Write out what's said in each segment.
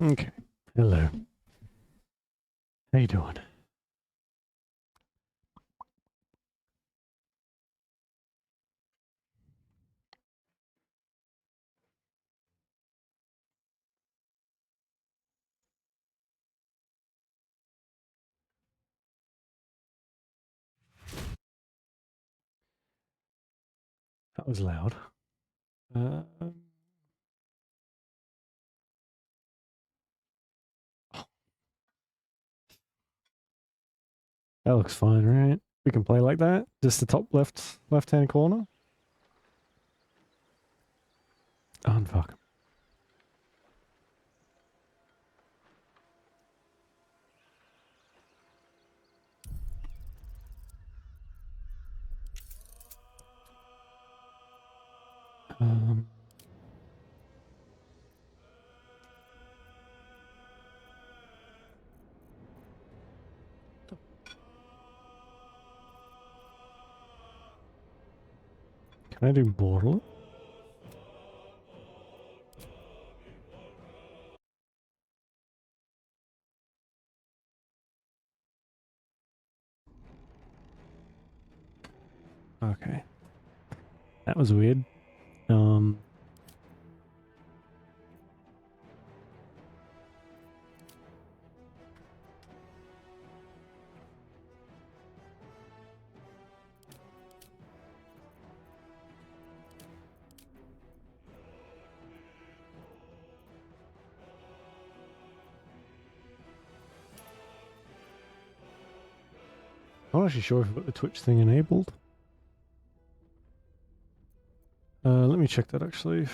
Okay. Hello. How you doing? That was loud. Uh, that looks fine, right? We can play like that. Just the top left hand corner. Oh fuck. Um, can I do Borderlands? Okay. That was weird. Um, I'm not actually sure if I've got the Twitch thing enabled. Let me check that actually.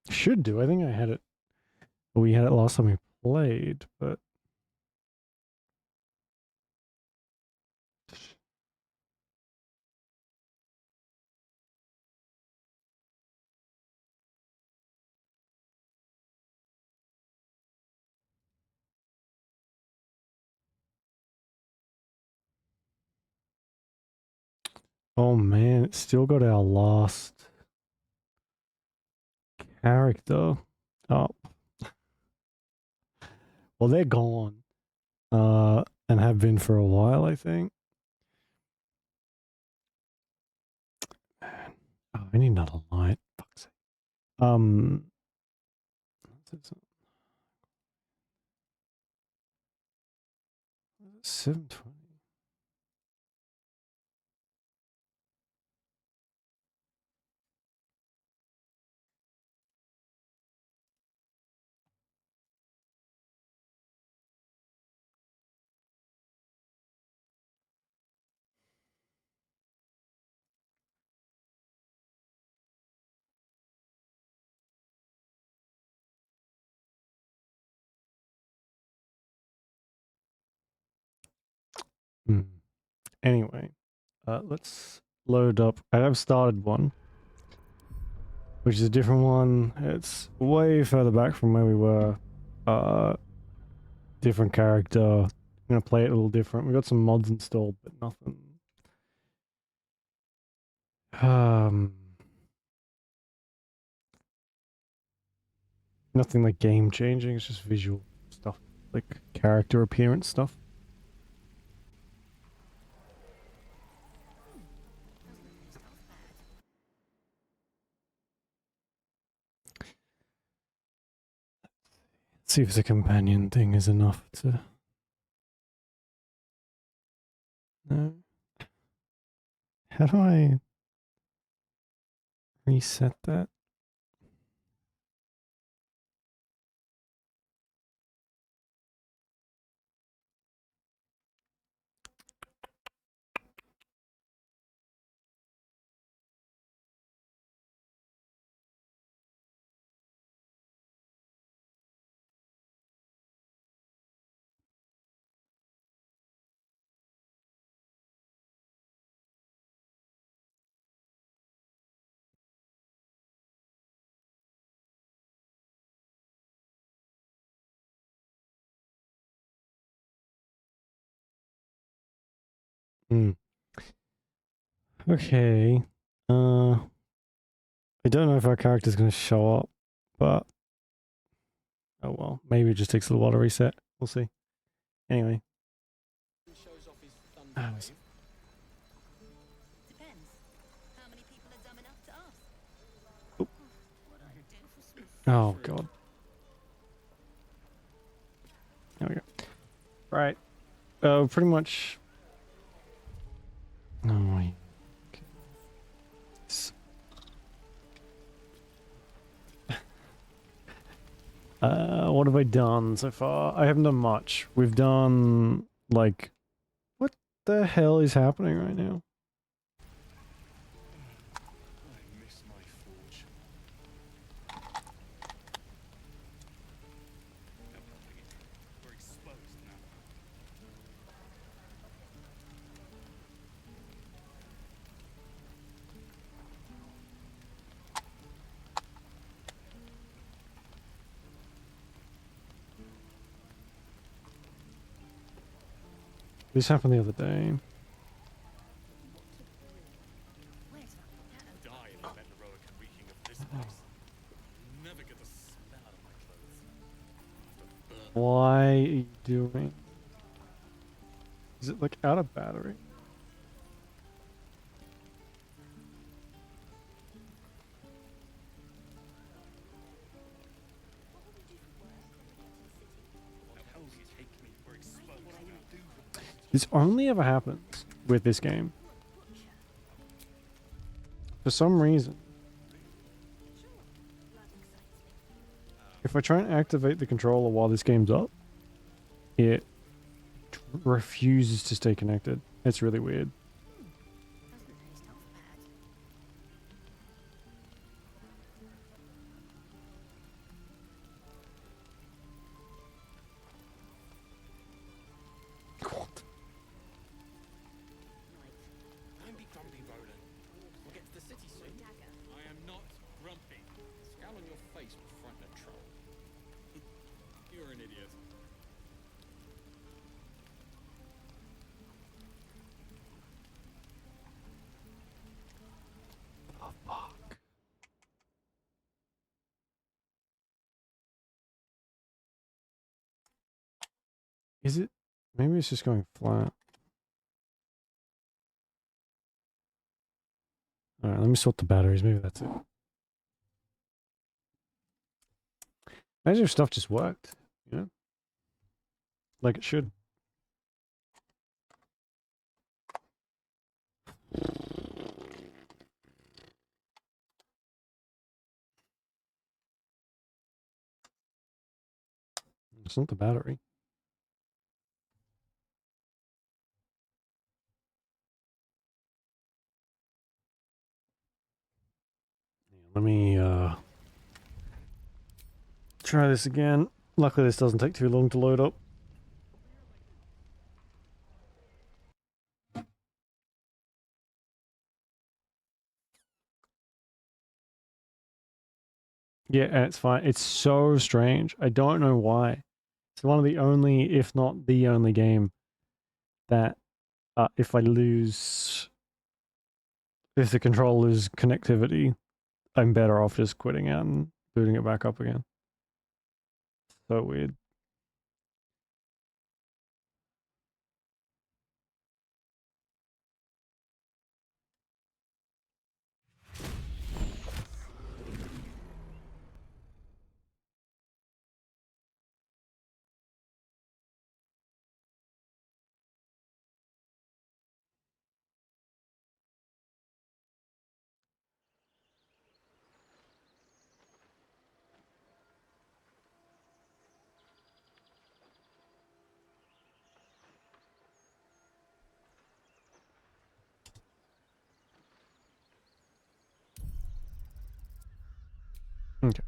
Should do. I think I had it. We had it last time we played, but oh man, it's still got our last character up. Well, they're gone. And have been for a while, I think. Man. Oh, I need another light. Fuck's sake. Um, 720. Hmm. Anyway, let's load up. I have started one, which is a different one. It's way further back from where we were. Uh, Different character. I'm gonna play it a little different. We got some mods installed, but nothing. Um, Nothing like game changing. It's just visual stuff, like character appearance stuff. See if the companion thing is enough to. No. How do I reset that? Hmm. Okay. I don't know if our character's going to show up, but oh well. Maybe it just takes a little while to reset. We'll see. Anyway. Oh god. There we go. Right. Pretty much. Oh my. What have I done so far? I haven't done much. We've done like, what the hell is happening right now? This happened the other day. Why are you doing? Is it like out of battery? This only ever happens with this game. For some reason. If I try and activate the controller while this game's up, it refuses to stay connected. It's really weird. What? Don't be grumpy, Roland. We'll get to the city soon. I am not grumpy. The scowl on your face will frighten a troll. You're an idiot. Oh, fuck. Is it? Maybe it's just going flat. Alright, let me sort the batteries. Maybe that's it. Imagine if stuff just worked, you know? Like it should. It's not the battery. Let me try this again. Luckily this doesn't take too long to load up. Yeah, and it's fine. It's so strange. I don't know why. It's one of the only, if not the only game that if the controller loses connectivity, I'm better off just quitting out and booting it back up again. So weird. Okay.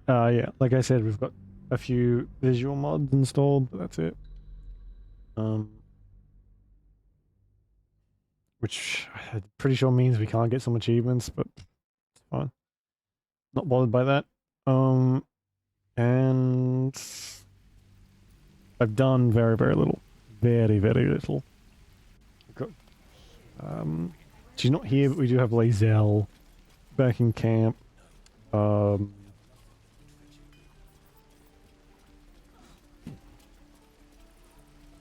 Yeah, like I said, we've got a few visual mods installed, but that's it. Which I'm pretty sure means we can't get some achievements, but it's fine. Not bothered by that. And I've done very, very little. Very, very little. She's not here, but we do have Lazelle back in camp.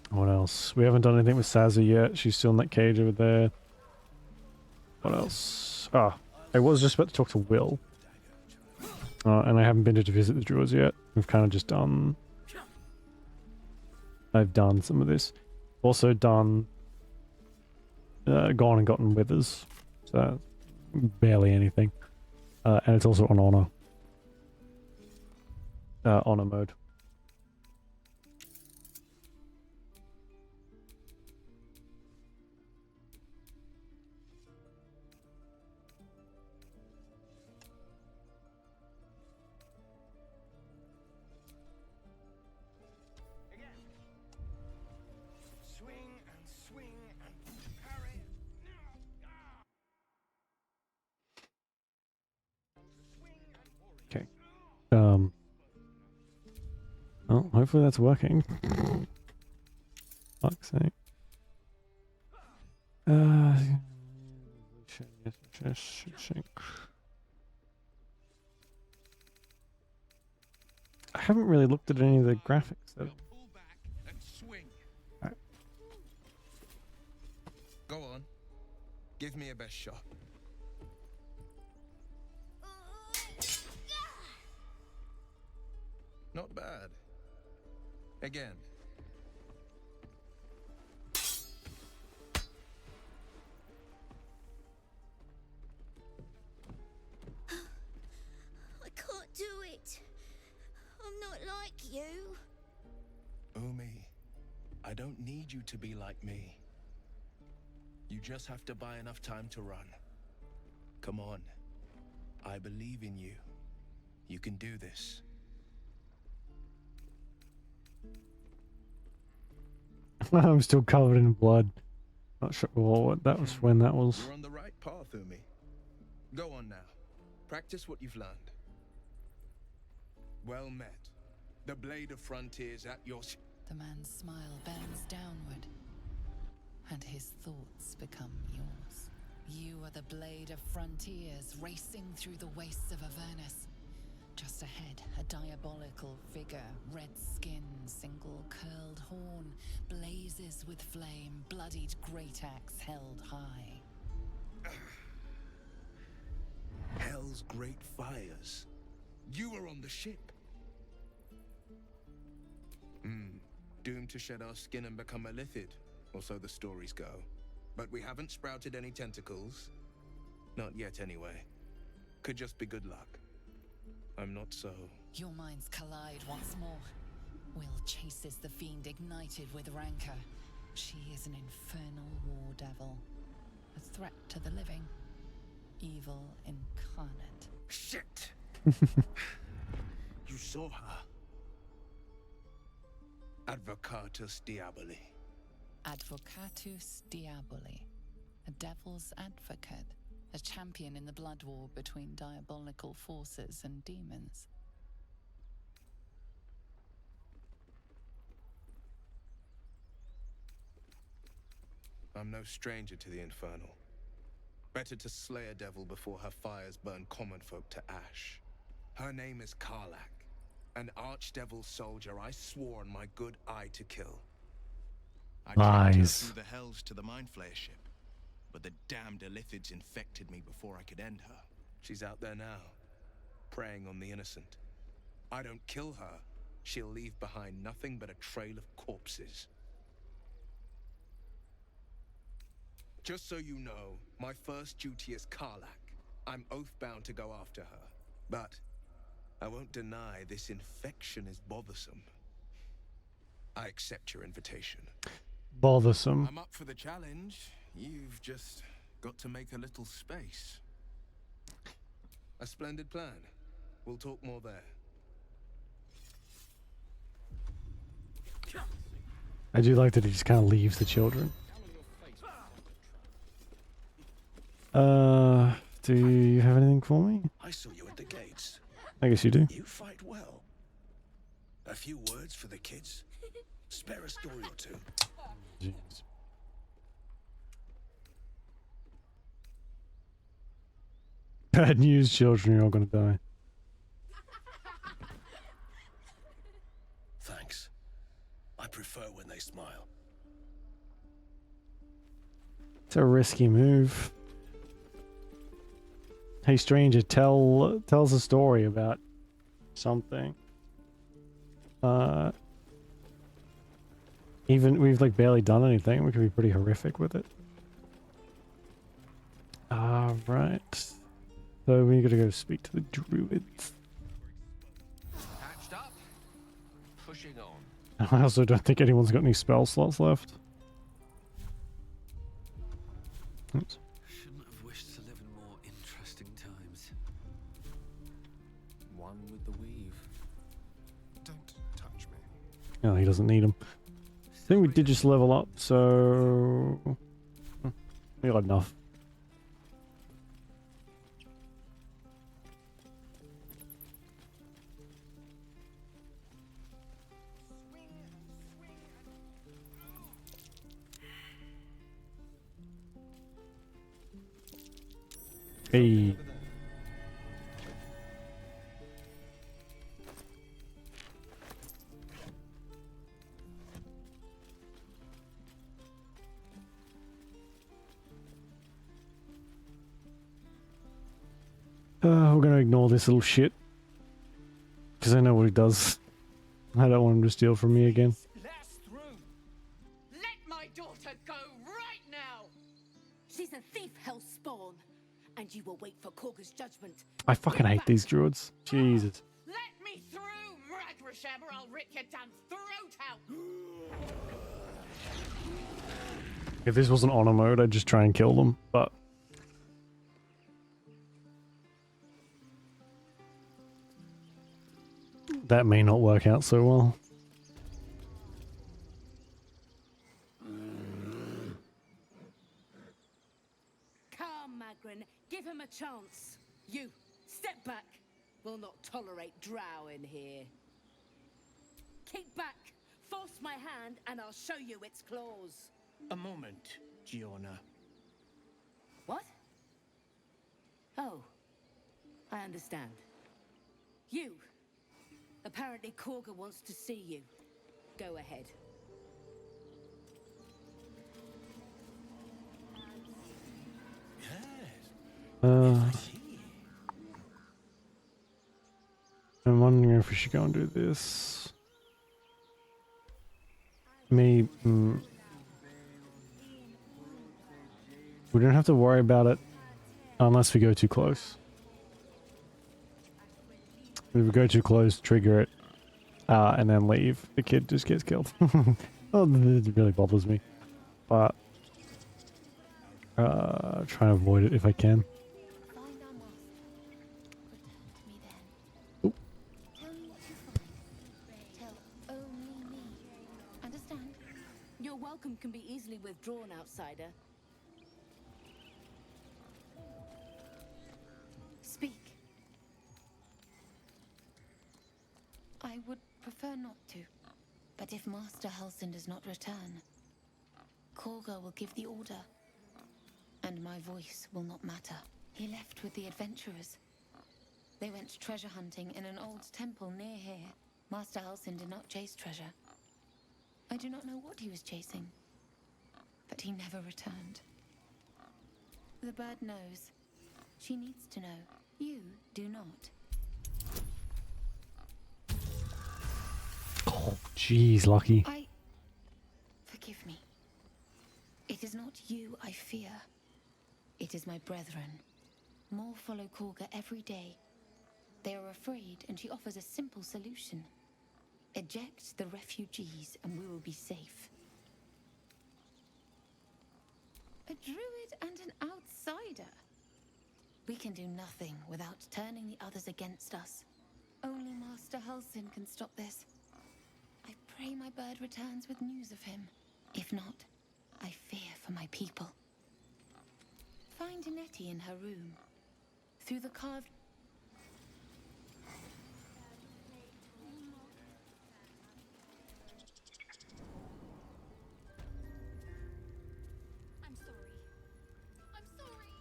What else? We haven't done anything with Sazza yet. She's still in that cage over there. What else? Ah, I was just about to talk to Will. And I haven't been to visit the Druids yet. We've kind of just done... I've done some of this. Also done... gone and gotten withers. So, barely anything. And it's also on honor. Honor mode. Okay. Well, hopefully that's working. Fuck's sake. I haven't really looked at any of the graphics though. Pull back and swing. Alright. Go on. Give me a best shot. Not bad. Again. I can't do it. I'm not like you. Umi, I don't need you to be like me. You just have to buy enough time to run. Come on. I believe in you. You can do this. I'm still covered in blood. Not sure what that was when that was. You're on the right path, Umi. Go on now. Practice what you've learned. Well met. The blade of frontiers at your... The man's smile bends downward, and his thoughts become yours. You are the blade of frontiers racing through the wastes of Avernus. Just ahead, a diabolical figure, red skin, single curled horn, blazes with flame, bloodied great axe held high. Hell's great fires. You were on the ship. Doomed to shed our skin and become a lithid, or so the stories go. But we haven't sprouted any tentacles. Not yet, anyway. Could just be good luck. I'm not so... Your minds collide once more. Will chases the fiend ignited with rancor. She is an infernal war devil. A threat to the living. Evil incarnate. Shit! You saw her. Advocatus Diaboli. Advocatus Diaboli. A devil's advocate. A champion in the blood war between diabolical forces and demons. I'm no stranger to the infernal. Better to slay a devil before her fires burn common folk to ash. Her name is Karlach, an archdevil soldier I swore on my good eye to kill. I tracked her Lies. through the hells to the Mind Flayer ship, but the damned Illithids infected me before I could end her. She's out there now, preying on the innocent. I don't kill her, she'll leave behind nothing but a trail of corpses. Just so you know, my first duty is Karlach. I'm oath-bound to go after her. But I won't deny this infection is bothersome. I accept your invitation. Bothersome. I'm up for the challenge. You've just got to make a little space. A splendid plan. We'll talk more there. I do like that he just kind of leaves the children. Do you have anything for me? I saw you at the gates. I guess you do. You fight well. A few words for the kids. Spare a story or two. Jeez. Bad news, children, you're all gonna die. Thanks. I prefer when they smile. It's a risky move. Hey stranger, tells a story about something. Even we've like barely done anything, we could be pretty horrific with it. Right. So we gotta go speak to the druids. Patched up. Pushing on. I also don't think anyone's got any spell slots left. Oops. Shouldn't have wished to live in more interesting times. One with the weave. Don't touch me. Oh, he doesn't need them. I think we did just level up, so we got enough. Hey. We're gonna ignore this little shit. Because I know what he does. I don't want him to steal from me again. Last through. Let my daughter go right now! She's a thief, hellspawn, and you will wait for Korga's judgment. I fucking hate these druids. Jesus. Let me through, Ragrasham, or I'll rip your damn throat out! If this wasn't honor mode, I'd just try and kill them, but... that may not work out so well. Come, Magrin, give him a chance. You, step back. We'll not tolerate drow in here. Keep back. Force my hand, and I'll show you its claws. A moment, Giona. What? Oh, I understand. You. Apparently Korga wants to see you. Go ahead. I'm wondering if we should go and do this. Maybe... we don't have to worry about it unless we go too close. If we go too close, trigger it, and then leave, the kid just gets killed. Oh, it really bothers me. But try and avoid it if I can. Find our master. Return to me then. Oop. Tell me what you find. Tell only me. Understand? Your welcome can be easily withdrawn, outsider. Speak. I would prefer not to. But if Master Halsin does not return, Korga will give the order. And my voice will not matter. He left with the adventurers. They went treasure hunting in an old temple near here. Master Halsin did not chase treasure. I do not know what he was chasing. But he never returned. The bird knows. She needs to know. You do not. Oh, jeez, Lucky. Forgive me. It is not you I fear. It is my brethren. More follow Korga every day. They are afraid, and she offers a simple solution. Eject the refugees, and we will be safe. A druid and an outsider. We can do nothing without turning the others against us. Only Master Halsin can stop this. I pray my bird returns with news of him. If not, I fear for my people. Find Nettie in her room. Through the carved... I'm sorry. I'm sorry.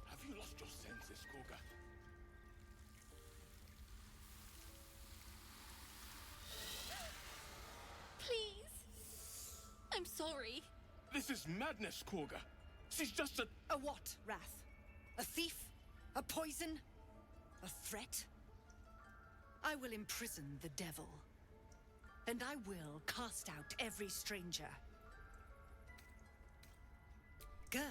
Have you lost your senses, sorry. This is madness, Korga. She's just a... A what, Wrath? A thief? A poison? A threat? I will imprison the devil. And I will cast out every stranger. Girl,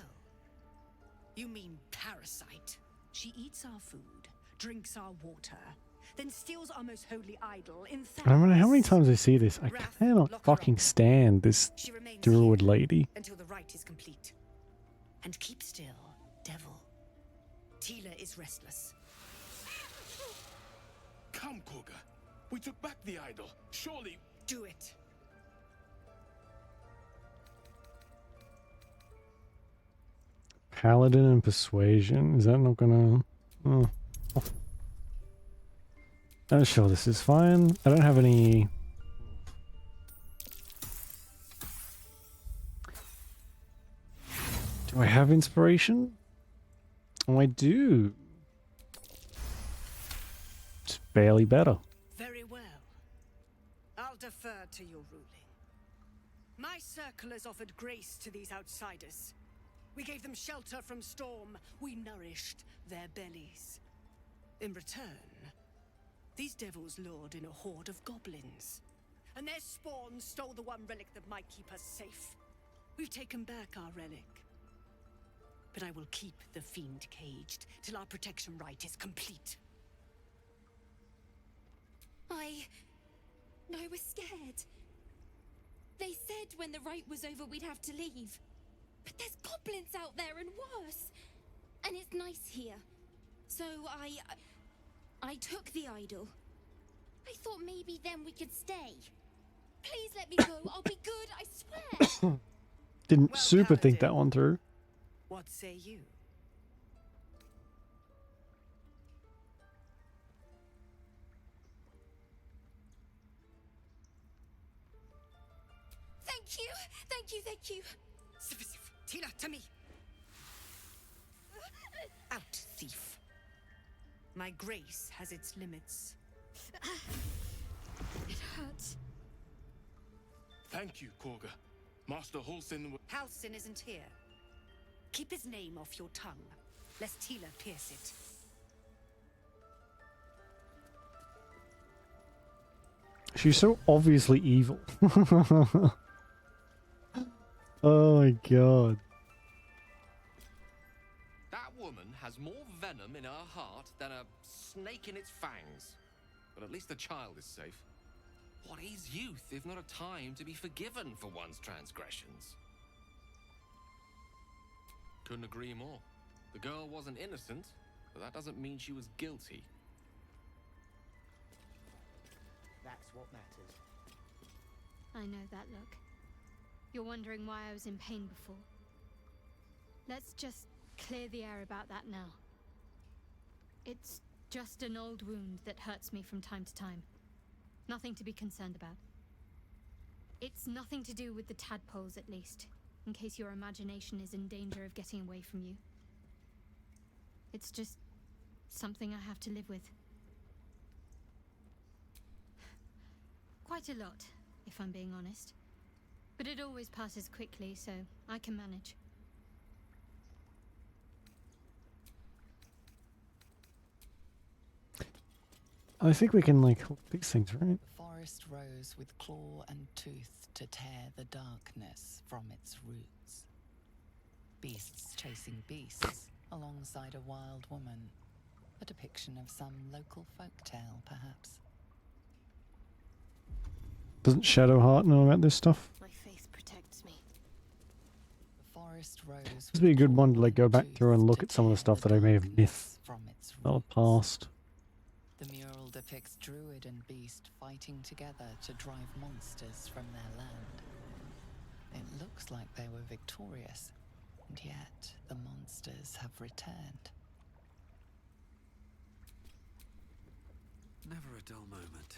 you mean parasite. She eats our food, drinks our water, then steals our most holy idol in I don't know how many thousands. times I see this. I Wrath, cannot lock her fucking up. stand this She remains druid here lady. until the rite is complete. And keep still, devil. Tila is restless. Come, Korga. We took back the idol. Surely... Do it. Paladin and persuasion. Is that not gonna... Oh. I'm sure this is fine. I don't have any... Do I have inspiration? Oh, I do. It's barely better. Very well. I'll defer to your ruling. My circle has offered grace to these outsiders. We gave them shelter from storm. We nourished their bellies. In return, these devils lured in a horde of goblins. And their spawn stole the one relic that might keep us safe. We've taken back our relic. But I will keep the fiend caged till our protection rite is complete. I was scared. They said when the rite was over we'd have to leave. But there's goblins out there and worse. And it's nice here. So I took the idol. I thought maybe then we could stay. Please let me go. I'll be good, I swear. Didn't Well, super think Paladin. that one through. What say you? Thank you. Thank you, thank you. Tila, to me! Out, thief. My grace has its limits. It hurts. Thank you, Korga. Master Halsin... Halsin isn't here. Keep his name off your tongue, lest Tila pierce it. She's so obviously evil. Oh my god. That woman has more venom in her heart than a snake in its fangs. But at least the child is safe. What is youth if not a time to be forgiven for one's transgressions? Couldn't agree more. The girl wasn't innocent, but that doesn't mean she was guilty. That's what matters. I know that look. You're wondering why I was in pain before. Let's just clear the air about that now. It's just an old wound that hurts me from time to time. Nothing to be concerned about. It's nothing to do with the tadpoles, at least, in case your imagination is in danger of getting away from you. It's just something I have to live with. Quite a lot, if I'm being honest. But it always passes quickly, so I can manage. I think we can, like, fix things, right? The forest rose with claw and tooth to tear the darkness from its roots. Beasts chasing beasts alongside a wild woman. A depiction of some local folktale, perhaps. Doesn't Shadowheart know about this stuff? My faith protects me. The forest rose. This would be a good one to, like, go back through and look at some of the stuff that I may have missed from its in the roots. past. The mural depicts druid and beast fighting together to drive monsters from their land. It looks like they were victorious, and yet the monsters have returned. Never a dull moment.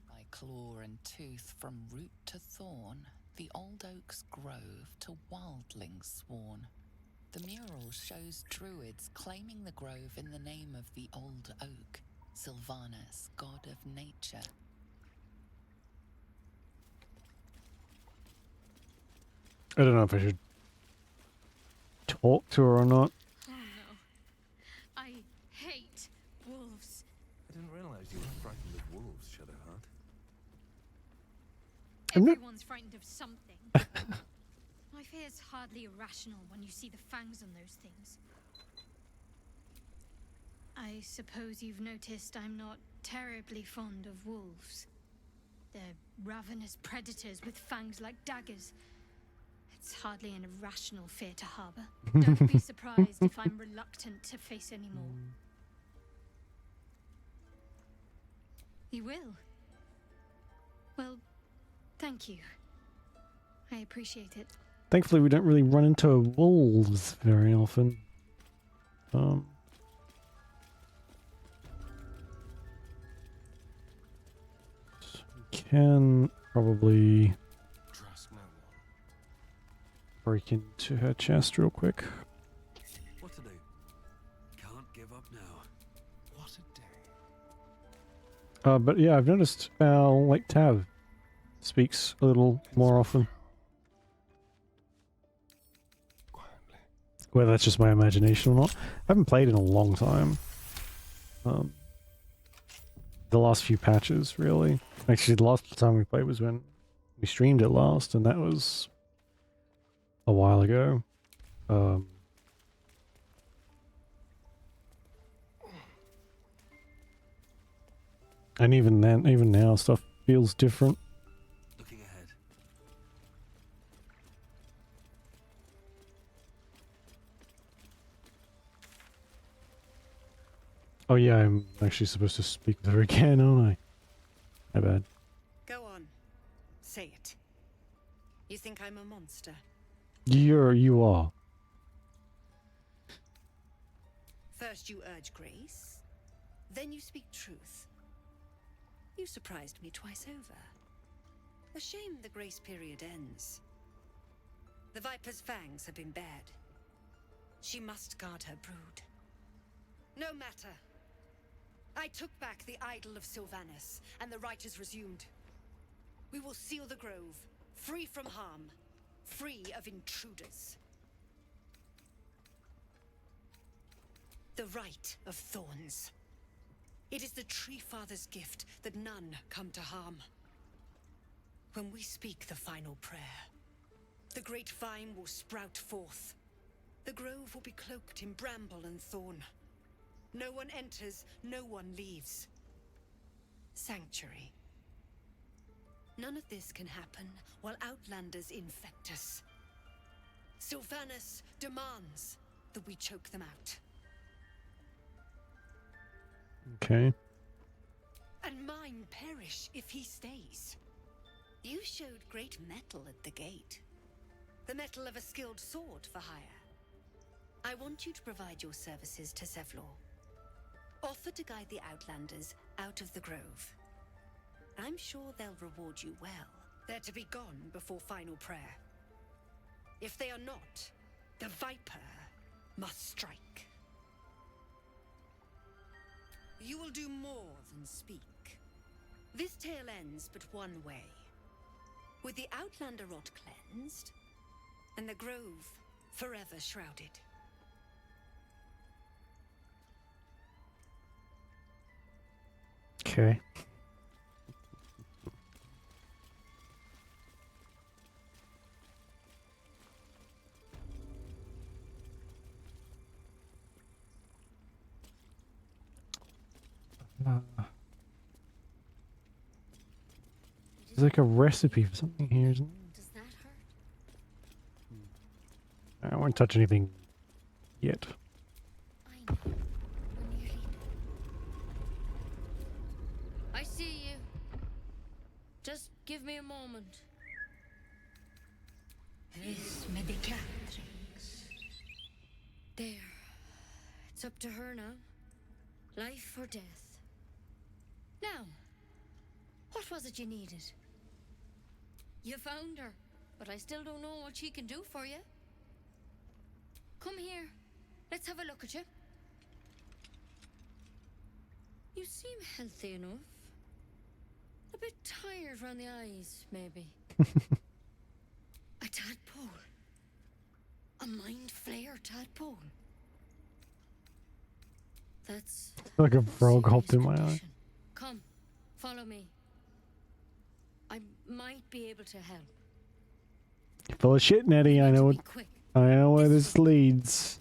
By claw and tooth from root to thorn, the old oak's grove to wildlings sworn. The mural shows druids claiming the grove in the name of the old oak, Sylvanas, god of nature. I don't know if I should talk to her or not. Oh no. I hate wolves. I didn't realize you were frightened of wolves, Shadowheart. Everyone's frightened of something. My fear's hardly irrational when you see the fangs on those things. I suppose you've noticed I'm not terribly fond of wolves. They're ravenous predators with fangs like daggers. It's hardly an irrational fear to harbor. Don't be surprised if I'm reluctant to face any more. You will? Well, thank you. I appreciate it. Thankfully, we don't really run into wolves very often. So we can probably Trust no one. break into her chest real quick. What to do? Can't give up now. What a day. But yeah, I've noticed our like Tav speaks a little more often. Quietly. Whether that's just my imagination or not. I haven't played in a long time. The last few patches, really. Actually, the last time we played was when we streamed it last, and that was a while ago. And even then, even now, stuff feels different. Looking ahead. Oh yeah, I'm actually supposed to speak with her again, aren't I? My bad. Go on. Say it. You think I'm a monster? You are. First you urge grace, then you speak truth. You surprised me twice over. A shame the grace period ends. The Viper's fangs have been bared. She must guard her brood. No matter. I took back the idol of Sylvanas, and the rite is resumed. We will seal the grove, free from harm, free of intruders. The rite of thorns. It is the Tree Father's gift that none come to harm. When we speak the final prayer, the great vine will sprout forth. The grove will be cloaked in bramble and thorn. No one enters, no one leaves. Sanctuary. None of this can happen while Outlanders infect us. Sylvanas demands that we choke them out. Okay. And mine perish if he stays. You showed great mettle at the gate. The mettle of a skilled sword for hire. I want you to provide your services to Zevlor. Offer to guide the Outlanders out of the grove. I'm sure they'll reward you well. They're to be gone before final prayer. If they are not, the Viper must strike. You will do more than speak. This tale ends but one way. With the Outlander rot cleansed, and the grove forever shrouded. Okay. There's like a recipe for something here, isn't there? Does that hurt? I won't touch anything yet. I know. We're nearly. I see you. Just give me a moment. There. It's up to her now. Life or death. Now, what was it you needed? You found her, but I still don't know what she can do for you. Come here. Let's have a look at you. You seem healthy enough. A bit tired round the eyes, maybe. A tadpole. A mind flayer tadpole. That's Like a frog hopped in my eye. condition. Come, follow me. I might be able to help. Full of shit, Nettie. I know what. I know where this leads.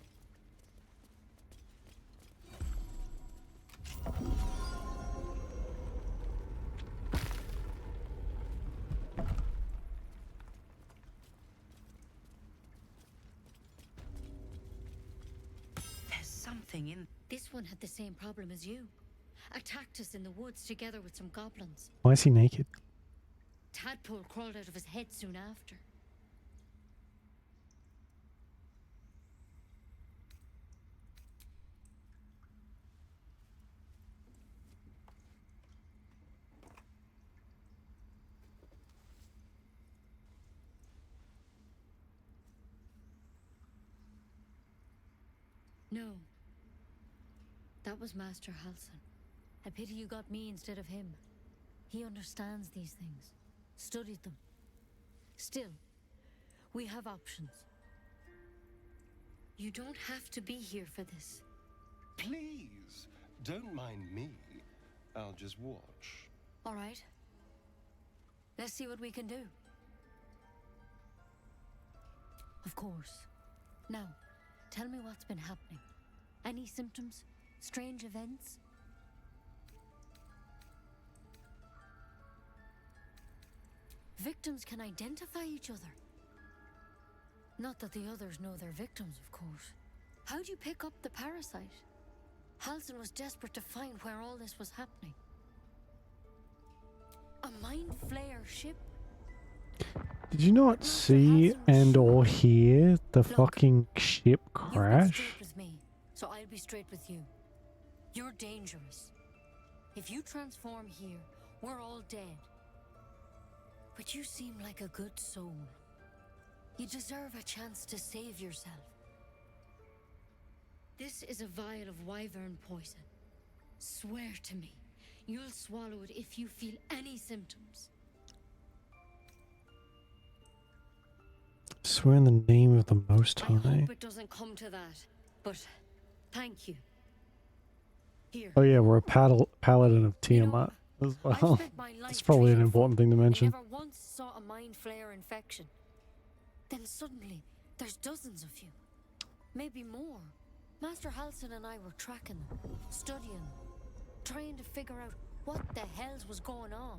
There's something in. This one had the same problem as you. Attacked us in the woods together with some goblins. Why is he naked? Tadpole crawled out of his head soon after. No. That was Master Halsin. A pity you got me instead of him. He understands these things. Studied them. Still, we have options. You don't have to be here for this. Please, don't mind me. I'll just watch. All right. Let's see what we can do. Of course. Now, tell me what's been happening. Any symptoms? Strange events? Victims can identify each other. Not that the others know they're victims, of course. How do you pick up the parasite? Halsin was desperate to find where all this was happening. A mind flayer ship? Did you not see and or hear the fucking ship You've been crash? straight with me, so I'll be straight with you. You're dangerous. If you transform here, we're all dead. But you seem like a good soul. You deserve a chance to save yourself. This is a vial of wyvern poison. Swear to me, you'll swallow it if you feel any symptoms. Swear in the name of the Most I High. hope it doesn't come to that, but thank you. Here. Oh yeah, we're a paladin of Tiamat as well. That's probably an important thing to mention. Never once saw a mind flayer infection. Then suddenly, there's dozens of you. Maybe more. Master Halsin and I were tracking them, studying them, trying to figure out what the hells was going on.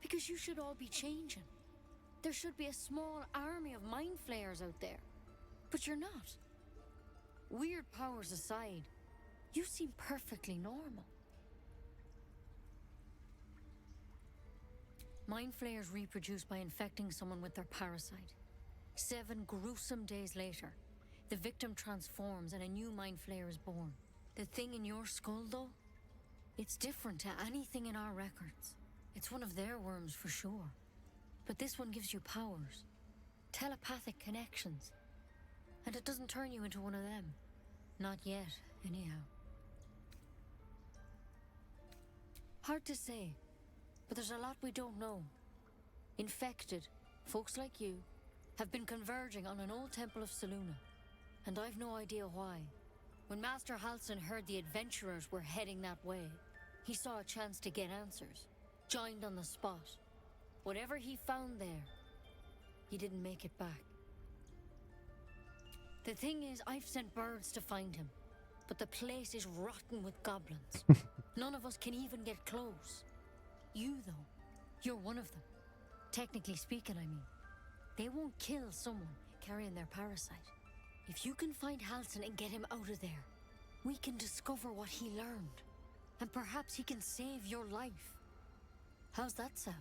Because you should all be changing. There should be a small army of mind flayers out there. But you're not. Weird powers aside, you seem perfectly normal. Mind flayers reproduce by infecting someone with their parasite. 7 gruesome days later, the victim transforms and a new mind flayer is born. The thing in your skull, though, it's different to anything in our records. It's one of their worms for sure. But this one gives you powers, telepathic connections. And it doesn't turn you into one of them. Not yet, anyhow. Hard to say, but there's a lot we don't know. Infected, folks like you, have been converging on an old temple of Selûne, and I've no idea why. When Master Halsin heard the adventurers were heading that way, he saw a chance to get answers, joined on the spot. Whatever he found there, he didn't make it back. The thing is, I've sent birds to find him, but the place is rotten with goblins. None of us can even get close. You, though, you're one of them. Technically speaking, I mean. They won't kill someone carrying their parasite. If you can find Halsin and get him out of there, we can discover what he learned. And perhaps he can save your life. How's that sound?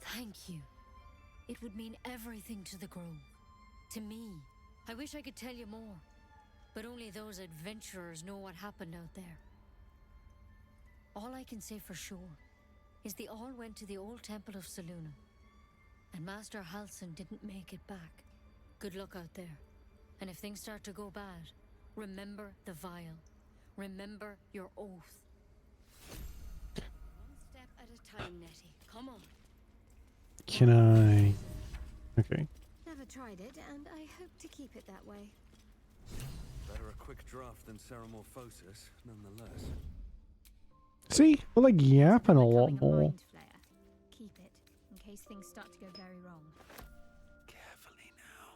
Thank you. It would mean everything to the Grove. To me. I wish I could tell you more. But only those adventurers know what happened out there. All I can say for sure is they all went to the old temple of Selûne. And Master Halsin didn't make it back. Good luck out there. And if things start to go bad, remember the vial. Remember your oath. One step at a time, Nettie. Come on. Can I... Okay. never tried it, and I hope to keep it that way. Better a quick draft than Ceramorphosis, nonetheless. See, we're like yapping a lot Becoming more. mind flayer. Keep it, in case things start to go very wrong. Carefully now.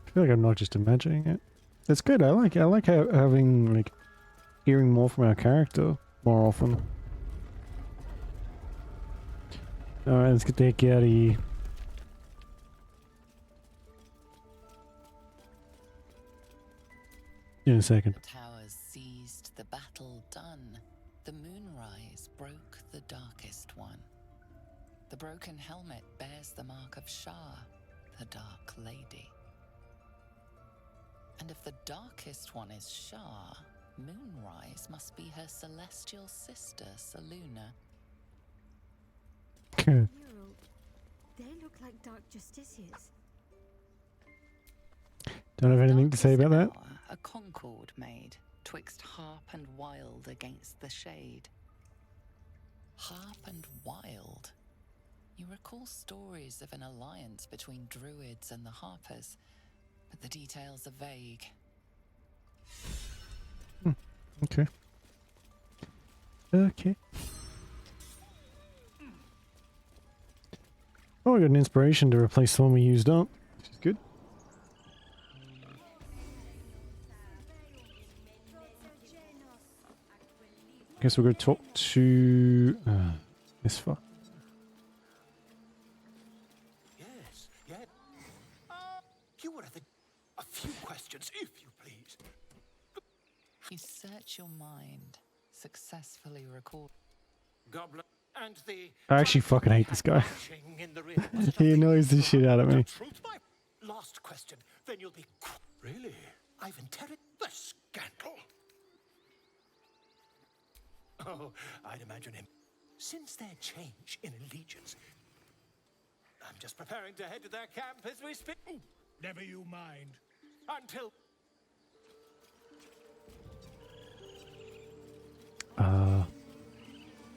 I feel like I'm not just imagining it. It's good. I like having like hearing more from our character more often. Alright, let's get the heck out of here. In a second. The towers seized, the battle done. The moonrise broke the darkest one. The broken helmet bears the mark of Shah, the Dark Lady. And if the darkest one is Shah, Moonrise must be her celestial sister, Saluna. Neural, they look like Dark Justiciars. Don't have anything to say about that. A concord made, twixt harp and wild against the shade. Harp and wild. You recall stories of an alliance between druids and the harpers, but the details are vague. Okay. Okay. Oh, I got an inspiration to replace the one we used up, which is good. Guess we're going to talk to this fuck. Yes, yes. You were a few questions, if you please. You search your mind, successfully record. Goblin and the I actually fucking hate this guy. in the rear. Was it a He thing? annoys the shit out of me. Truth, my last question. Then you'll be really. I've interrogated the scandal. Oh, I'd imagine him. Since their change in allegiance, I'm just preparing to head to their camp as we speak. Ooh, never you mind. Until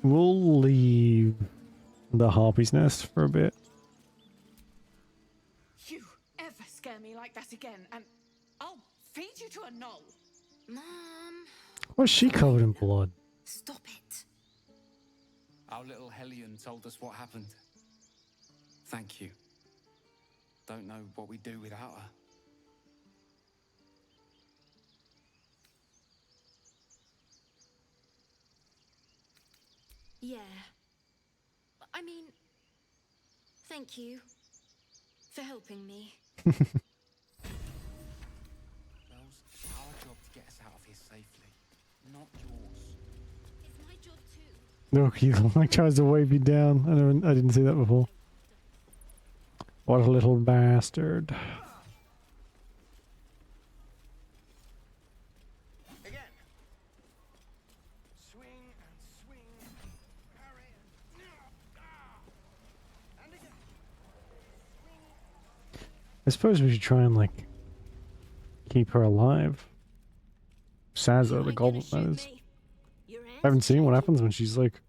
We'll leave the Harpy's Nest for a bit. You ever scare me like that again, and I'll feed you to a knoll. Mom, Why is she covered in blood? stop it. Our little Hellion told us what happened. Thank you. Don't know what we'd do without her. Yeah. I mean, thank you for helping me. Bells, our job to get us out of here safely, not yours. It's my job too. Look, he like tries to wave you down. I didn't see that before. What a little bastard. again. Swing and swing. Parry and again. I suppose we should try and like keep her alive. Saza, the goblin, that is. I haven't seen what happens when she's like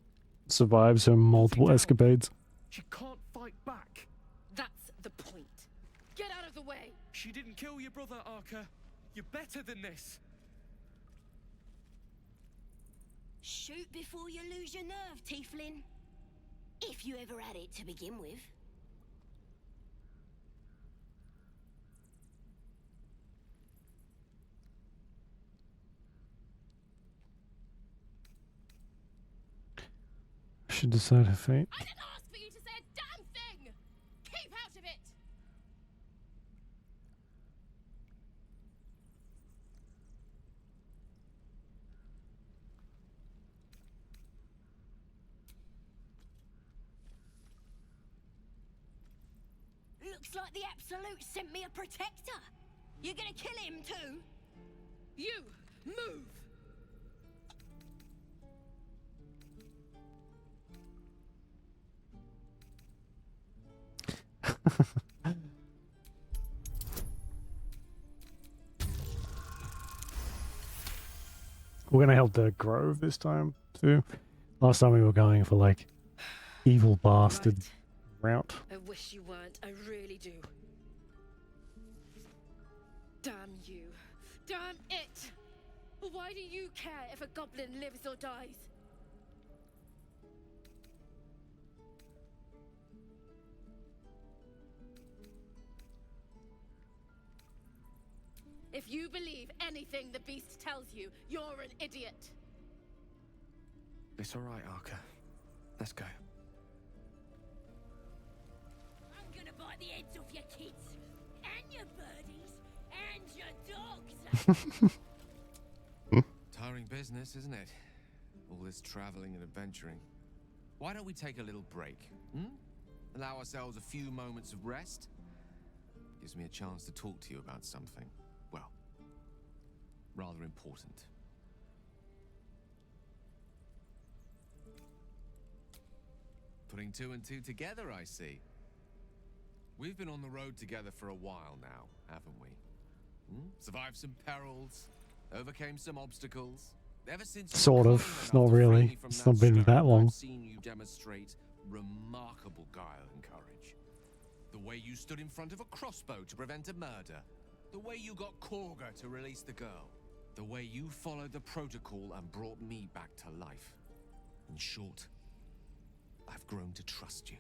survives her multiple escapades. She can't fight back. That's the point. Get out of the way. She didn't kill your brother, Arca. You're better than this. Shoot before you lose your nerve, Tieflin. If you ever had it to begin with. I should decide her fate. I didn't ask for you to say a damn thing. Keep out of it. Looks like the Absolute sent me a protector. You're gonna kill him too? You move. We're gonna help the grove this time too. Last time we were going for like evil bastard route. I wish you weren't. I really do. Damn you. Damn it! Why do you care if a goblin lives or dies? If you believe anything the beast tells you, you're an idiot. It's all right, Arca. Let's go. I'm gonna bite the heads off your kids, and your birdies, and your dogs. Tiring business, isn't it? All this traveling and adventuring. Why don't we take a little break? Allow ourselves a few moments of rest? Gives me a chance to talk to you about something, well, rather important. Putting two and two together, I see. We've been on the road together for a while now, haven't we? Survived some perils, overcame some obstacles. Ever since Sort of, not really. It's not been that long. I've seen you demonstrate remarkable guile and courage. The way you stood in front of a crossbow to prevent a murder. The way you got Korga to release the girl. The way you followed the protocol and brought me back to life. In short, I've grown to trust you.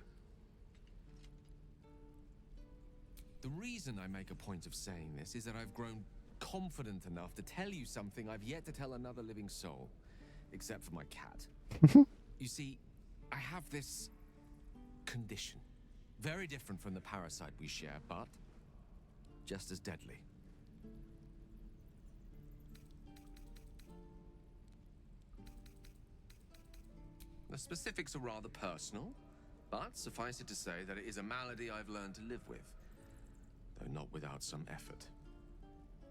The reason I make a point of saying this is that I've grown confident enough to tell you something I've yet to tell another living soul, except for my cat. You see, I have this condition. Very different from the parasite we share, but just as deadly. The specifics are rather personal, but suffice it to say that it is a malady I've learned to live with, though not without some effort.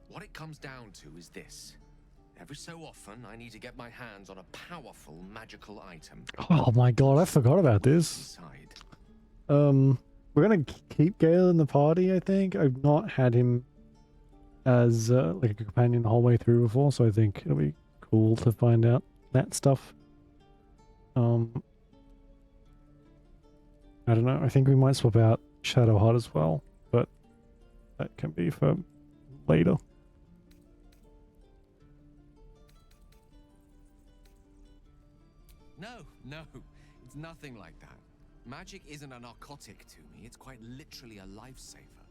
What it comes down to is this. Every so often, I need to get my hands on a powerful magical item. Oh my god, I forgot about this. We're gonna keep Gale in the party, I think. I've not had him as like a companion the whole way through before, so I think it'll be cool to find out that stuff. I don't know, I think we might swap out Shadowheart as well, but that can be for later. No, it's nothing like that. Magic isn't a narcotic to me, it's quite literally a lifesaver.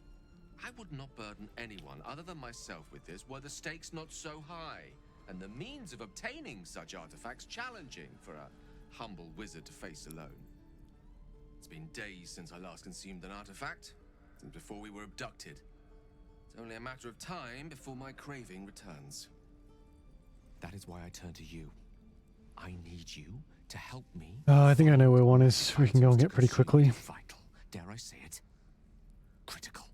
I would not burden anyone other than myself with this were the stakes not so high, and the means of obtaining such artifacts challenging for a humble wizard to face alone. It's been days since I last consumed an artifact, since before we were abducted. It's only a matter of time before my craving returns. That is why I turn to you. I need you to help me. I think I know where one is. We can go and get pretty quickly. Vital, dare I say it? Critical.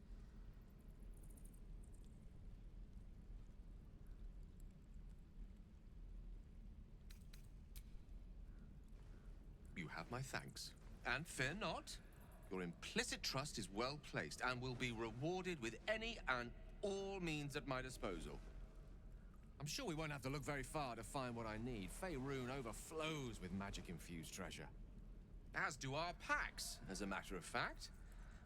You have my thanks. And fear not. Your implicit trust is well placed and will be rewarded with any and all means at my disposal. I'm sure we won't have to look very far to find what I need. Faerun overflows with magic-infused treasure. As do our packs, as a matter of fact.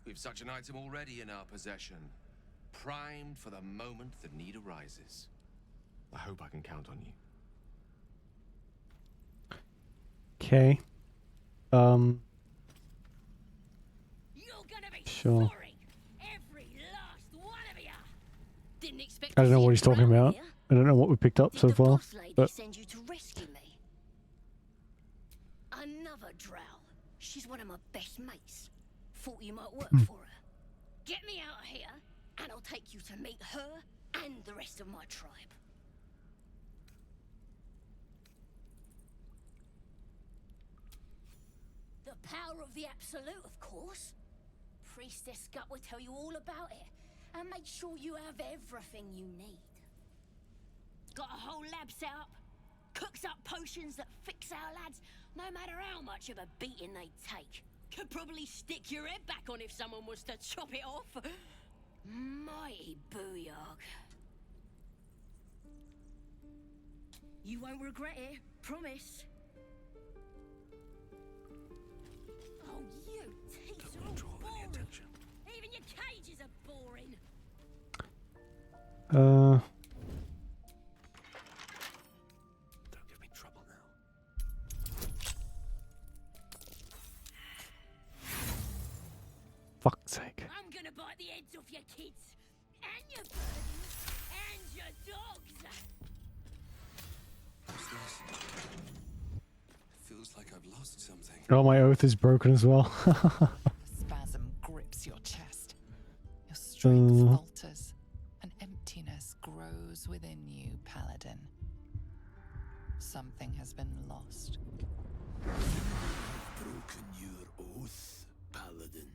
We've such an item already in our possession. Primed for the moment the need arises. I hope I can count on you. Okay. Sure. I don't know what he's talking about. I don't know what we picked up so far. But Send you to rescue me. Another drow. She's one of my best mates. Thought you might work for her. Get me out of here, and I'll take you to meet her and the rest of my tribe. The power of the Absolute, of course. Priestess Gut will tell you all about it, and make sure you have everything you need. Got a whole lab set up. Cooks up potions that fix our lads, no matter how much of a beating they take. Could probably stick your head back on if someone was to chop it off. Mighty booyog. You won't regret it, promise. Your cages are boring. Don't give me trouble now. Fuck's sake. I'm gonna bite the heads off your kids, and your birds, and your dogs. What's this? Feels like I've lost something. Oh, my oath is broken as well. Spasm grips your chest. Your strength falters. An emptiness grows within you, Paladin. Something has been lost. I've broken your oath, Paladin.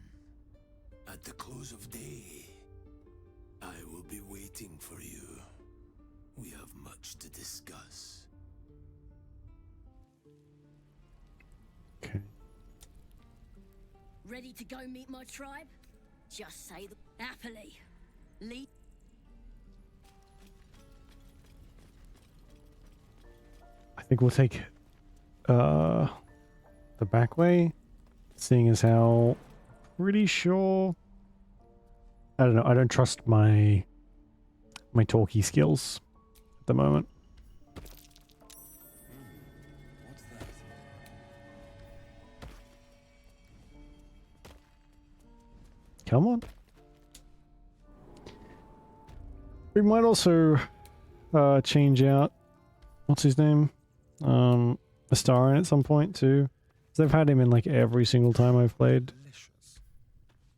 At the close of day, I will be waiting for you. We have much to discuss. Okay. Ready to go meet my tribe? Just say the happily. Lead. I think we'll take the back way, seeing as how pretty sure I don't know, I don't trust my talkie skills at the moment. What's that? Come on. We might also change out what's his name? Astarion at some point too. Because I've had him in like every single time I've played.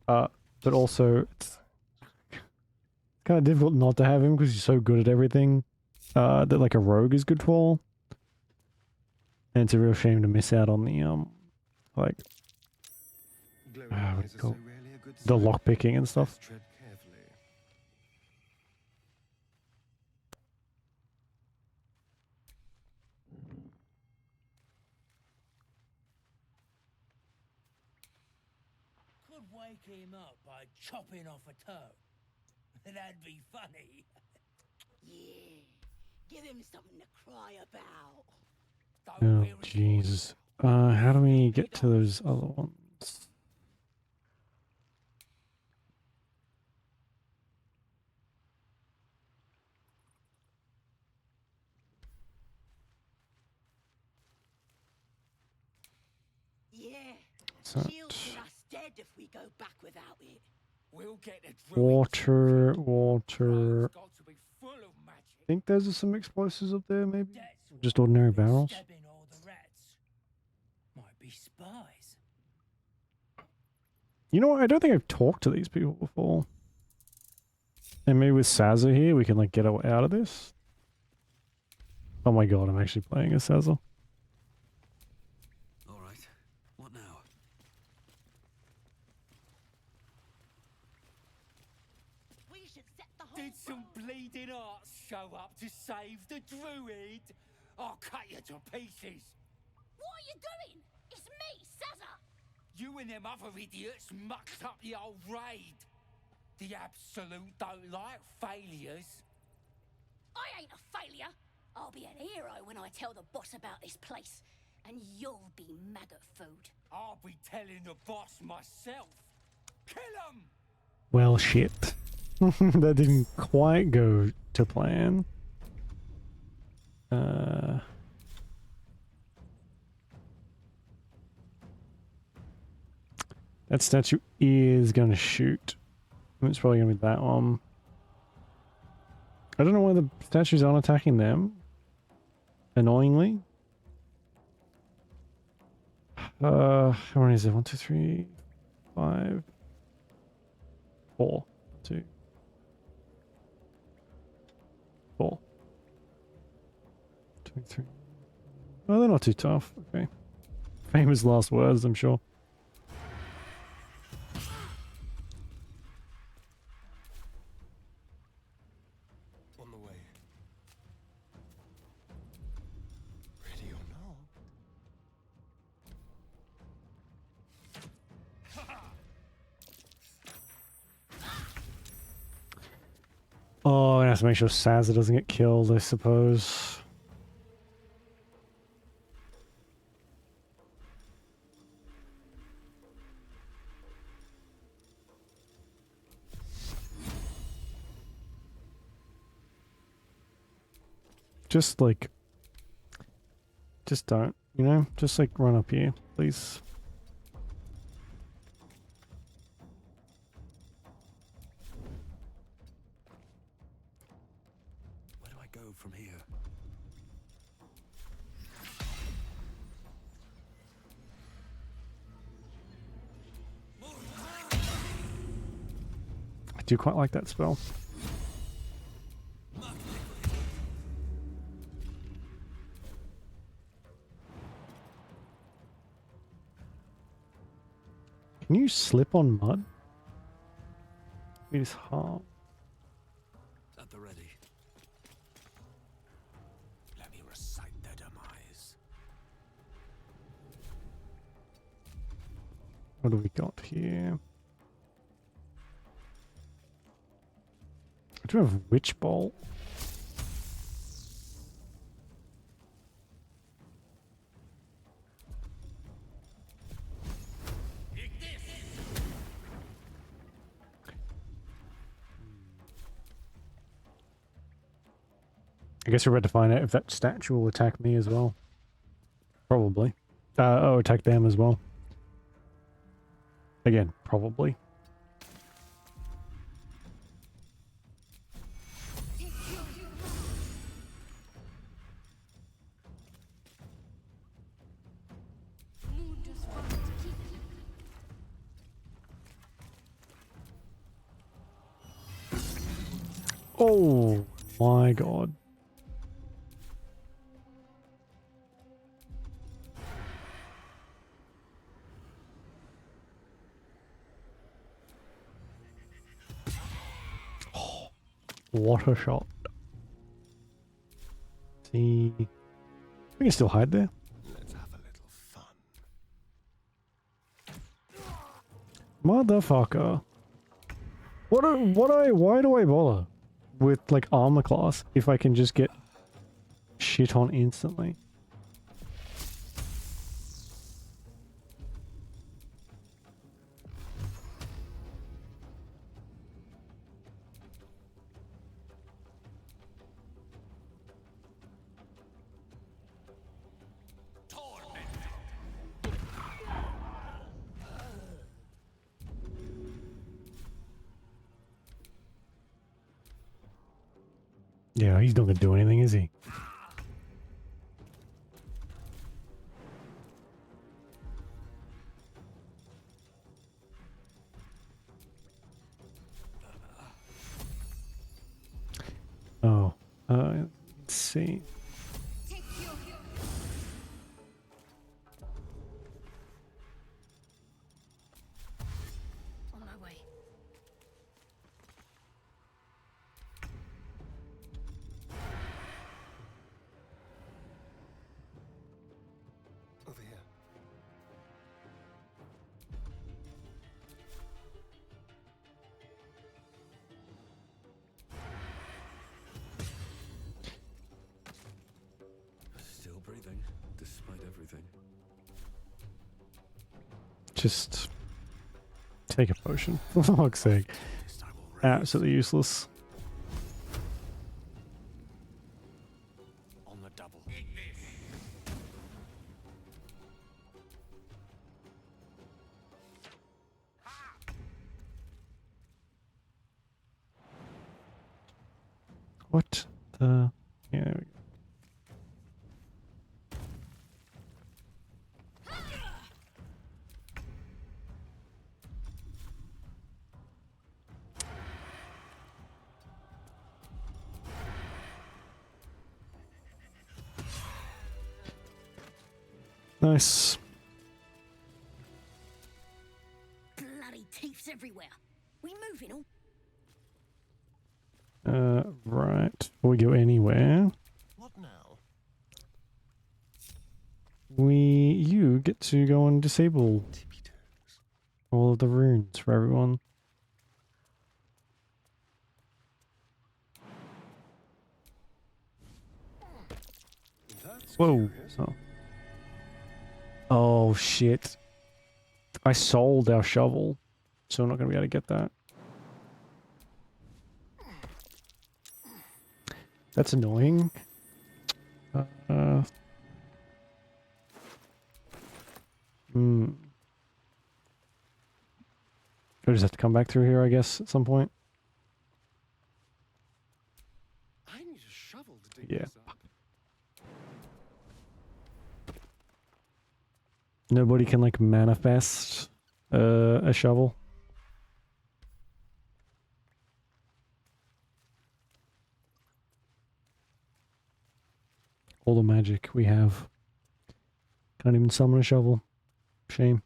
But also it's kind of difficult not to have him because he's so good at everything that like a rogue is good for. And it's a real shame to miss out on the like the lock picking and stuff. Tread carefully. Could wake him up by chopping off a toe. That'd be funny. Yeah. Give him something to cry about. Oh Jesus! How do we get to those other ones? Yeah. So Shields for us dead if we go back without it. We'll get the water. got to be full of magic. I think those are some explosives up there, maybe? Just ordinary barrels. Stabbing all the rats. Might be spies. You know what? I don't think I've talked to these people before. And maybe with Sazza here, we can like get out of this. Oh my god, I'm actually playing as Sazza. All right. What now? We should set the whole Did some bleeding arts show up to save the druid? I'll cut you to pieces. What are you doing? It's me, Sazza. You and them other idiots mucked up the old raid. The Absolute don't like failures. I ain't a failure. I'll be an hero when I tell the boss about this place. And you'll be maggot food. I'll be telling the boss myself. Kill him! Well, shit. That didn't quite go to plan. That statue is going to shoot. It's probably going to be that one. I don't know why the statues aren't attacking them. Annoyingly. How many is it? 1, 2, 3, 5, 4, 2, 4, 2, 3. Oh, they're not too tough. Okay. Famous last words, I'm sure. On the way. Ready or not? Oh, I have to make sure Sazza doesn't get killed, I suppose. just like, just don't, you know? Just like run up here, please. Where do I go from here? I do quite like that spell. Can you slip on mud? It is hard. At the ready. Let me recite their demise. What do we got here? I do have Witch Bolt. I guess we're about to find out if that statue will attack me as well. Probably. Oh, attack them as well. Again, probably. Oh my god. Oh, what a shot. See. We can still hide there. Let's have a little fun. Motherfucker. Why do I bother with like armor class if I can just get shit on instantly? Yeah, he's not gonna do anything, is he? Oh, let's see. On my way. Over here. Still breathing, despite everything. Just take a potion, for fuck's sake. Absolutely useless. On the double. What the? Yeah, there we go. Nice. Bloody teeths everywhere. We moving on? Right. Before we go anywhere, What now? you get to go and disable all of the runes for everyone. Whoa. Oh. Oh shit. I sold our shovel, so I'm not gonna be able to get that. That's annoying. I just have to come back through here, I guess, at some point. I need a shovel to dig Yeah. this up. Nobody can, like, manifest a shovel. All the magic we have. Can't even summon a shovel. Shame.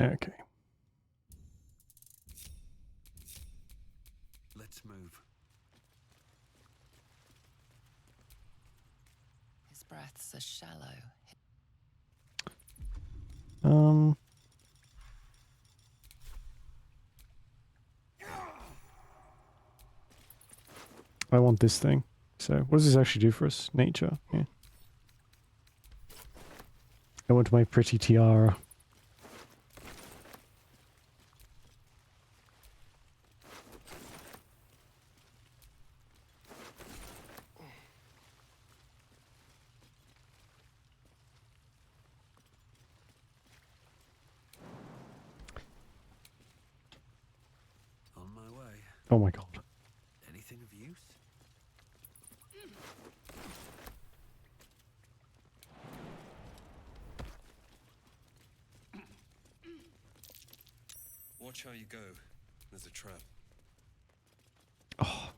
Okay. Let's move. His breaths are shallow. I want this thing. So, what does this actually do for us? Nature. Yeah. I want my pretty tiara. On my way. Oh my god. Anything of use? Watch how you go. There's a trap. Oh.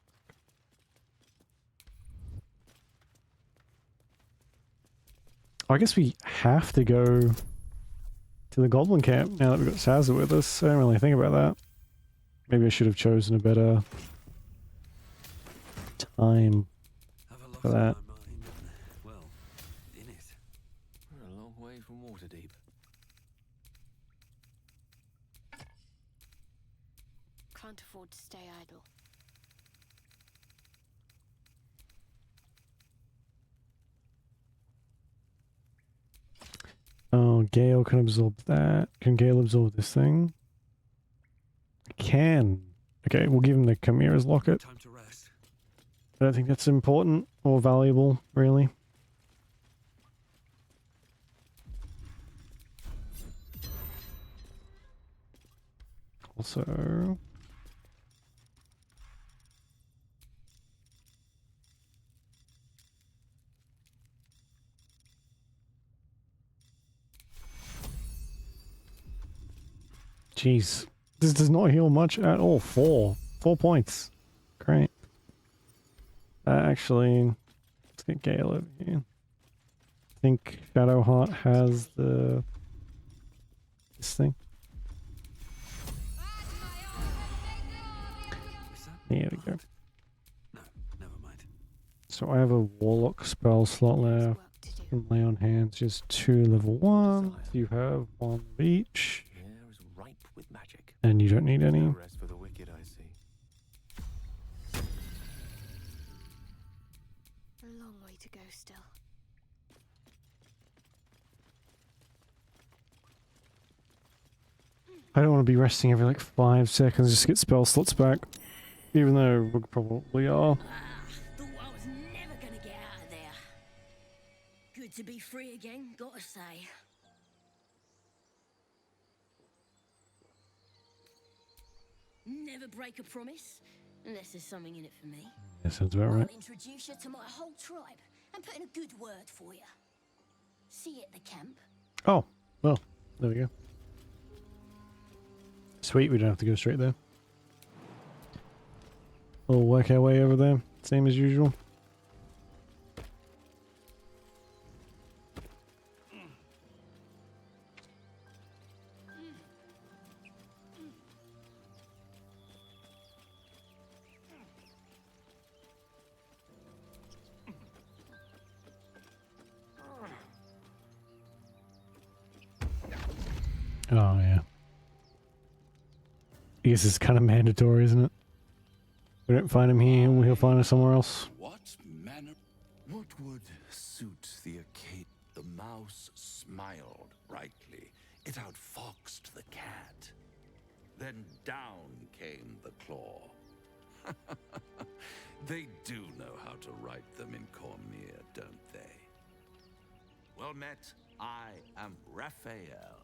I guess we have to go to the goblin camp now that we've got Sazza with us. I didn't really think about that. Maybe I should have chosen a better time for that. Well, in it. We're a long way from Waterdeep. Can't afford to stay idle. Oh, Gale can absorb that. Can Gale absorb this thing? Can. Okay, we'll give him the Chimera's locket. Time to rest. I don't think that's important or valuable, really. Also... Jeez. This does not heal much at all. 4 points. Great. Actually, let's get Gale over here. I think Shadowheart has the... this thing. There we go. No, never mind. So I have a Warlock spell slot left. Can lay on hands, just 2 level 1. You have 1 of each. Air is ripe with magic. And you don't need any. No rest for the wicked, I see. A long way to go still. I don't want to be resting every like 5 seconds just to get spell slots back. Even though we probably are. Thought I was never gonna get out of there. Good to be free again, gotta say. Never break a promise, unless there's something in it for me. That sounds about right. I'll introduce you to my whole tribe and put in a good word for you. See you at the camp. Oh, well, there we go. Sweet, we don't have to go straight there. We'll work our way over there, same as usual. Oh, yeah. I guess it's kind of mandatory, isn't it? We don't find him here, he'll find us somewhere else. What manner? What would suit the The mouse smiled brightly. It outfoxed the cat. Then down came the claw. They do know how to write them in Cormier, don't they? Well met, I am Raphael.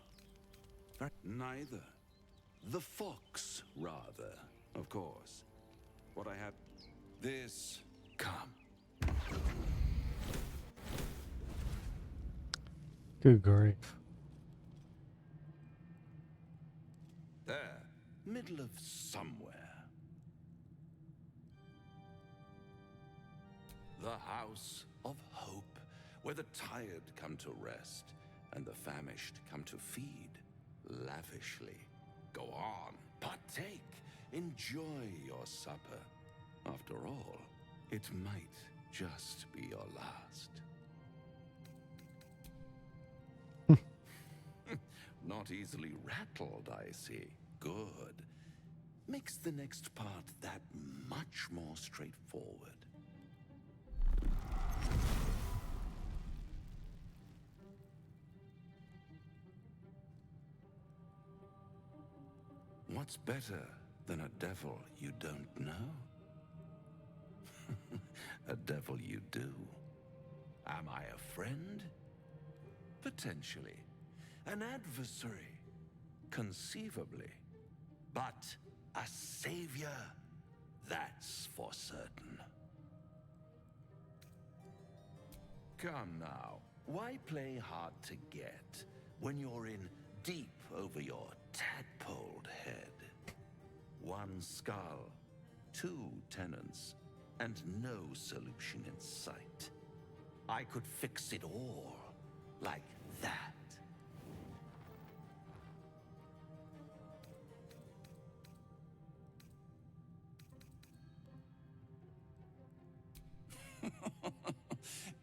Neither. The fox, rather, of course. What I have... This... Come. Good grief. There, middle of somewhere. The house of hope, where the tired come to rest and the famished come to feed lavishly. Go on, partake, enjoy your supper. After all, it might just be your last. Not easily rattled, I see. Good. Makes the next part that much more straightforward. What's better than a devil you don't know? A devil you do. Am I a friend? Potentially. An adversary? Conceivably. But a savior? That's for certain. Come now, why play hard to get when you're in deep over your tadpoled head? One skull, two tenants, and no solution in sight. I could fix it all, like that.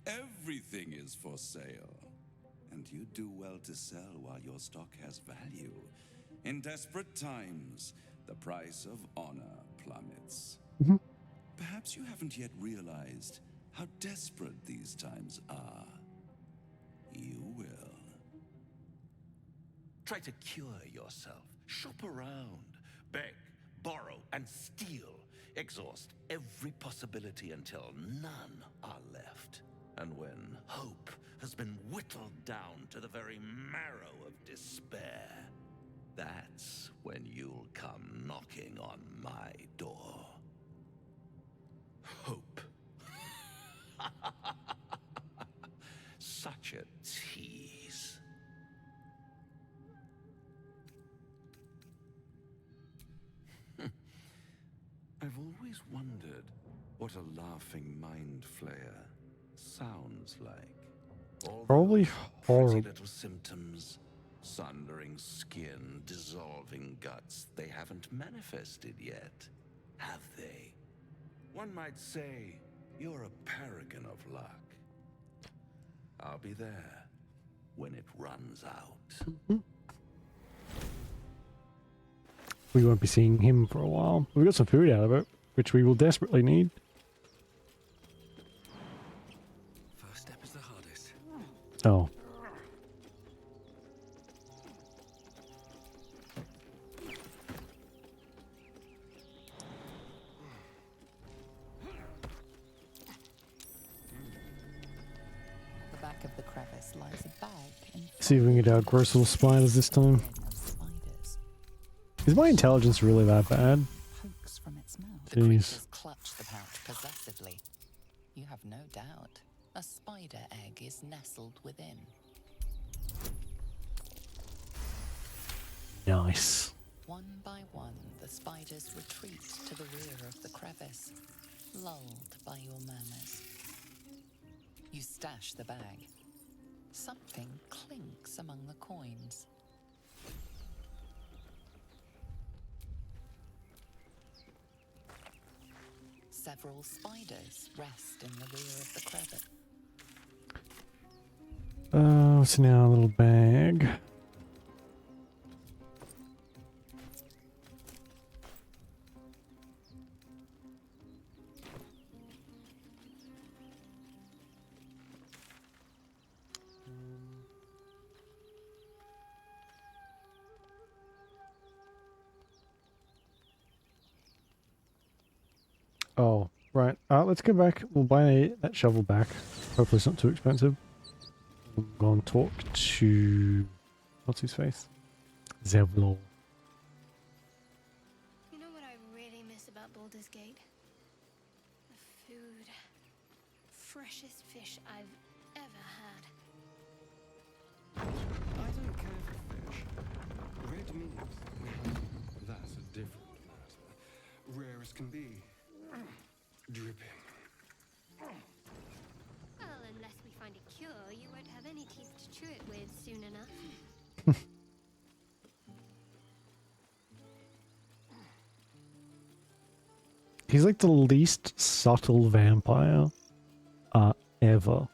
Everything is for sale. And you do well to sell while your stock has value. In desperate times, the price of honor plummets. Perhaps you haven't yet realized how desperate these times are. You will. Try to cure yourself. Shop around. Beg, borrow, and steal. Exhaust every possibility until none are left. And when hope has been whittled down to the very marrow of despair, that's when you'll come knocking on my door. Hope. Such a tease. I've always wondered what a laughing mind flayer sounds like. All Probably those horrible. pretty little symptoms, sundering skin, dissolving guts, they haven't manifested yet, have they? One might say you're a paragon of luck. I'll be there when it runs out. We won't be seeing him for a while. We got some food out of it, which we will desperately need. First step is the hardest. Oh. At the back of the crevice lies a bag. See if we can get our gross little spiders this time. Is my intelligence really that bad? Pokes from its mouth. Jeez. The creatures clutch the pouch possessively. You have no doubt. A spider egg is nestled within. Nice. One by one, the spiders retreat to the rear of the crevice, lulled by your murmurs. You stash the bag. Something clinks among the coins. Several spiders rest in the rear of the crevice. What's in our little bag? Oh, right. Let's go back. We'll buy that shovel back. Hopefully it's not too expensive. We'll go and talk to... What's his face? Zevlor. You know what I really miss about Baldur's Gate? The food. Freshest fish I've ever had. I don't care for fish. Red meat, that's a different matter. Rare as can be. Dripping. Well, unless we find a cure, you won't have any teeth to chew it with soon enough. He's like the least subtle vampire ever.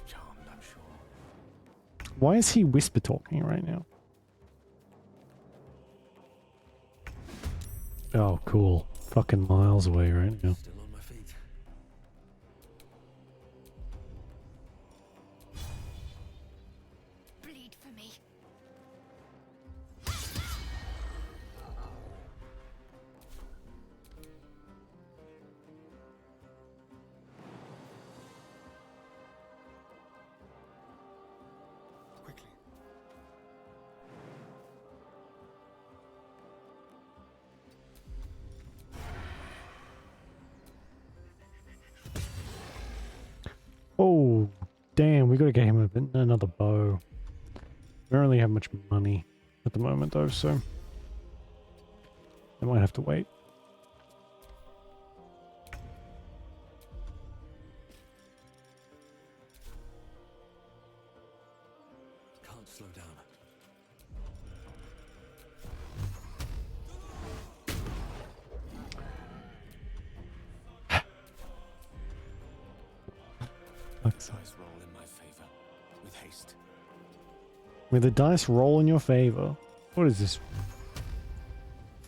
Charmed, I'm sure. Why is he whisper talking right now? Oh, cool. Fucking miles away right now. Still on my feet. Bleed for me. Quickly. Oh, damn. We gotta get him another bow. We don't really have much money at the moment, though, so... I might have to wait. Can't slow down. Fuck's Dice roll in my favor. With haste. With the dice roll in your favor. What is this?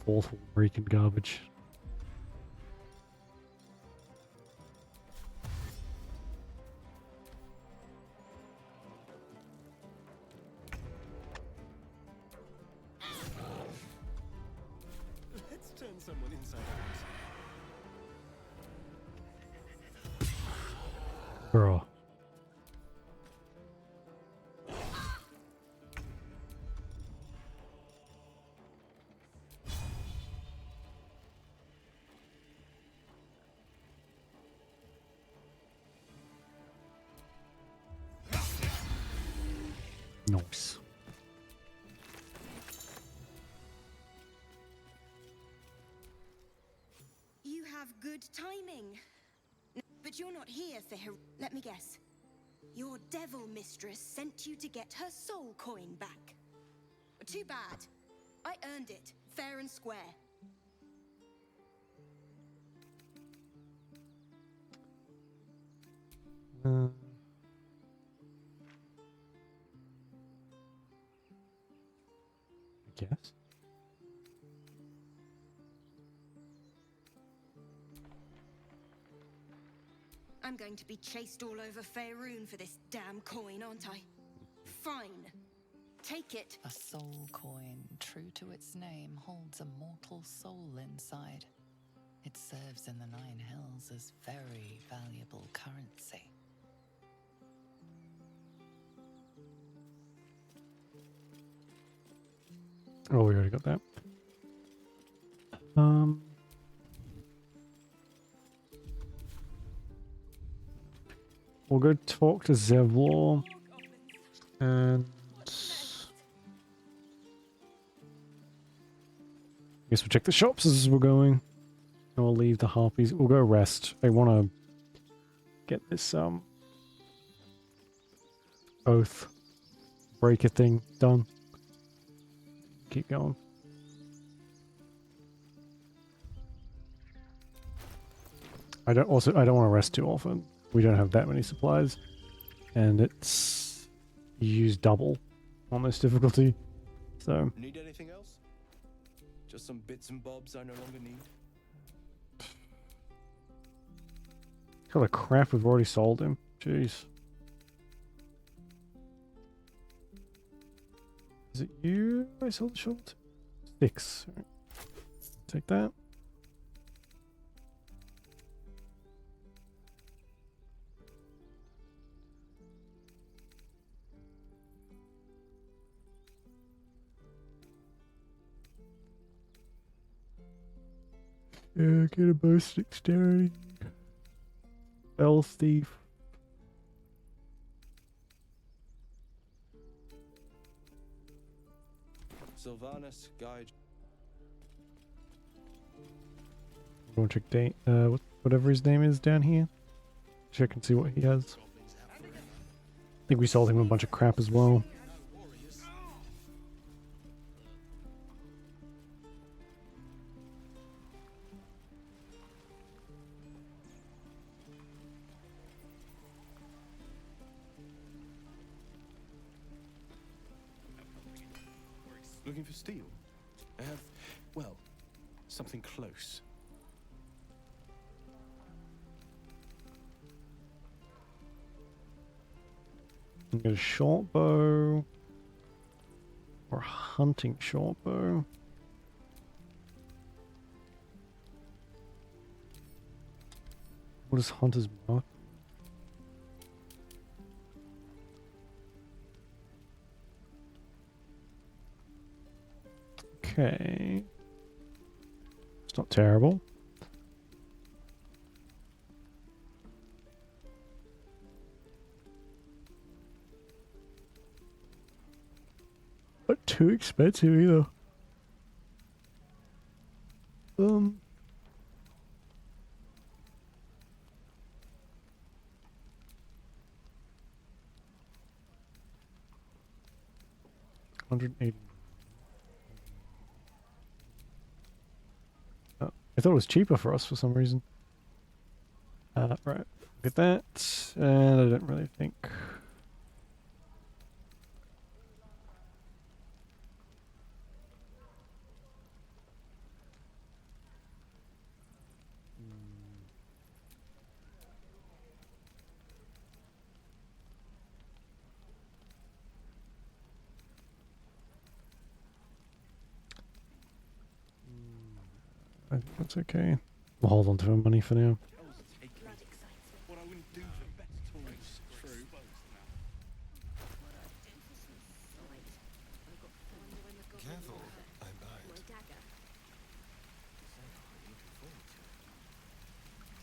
Awful freaking garbage. Let's turn someone inside out. Bro. Nice. You have good timing. But you're not here for her. Let me guess. Your devil mistress sent you to get her soul coin back. Too bad. I earned it, fair and square. I guess. I'm going to be chased all over Faerun for this damn coin, aren't I? Fine. Take it. A soul coin, true to its name, holds a mortal soul inside. It serves in the Nine Hills as very valuable currency. Oh, we already got that. We'll go talk to Zevlor. And... guess we'll check the shops as we're going. And we'll leave the harpies. We'll go rest. I want to get this, oath breaker thing done. Keep going. I don't want to rest too often. We don't have that many supplies, and it's you use double on this difficulty. So Need anything else? Just some bits and bobs I no longer need. all the crap we've already sold him. Jeez. Is it you I sold the shovel to? 6. Right. Take that. Yeah, get a boost dexterity. Spell thief. Sylvanus, guide. Go and check whatever his name is down here. Check and see what he has. I think we sold him a bunch of crap as well. Looking for steel? I have, well, something close. Get a short bow or a hunting short bow. What is hunter's mark? Okay. It's not terrible. Not too expensive either. $180. Oh, I thought it was cheaper for us for some reason. Right, look at that, and I don't really think. I think that's okay. We'll hold on to our money for now. What I wouldn't do for better tools. True. Careful, I bite.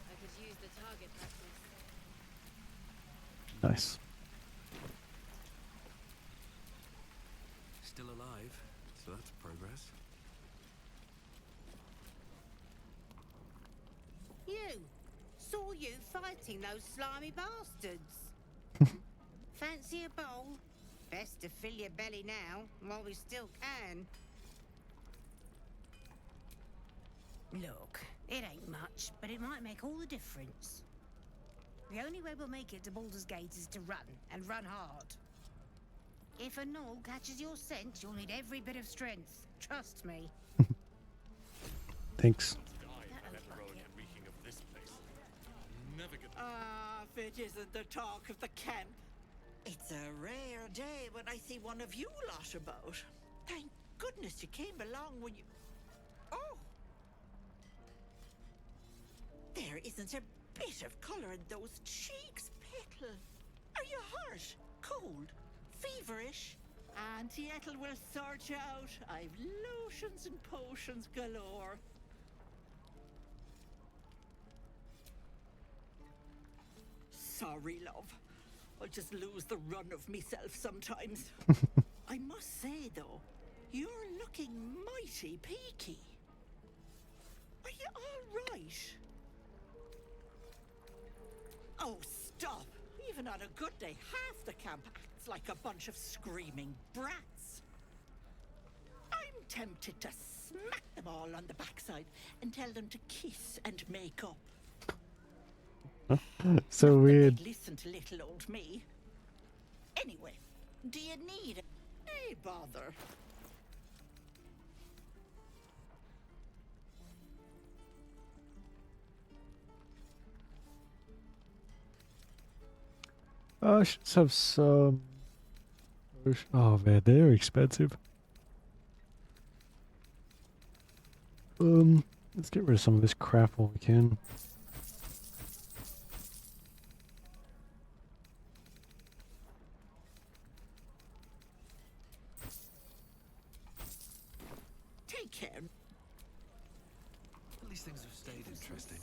I could use the target practice. Nice. Still alive, so that's progress. You! Saw you fighting those slimy bastards. Fancy a bowl? Best to fill your belly now, while we still can. Look, it ain't much, but it might make all the difference. The only way we'll make it to Baldur's Gate is to run, and run hard. If a gnoll catches your scent, you'll need every bit of strength. Trust me. Thanks. Ah, if it isn't the talk of the camp. It's a rare day when I see one of you lot about. Thank goodness you came along when you... Oh! There isn't a bit of colour in those cheeks, Petal. Are you hurt? Cold? Feverish? Auntie Ethel will sort you out. I've lotions and potions galore. Sorry, love. I just lose the run of myself sometimes. I must say, though, you're looking mighty peaky. Are you all right? Oh, stop! Even on a good day, half the camp acts like a bunch of screaming brats. I'm tempted to smack them all on the backside and tell them to kiss and make up. So weird. Listen to little old me. Anyway, do you need a bother? I should have some. Oh man, they're expensive. Let's get rid of some of this crap while we can. Take care. At least things have stayed interesting.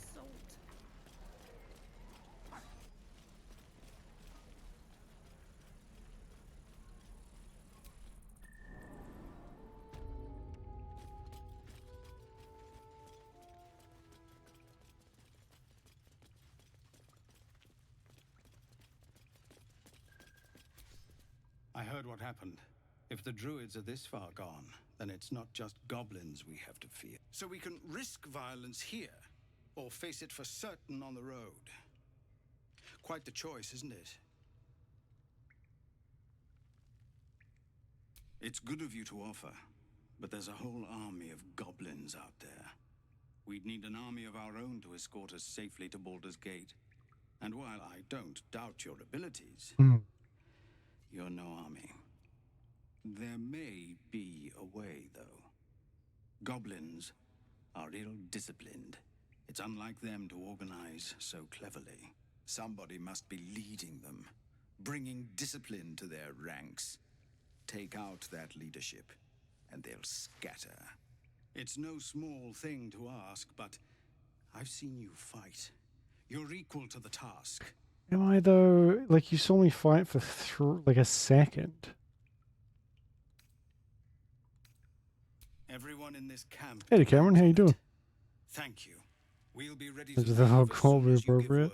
I heard what happened. If the druids are this far gone, then it's not just goblins we have to fear. So we can risk violence here, or face it for certain on the road. Quite the choice, isn't it? It's good of you to offer, but there's a whole army of goblins out there. We'd need an army of our own to escort us safely to Baldur's Gate. And while I don't doubt your abilities, you're no army. There may be a way, though. Goblins are ill-disciplined. It's unlike them to organize so cleverly. Somebody must be leading them, bringing discipline to their ranks. Take out that leadership, and they'll scatter. It's no small thing to ask, but I've seen you fight. You're equal to the task. Am I though? Like, you saw me fight for like a second. Everyone in this camp. Hey Cameron, how you doing? Thank you. We'll be ready Is to the whole call be appropriate?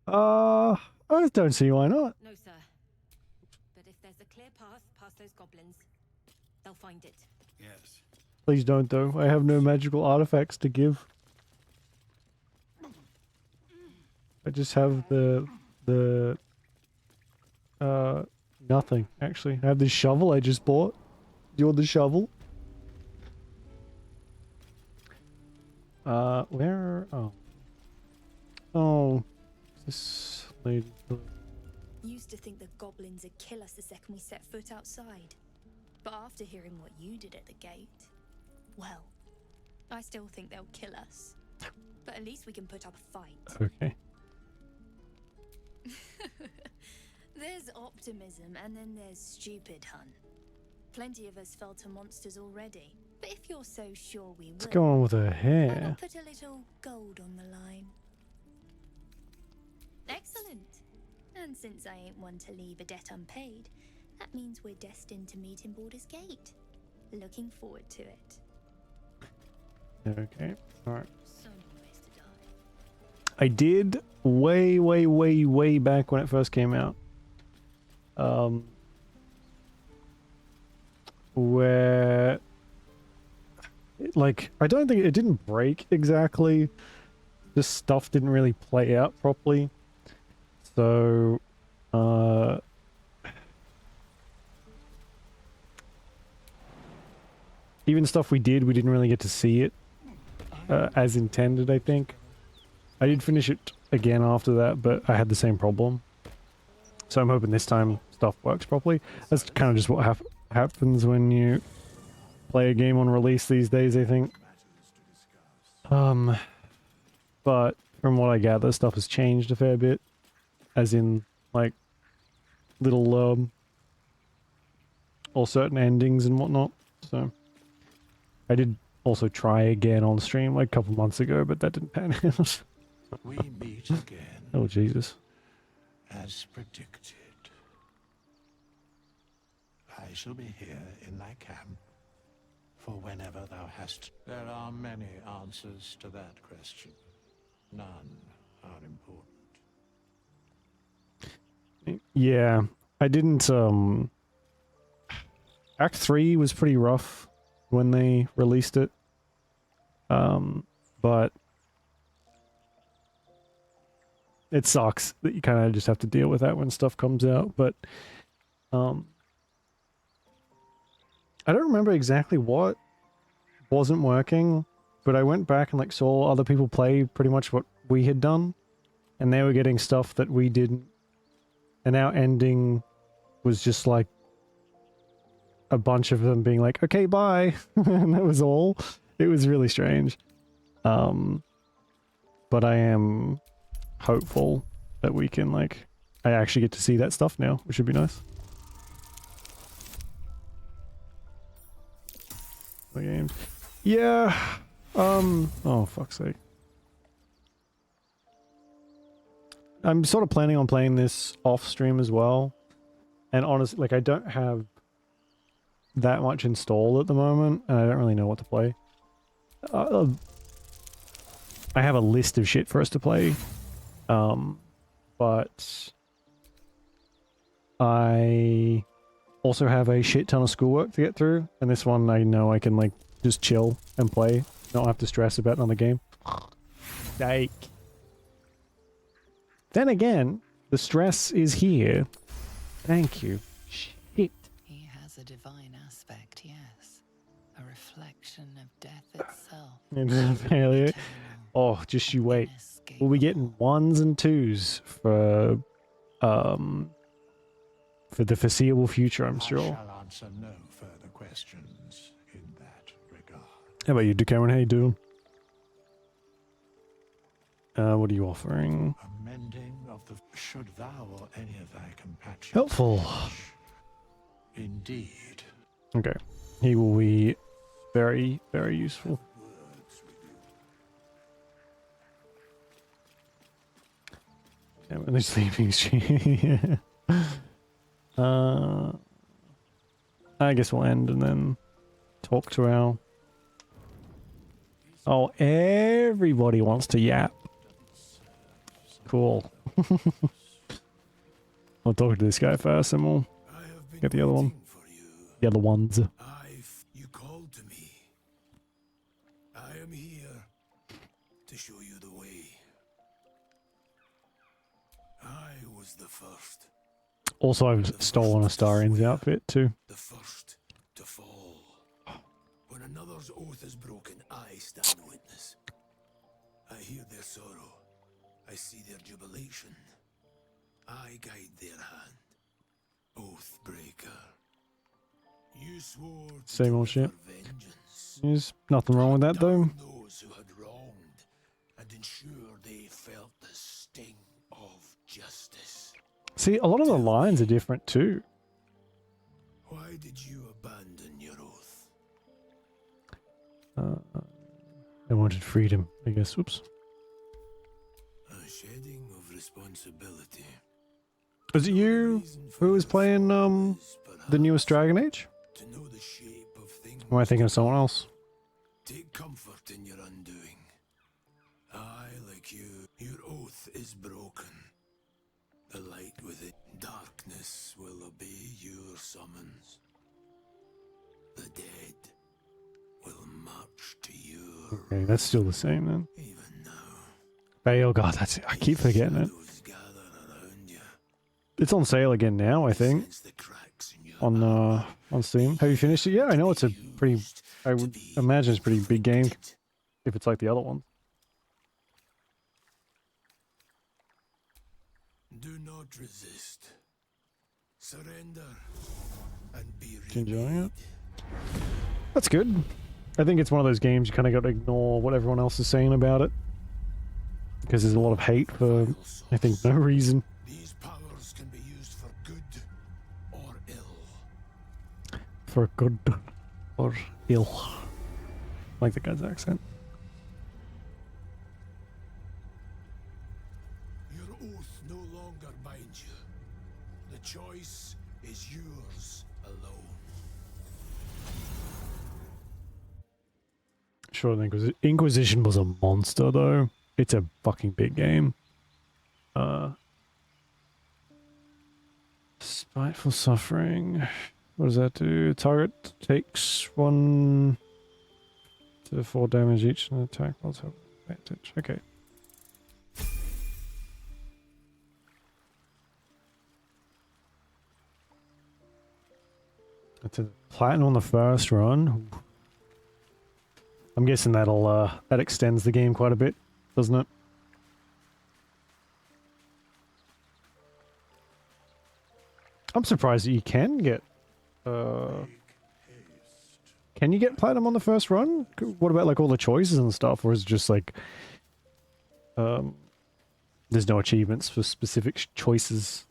I don't see why not. No, sir. But if there's a clear path past those goblins, they'll find it. Yes. Please don't though. I have no magical artifacts to give. I just have the nothing actually. I have this shovel I just bought. Do you want the shovel? Where? Oh, this lady. Used to think the goblins would kill us the second we set foot outside. But after hearing what you did at the gate, well, I still think they'll kill us. But at least we can put up a fight. Okay. There's optimism and then there's stupid, hun. Plenty of us fell to monsters already. But if you're so sure we will, What's going on with her why hair? not put a little gold on the line? Excellent. And since I ain't one to leave a debt unpaid, that means we're destined to meet in Baldur's Gate. Looking forward to it. Okay. All right. So many ways to die. I did way back when it first came out. Where like I don't think it didn't break exactly. This stuff didn't really play out properly. So even stuff we didn't really get to see it as intended, I think. I did finish it again after that, but I had the same problem. So I'm hoping this time stuff works properly. That's kind of just what happens when you play a game on release these days, I think. But from what I gather, stuff has changed a fair bit. As in, like, little, or certain endings and whatnot. So, I did also try again on stream like a couple months ago, but that didn't pan out. We meet again. Oh, Jesus. As predicted. I shall be here in thy camp for whenever thou hast. There are many answers to that question. None are important. Yeah, I didn't, Act 3 was pretty rough when they released it. But it sucks that you kind of just have to deal with that when stuff comes out, but, I don't remember exactly what wasn't working, but I went back and, like, saw other people play pretty much what we had done, and they were getting stuff that we didn't. And our ending was just like a bunch of them being like, okay, bye. And that was all. It was really strange. But I am hopeful that we can, like, I actually get to see that stuff now, which would be nice. The games. Yeah. Oh, fuck's sake. I'm sort of planning on playing this off stream as well. And honestly, like, I don't have that much installed at the moment, and I don't really know what to play. I have a list of shit for us to play, but I also have a shit ton of schoolwork to get through, and this one I know I can, like, just chill and play, not have to stress about another game. Like, then again, the stress is here. Thank you. Shit. He has a divine aspect, yes. A reflection of death itself. Failure. Oh, just you wait. We'll be getting 1s and 2s for the foreseeable future, I'm sure. I shall answer no further questions in that regard. How about you, Cameron? How you doing? What are you offering? Amending of the should thou or any of thy compatriots. Helpful. Indeed. Okay. He will be very, very useful. Yeah, when they're sleeping. I guess we'll end and then talk to our... Oh, everybody wants to yap. Cool. I'll talk to this guy first and we'll get the other one. The other ones. You called to me. I am here to show you the way. I was the first. Also, I've stolen Astarian's outfit too. The first to fall. When another's oath is broken, I stand witness. I hear their sorrow. I see their jubilation. I guide their hand. Oath breaker. You swore Same old shit. There's nothing wrong with that though. those who had wronged and ensure they felt the sting of justice. See, a lot of the lines are different too. Why did you abandon your oath? I wanted freedom, I guess. Whoops. A shedding of responsibility. Was it you who was playing the newest Dragon Age? To know the shape of things. Or am I thinking of someone else? Take comfort in your undoing. I, like you, your oath is broken. The light within darkness will obey your summons. The dead will march to your... Okay, that's still the same then. Bale, God, that's it. I keep forgetting it. It's on sale again now, I think. On Steam. Have you finished it? Yeah, I know it's a pretty... I would imagine it's a pretty big game. If it's like the other one. Do not resist. Surrender and be Enjoying it? That's good. I think it's one of those games you kind of got to ignore what everyone else is saying about it. Because there's a lot of hate for, I think, no reason. These powers can be used for good or ill. For good or ill. Like the guy's accent. Your oath no longer binds you. The choice is yours alone. Sure, the Inquisition was a monster, though. It's a fucking big game. Spiteful Suffering. What does that do? Target takes 1 to 4 damage each and attack while have advantage. Okay. That's a platinum on the first run. I'm guessing that'll that extends the game quite a bit, doesn't it? I'm surprised that you can get Can you get platinum on the first run? What about like all the choices and stuff, or is it just like there's no achievements for specific choices?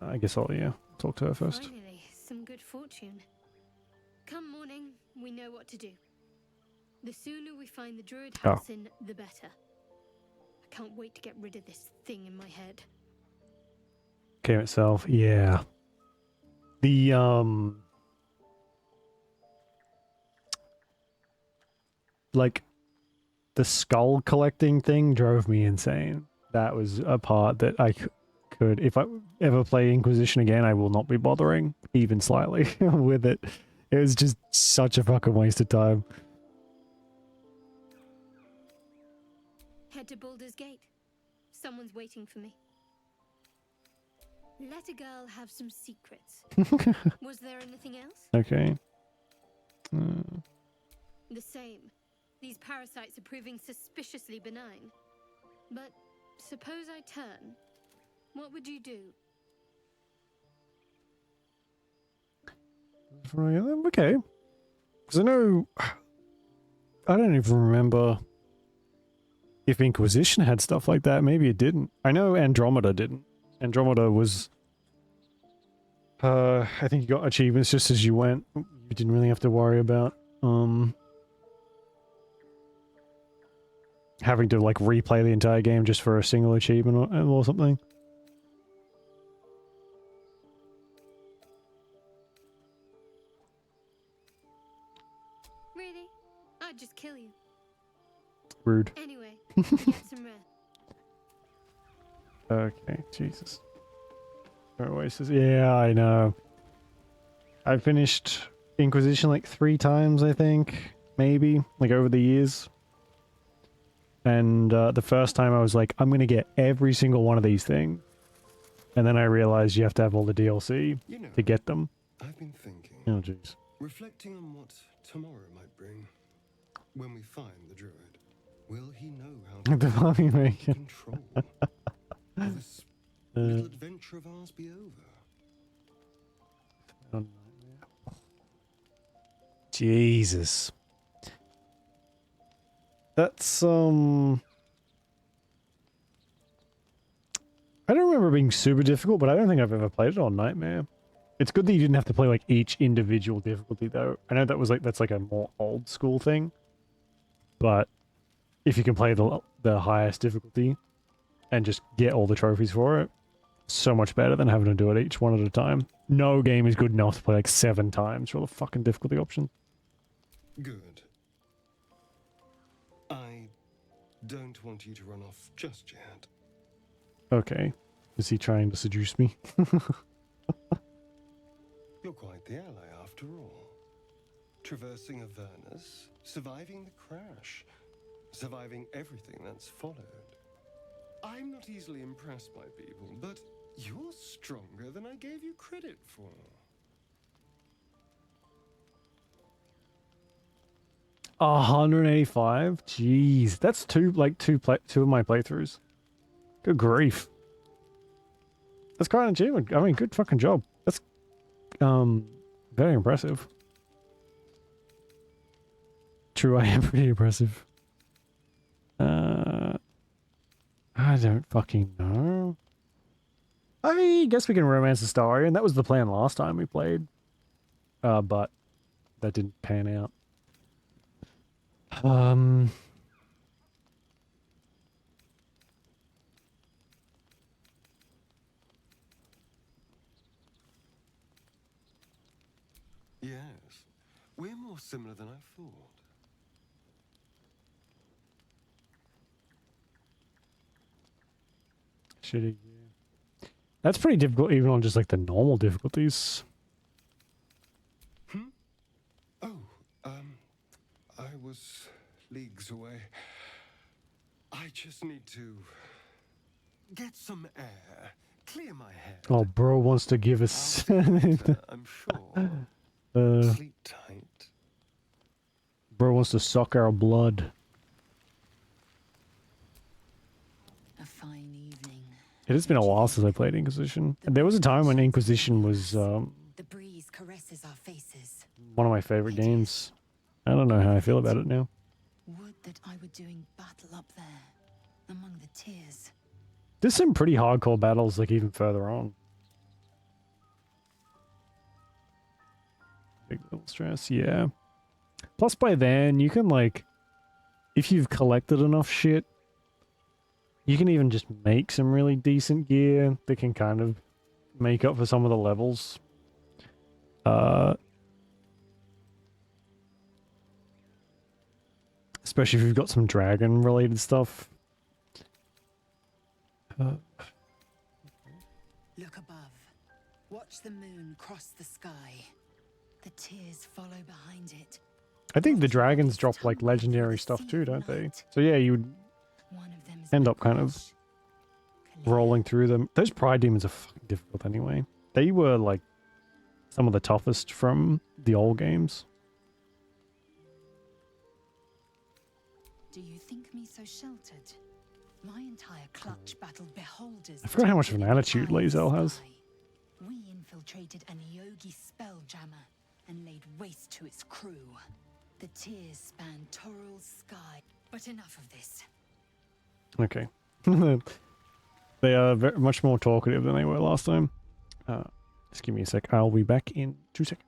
I guess I'll talk to her first. Finally, some good fortune. Come morning, we know what to do. The sooner we find the druid Halsin, the better. I can't wait to get rid of this thing in my head. Game itself, yeah. The like the skull collecting thing drove me insane. That was a part that I could, if I ever play Inquisition again, I will not be bothering even slightly with it. It was just such a fucking waste of time. Head to Baldur's Gate. Someone's waiting for me. Let a girl have some secrets. Was there anything else? Okay. The same. These parasites are proving suspiciously benign. But suppose I turn. What would you do? Okay. Because I know... I don't even remember if Inquisition had stuff like that. Maybe it didn't. I know Andromeda didn't. Andromeda was... I think you got achievements just as you went. You didn't really have to worry about... having to like replay the entire game just for a single achievement or something. Really? I'd just kill you. Rude. Anyway, get some rest. Okay, Jesus. Oasis. Yeah, I know. I finished Inquisition like 3 times, I think. Maybe. Like over the years. And the first time I was like, I'm going to get every single one of these things. And then I realized you have to have all the DLC to get them. I've been thinking. Oh, jeez. Reflecting on what tomorrow might bring. When we find the druid, will he know how The to mommy maker. control? Will this little adventure of ours be over? Jesus. That's, I don't remember it being super difficult, but I don't think I've ever played it on Nightmare. It's good that you didn't have to play, like, each individual difficulty, though. I know that was, like, that's, like, a more old-school thing. But if you can play the highest difficulty and just get all the trophies for it, so much better than having to do it each one at a time. No game is good enough to play, like, 7 times for all the fucking difficulty options. Good. I don't want you to run off just yet. Okay. Is he trying to seduce me? You're quite the ally after all. Traversing Avernus, surviving the crash, surviving everything that's followed. I'm not easily impressed by people, but you're stronger than I gave you credit for. 185? Jeez, that's two of my playthroughs. Good grief. That's quite an achievement. I mean, good fucking job. That's very impressive. True, I am pretty impressive. I don't fucking know. I guess we can romance the story, and that was the plan last time we played. But that didn't pan out. Yes, we're more similar than I thought. Shitty. That's pretty difficult even on just like the normal difficulties. Oh, I was leagues away. I just need to get some air, clear my head. Oh, bro wants to give us. I'm sure. Sleep tight. Bro wants to suck our blood. A fine evening. It has been a while since I played Inquisition. And there was a time when Inquisition was The breeze caresses our faces. One of my favorite games. I don't know how I feel about it now. Would that I were doing battle up there, among the tears. There's some pretty hardcore battles, like even further on. Big little stress, yeah. Plus by then, you can like, if you've collected enough shit, you can even just make some really decent gear that can kind of make up for some of the levels. Especially if you've got some dragon related stuff. Look above. Watch the moon cross the sky. The tears follow behind it. I think the dragons drop like legendary stuff too, don't they? So yeah, you would end up kind of rolling through them. Those pride demons are fucking difficult anyway. They were like some of the toughest from the old games. Do you think me so sheltered? My entire clutch battled beholders. I forgot how much of an attitude Lae'zel has. We infiltrated an Yogi spelljammer and laid waste to its crew. The tears span Toral's sky. But enough of this. Okay. They are very much more talkative than they were last time. Just give me a sec. I'll be back in 2 seconds.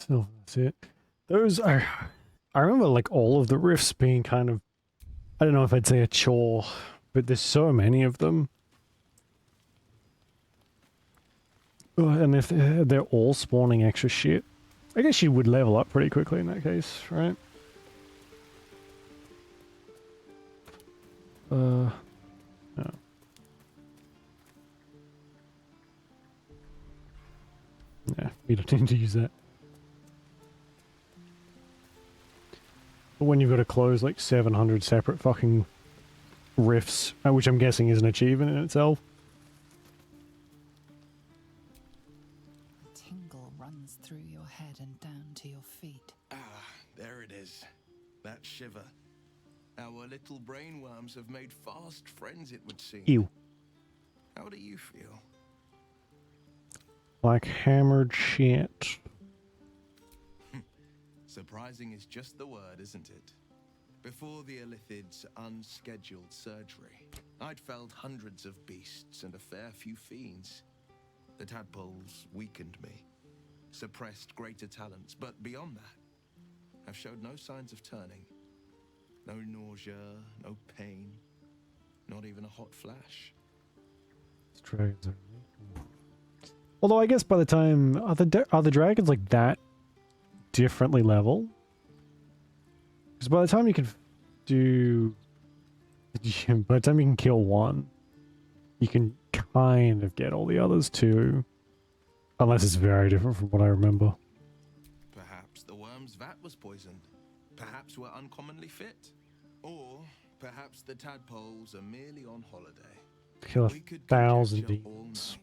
So that's it. Those are, I remember like all of the riffs being kind of, I don't know if I'd say a chore, but there's so many of them. And if they're all spawning extra shit, I guess you would level up pretty quickly in that case, right? No. Yeah, we don't need to use that. But when you've got to close like 700 separate fucking rifts, which I'm guessing is an achievement in itself. A tingle runs through your head and down to your feet. Ah, there it is. That shiver. Our little brainworms have made fast friends, it would seem. Ew. How do you feel? Like hammered shit. Surprising is just the word, isn't it? Before the Illithid's unscheduled surgery, I'd felled hundreds of beasts and a fair few fiends. The tadpoles weakened me, suppressed greater talents, but beyond that, I've showed no signs of turning. No nausea, no pain, not even a hot flash. Dragons are really cool. Although I guess by the time are the dragons like that differently level? Because by the time you can do, by the time you can kill one, you can kind of get all the others too, unless it's very different from what I remember. Perhaps the worm's vat was poisoned. Perhaps we're uncommonly fit. Or perhaps the tadpoles are merely on holiday. Kill 1,000 demons.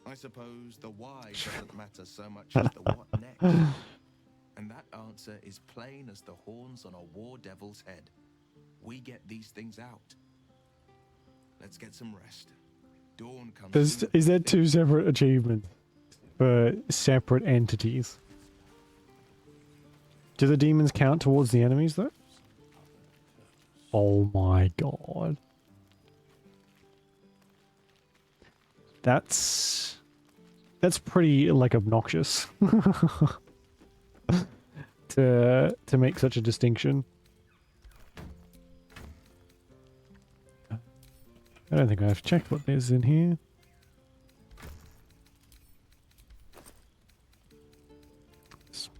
I suppose the why doesn't matter so much as the what next. And that answer is plain as the horns on a war devil's head. We get these things out. Let's get some rest. Dawn comes. Is there two separate achievements for separate entities? Do the demons count towards the enemies though? Oh my god. That's pretty like obnoxious to make such a distinction. I don't think I've checked what there's in here.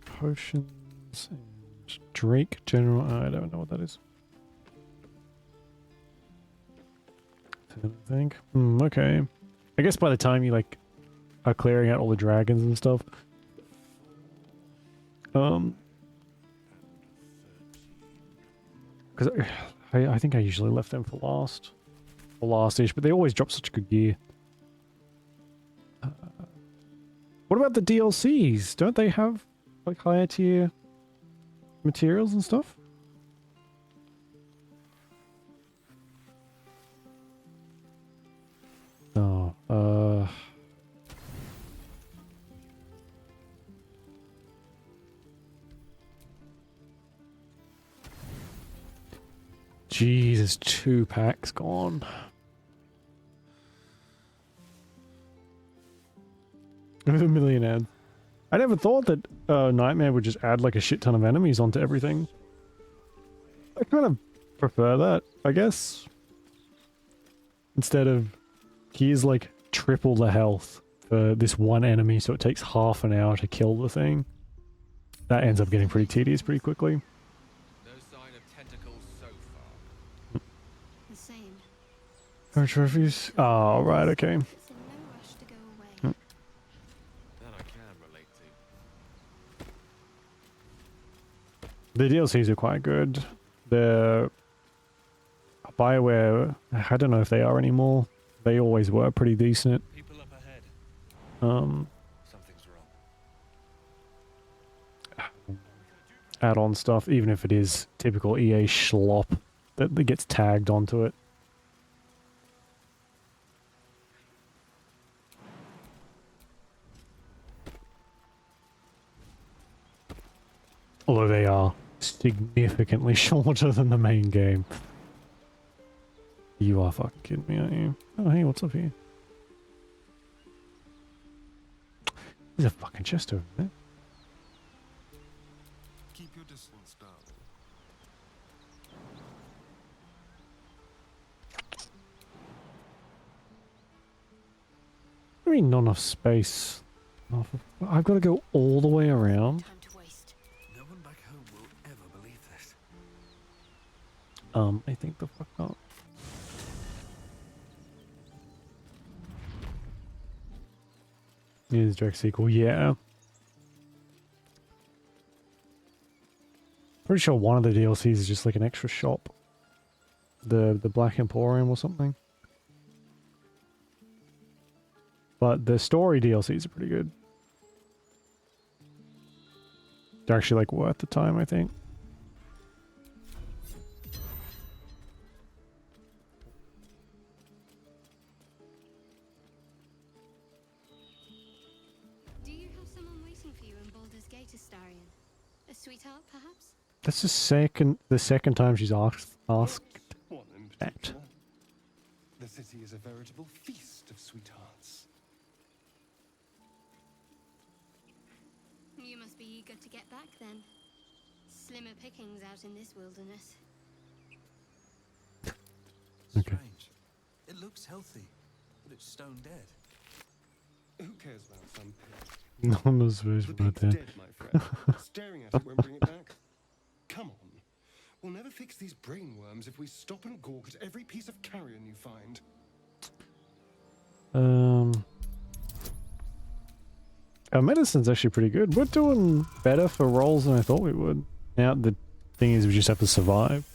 Potions and Drake General. I don't know what that is. I think. Okay. I guess by the time you like are clearing out all the dragons and stuff, because I think I usually left them for last-ish, but they always drop such good gear. What about the DLCs? Don't they have like higher tier materials and stuff? Oh, Jesus, 2 packs gone. With a million ads. I never thought that Nightmare would just add like a shit ton of enemies onto everything. I kind of prefer that, I guess. Instead of, here's like triple the health for this one enemy, so it takes half an hour to kill the thing. That ends up getting pretty tedious pretty quickly. No sign of tentacles so far. The same. Her trophies? Oh, right, okay. It's in no rush to go away. That I can relate to. The DLCs are quite good. The BioWare, I don't know if they are anymore. They always were pretty decent. People up ahead. Something's wrong. Add-on stuff, even if it is typical EA schlop that gets tagged onto it. Although they are significantly shorter than the main game. You are fucking kidding me, aren't you? Oh, hey, what's up here? There's a fucking chest over there. Keep your distance, darling. I mean, not enough space. I've got to go all the way around. No one back home will ever believe this. I think the fuck not. Is direct sequel, yeah. Pretty sure one of the DLCs is just like an extra shop. The Black Emporium or something. But the story DLCs are pretty good. They're actually like worth the time, I think. Do you have someone waiting for you in Baldur's Gate, Astarion? A sweetheart, perhaps? That's the second time she's asked One in that. particular. The city is a veritable feast of sweethearts. You must be eager to get back then. Slimmer pickings out in this wilderness. Okay. Strange. It looks healthy, but it's stone dead. Who cares about some pig? No one knows The about pig's that. dead, my friend. Staring at it won't bring it back. Come on. We'll never fix these brain worms if we stop and gawk at every piece of carrion you find. Our medicine's actually pretty good. We're doing better for rolls than I thought we would. Now the thing is we just have to survive.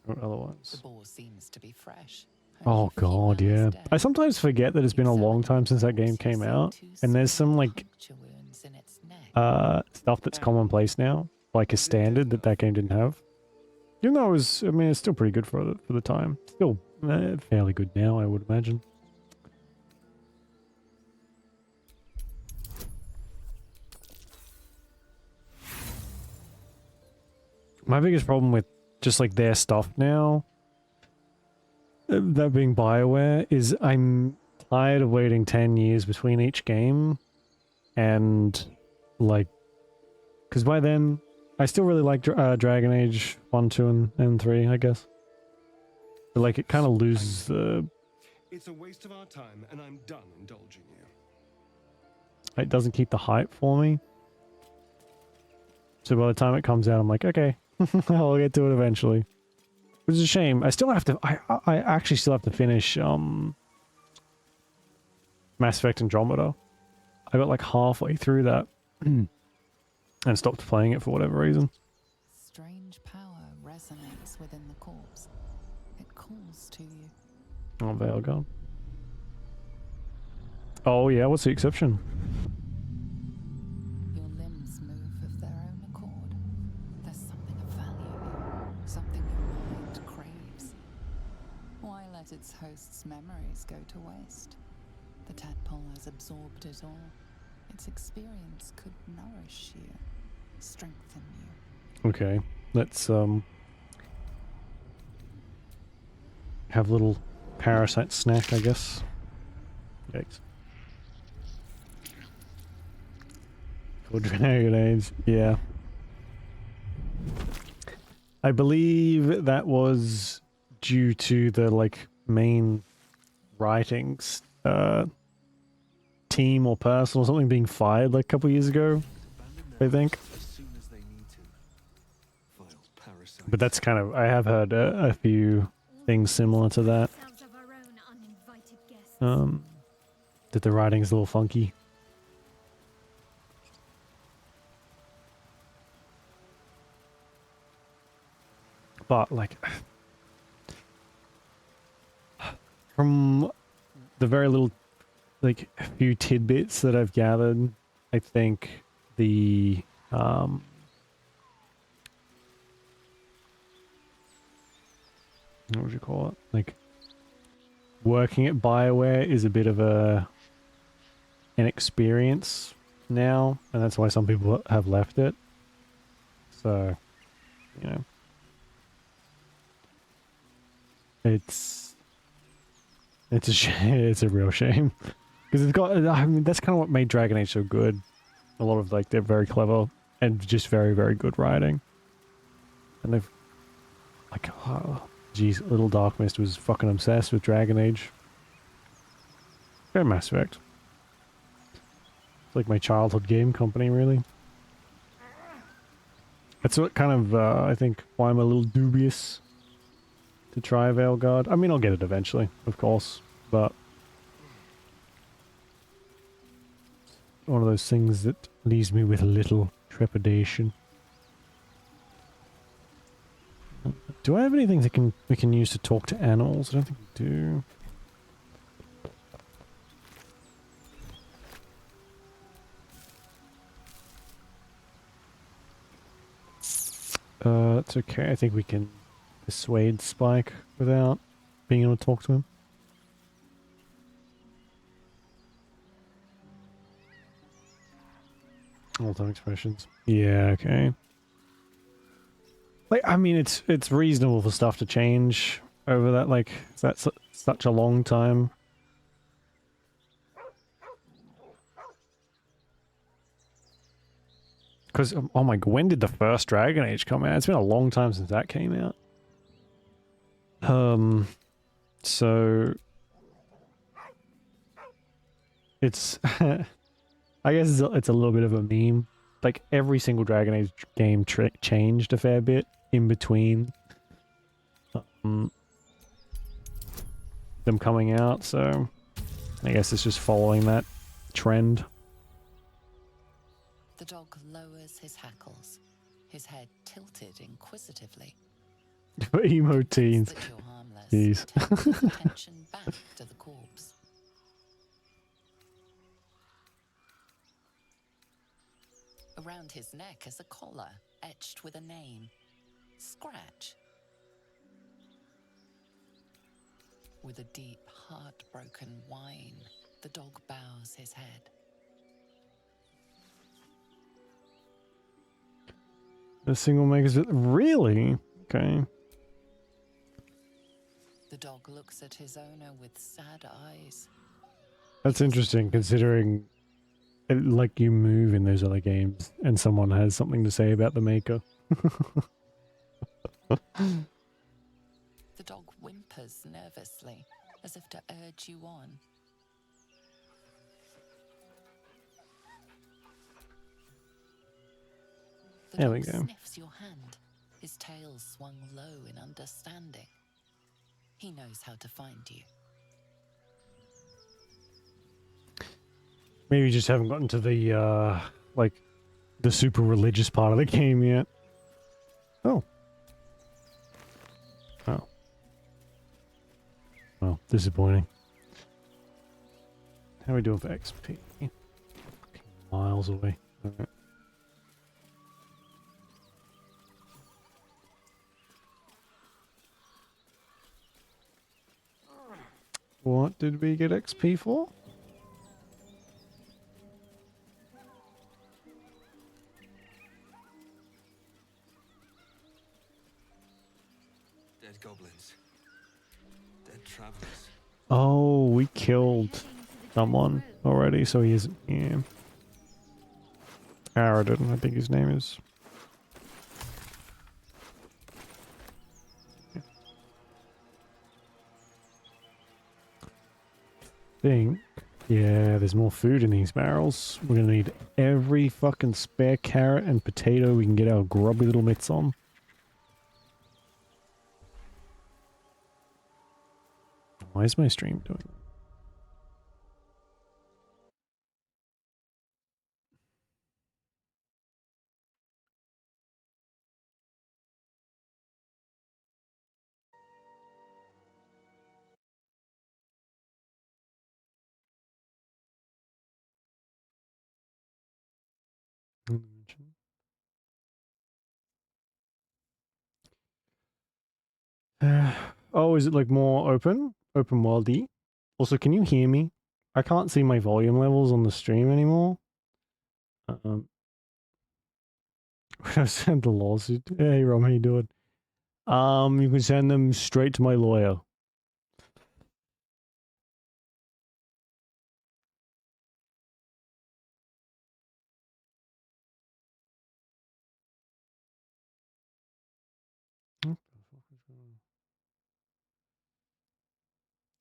Or The otherwise. boar seems to be fresh. Oh god, yeah. I sometimes forget that it's been a long time since that game came out. And there's some like stuff that's commonplace now, like a standard that game didn't have. Even though it was, I mean, it's still pretty good for the time. Still fairly good now, I would imagine. My biggest problem with just like their stuff now, that being BioWare, is I'm tired of waiting 10 years between each game. And like, because by then, I still really like Dragon Age 1, 2, and 3, I guess. But like, it kind of loses the... It's a waste of our time, and I'm done indulging you. It doesn't keep the hype for me. So by the time it comes out, I'm like, okay, I'll get to it eventually. Which is a shame. I still have to... I actually still have to finish Mass Effect Andromeda. I got like halfway through that and stopped playing it for whatever reason. Strange power resonates within the corpse. It calls to you. Oh, Valgone. Oh yeah, what's the exception? Your limbs move of their own accord. There's something of value here, something your mind craves. Why let its host's memories go to waste? The tadpole has absorbed it all. Its experience could nourish you, strengthen you. Okay, let's have a little parasite snack, I guess. Yikes. For Dragon Age, yeah. I believe that was due to the like main writings team or person or something being fired like a couple years ago, I think. But that's kind of, I have heard a few things similar to that. That the writing's a little funky. But like, from the very little, like, a few tidbits that I've gathered, I think the what would you call it? Like, working at BioWare is a bit of an experience now, and that's why some people have left it. So, you know, it's a it's a real shame because it's got. I mean, that's kind of what made Dragon Age so good. A lot of like they're very clever and just very very good writing, and they've like, oh, geez, Little Dark Mist was fucking obsessed with Dragon Age. Very Mass Effect. It's like my childhood game company, really. That's what kind of I think why I'm a little dubious to try Veilguard. I mean, I'll get it eventually, of course, but one of those things that leaves me with a little trepidation. Do I have anything that we can use to talk to animals? I don't think we do. That's okay. I think we can persuade Spike without being able to talk to him. All-time expressions. Yeah, okay. Like, I mean, it's reasonable for stuff to change over that, like, that's such a long time. Because, oh my god, when did the first Dragon Age come out? It's been a long time since that came out. So... It's... I guess it's a little bit of a meme. Like, every single Dragon Age game changed a fair bit in between them coming out, so... I guess it's just following that trend. The dog lowers his hackles, his head tilted inquisitively. Emo teens. That you're harmless. Jeez. Turns attention back to the corpse. Around his neck is a collar etched with a name. Scratch. With a deep, heartbroken whine, the dog bows his head. The single makers... Really? Okay. The dog looks at his owner with sad eyes. That's interesting, considering like you move in those other games and someone has something to say about the maker. The dog whimpers nervously, as if to urge you on. The There we dog go. sniffs your hand, his tail swung low in understanding. He knows how to find you. Maybe you just haven't gotten to the, like, the super religious part of the game yet. Oh. Oh. Well, disappointing. How are we doing for XP? Fucking miles away. Alright. What did we get XP for? Dead goblins. Dead travelers. Oh, we killed someone already, so he isn't here. Aradin, I think his name is. Think. Yeah, there's more food in these barrels. We're gonna need every fucking spare carrot and potato we can get our grubby little mitts on. Why is my stream doing that? Oh, is it like more open worldy? Also, can you hear me? I can't see my volume levels on the stream anymore. I sent the lawsuit. Hey, Rom, how you doing? You can send them straight to my lawyer.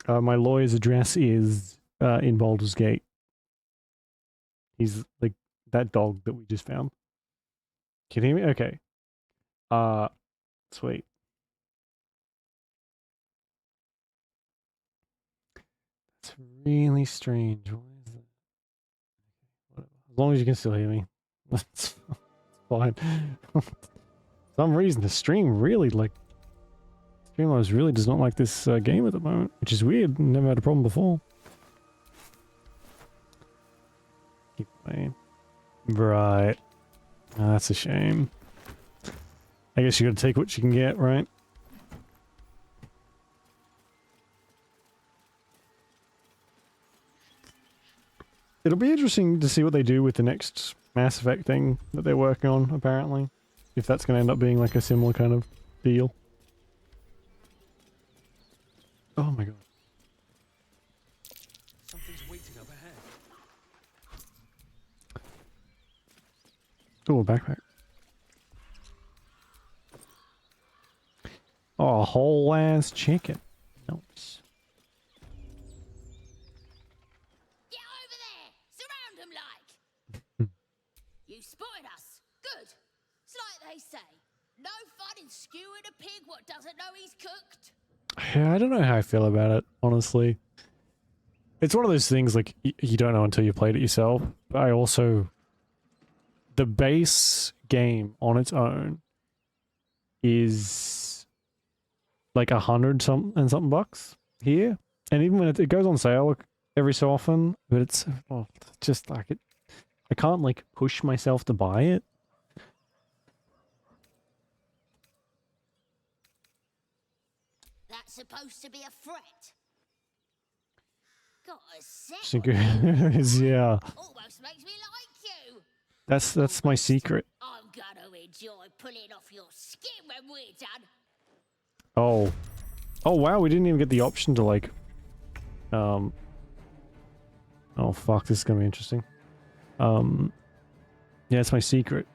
My lawyer's address is in Baldur's Gate. He's like that dog that we just found. Can you hear me? Okay. Sweet. That's really strange. Why is that? Whatever. As long as you can still hear me. That's fine. For some reason, the stream really, like... Streamlabs really does not like this game at the moment, which is weird. Never had a problem before. Keep playing. Right. Oh, that's a shame. I guess you gotta take what you can get, right? It'll be interesting to see what they do with the next Mass Effect thing that they're working on, apparently. If that's going to end up being like a similar kind of deal. Oh my god. Something's waiting up ahead. Oh, a backpack. Oh, a whole ass chicken. Nice. Get over there! Surround them like! You spotted us. Good. It's like they say. No fun in skewing a pig what doesn't know he's cooked. Yeah, I don't know how I feel about it, honestly. It's one of those things, like, you don't know until you played it yourself. But I also... The base game on its own is like $100 and something here. And even when it goes on sale every so often, but it's just like I can't like push myself to buy it. That's supposed to be a threat. Got a set. Yeah. Almost makes me like you. That's my secret. I'm gonna enjoy pulling off your skin when we're done. Oh. Oh wow, we didn't even get the option to like oh fuck, this is gonna be interesting. Yeah, it's my secret.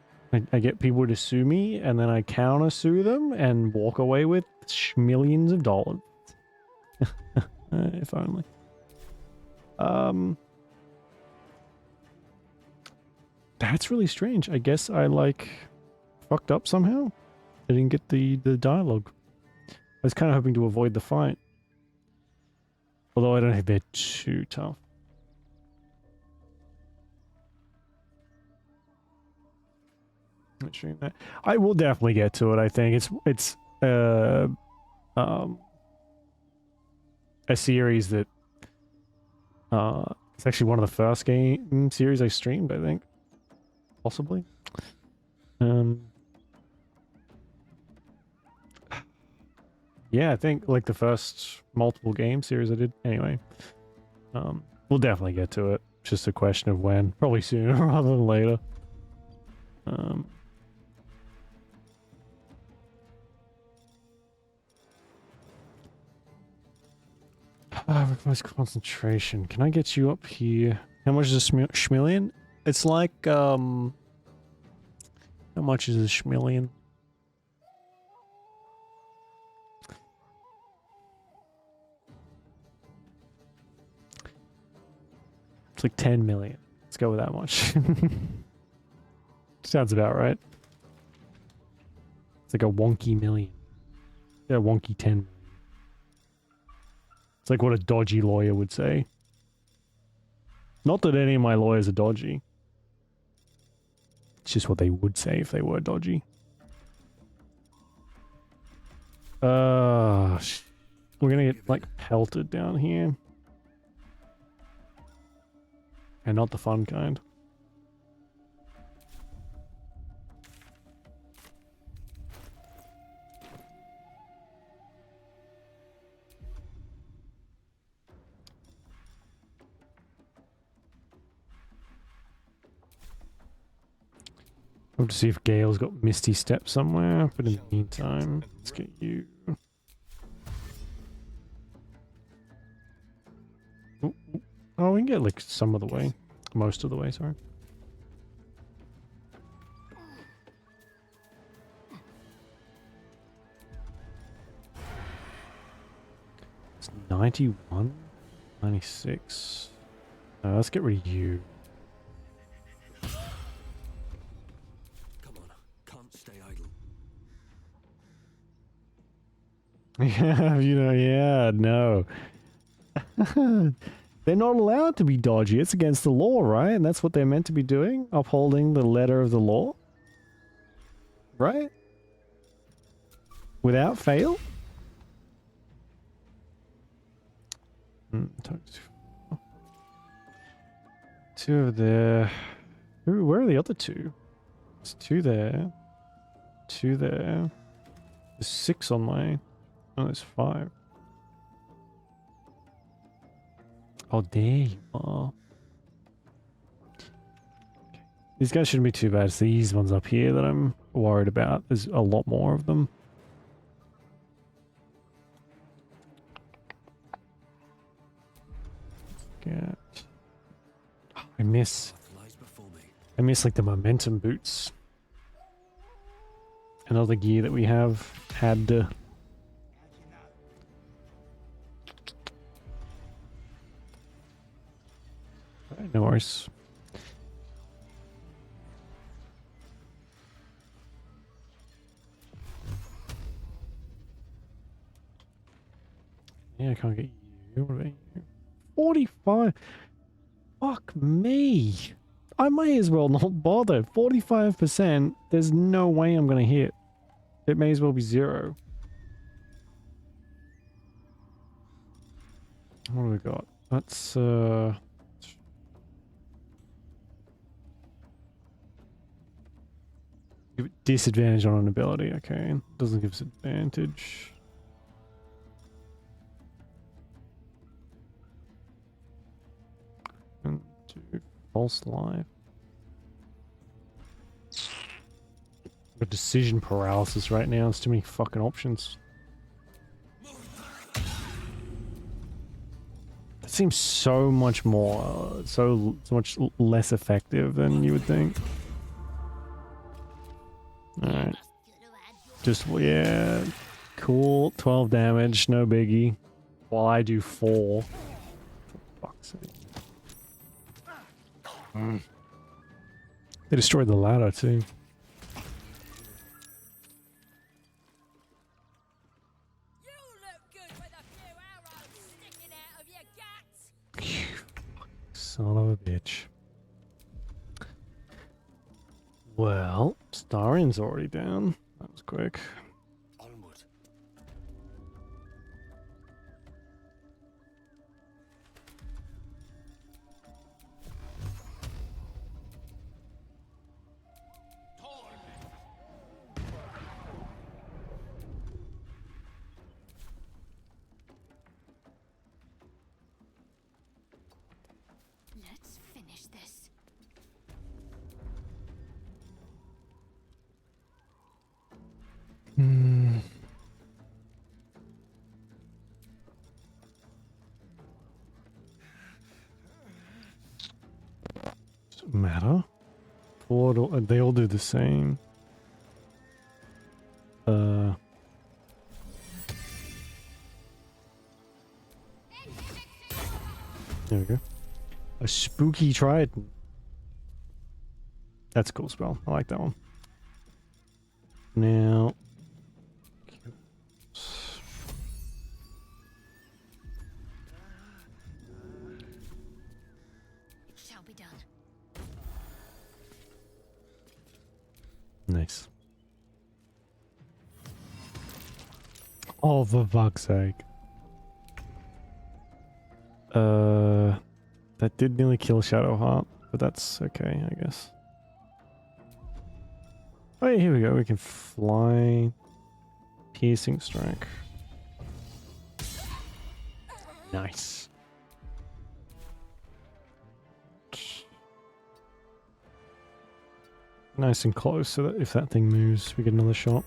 I get people to sue me and then I counter sue them and walk away with millions of dollars. If only. That's really strange. I guess I like fucked up somehow. I didn't get the dialogue. I was kind of hoping to avoid the fight. Although I don't think they're too tough. I will definitely get to it. I think it's a series that it's actually one of the first game series I streamed, I think. Possibly. Yeah, I think like the first multiple game series I did. Anyway, we'll definitely get to it. It's just a question of when. Probably sooner rather than later. Requires concentration. Can I get you up here? How much is a schmillion? It's like, how much is a schmillion? It's like 10 million. Let's go with that much. Sounds about right. It's like a wonky million. Yeah, wonky 10. It's like what a dodgy lawyer would say. Not that any of my lawyers are dodgy. It's just what they would say if they were dodgy. We're gonna get like pelted down here. And not the fun kind. Hope to see if Gale's got Misty Step somewhere, but in the meantime, let's get you. Oh, we can get like some of the way. Most of the way, sorry. It's 91? 96. Let's get rid of you. Yeah, yeah, no. They're not allowed to be dodgy. It's against the law, right? And that's what they're meant to be doing? Upholding the letter of the law? Right? Without fail? Two over there. Ooh, where are the other two? There's two there. Two there. There's 6 on my... Oh, there's 5. Oh, there you are. These guys shouldn't be too bad. It's these ones up here that I'm worried about. There's a lot more of them. Get... I miss like the momentum boots. Another gear that we have had. No worries. Yeah, I can't get you. What about you? 45. Fuck me. I may as well not bother. 45%. There's no way I'm gonna hit. It may as well be 0. What do we got? Let's give it disadvantage on an ability. Okay, doesn't give us advantage. And do false life. Got decision paralysis right now. There's too many fucking options. That seems so much more, so much less effective than you would think. Alright. Just, yeah. Cool. 12 damage, no biggie. While I do 4. For fuck's sake. They destroyed the ladder too. Son of a bitch. Well, Starian's already down. That was quick. Onward. Let's finish this. Doesn't matter. They all do the same. There we go. A spooky trident. That's a cool spell. I like that one. Now. It shall be done. Nice. Oh, for fuck's sake. That did nearly kill Shadowheart, but that's okay, I guess. Oh yeah, here we go. We can fly. Piercing strike. Nice. Nice and close so that if that thing moves, we get another shot.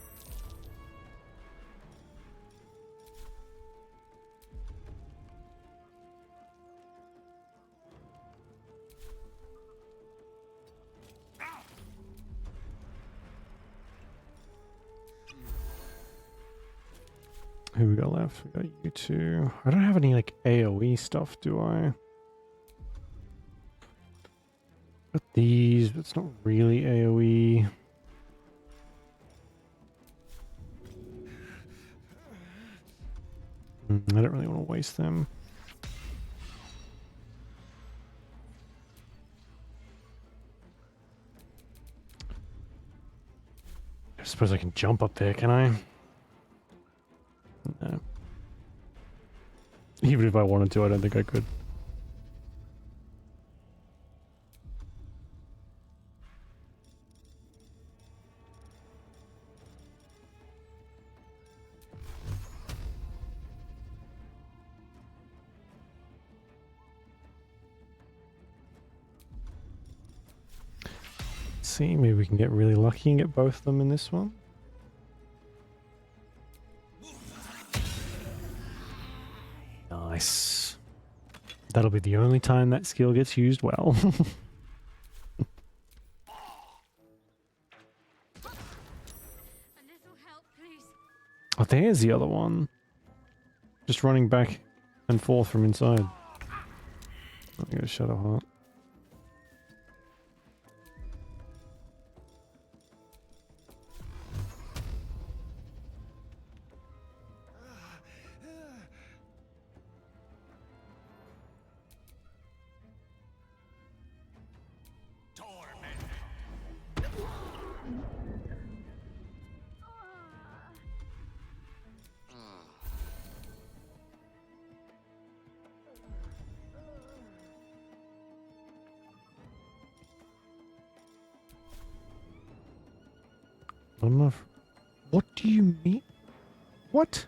Who we got left? We got you two. I don't have any like AoE stuff, do I? Got these, but it's not really AoE. I don't really want to waste them. I suppose I can jump up there, can I? No. Even if I wanted to, I don't think I could. see, maybe we can get really lucky and get both of them in this one. Nice. That'll be the only time that skill gets used well. Oh, there's the other one. Just running back and forth from inside. I got a Shadow Heart. Not enough. What do you mean? What?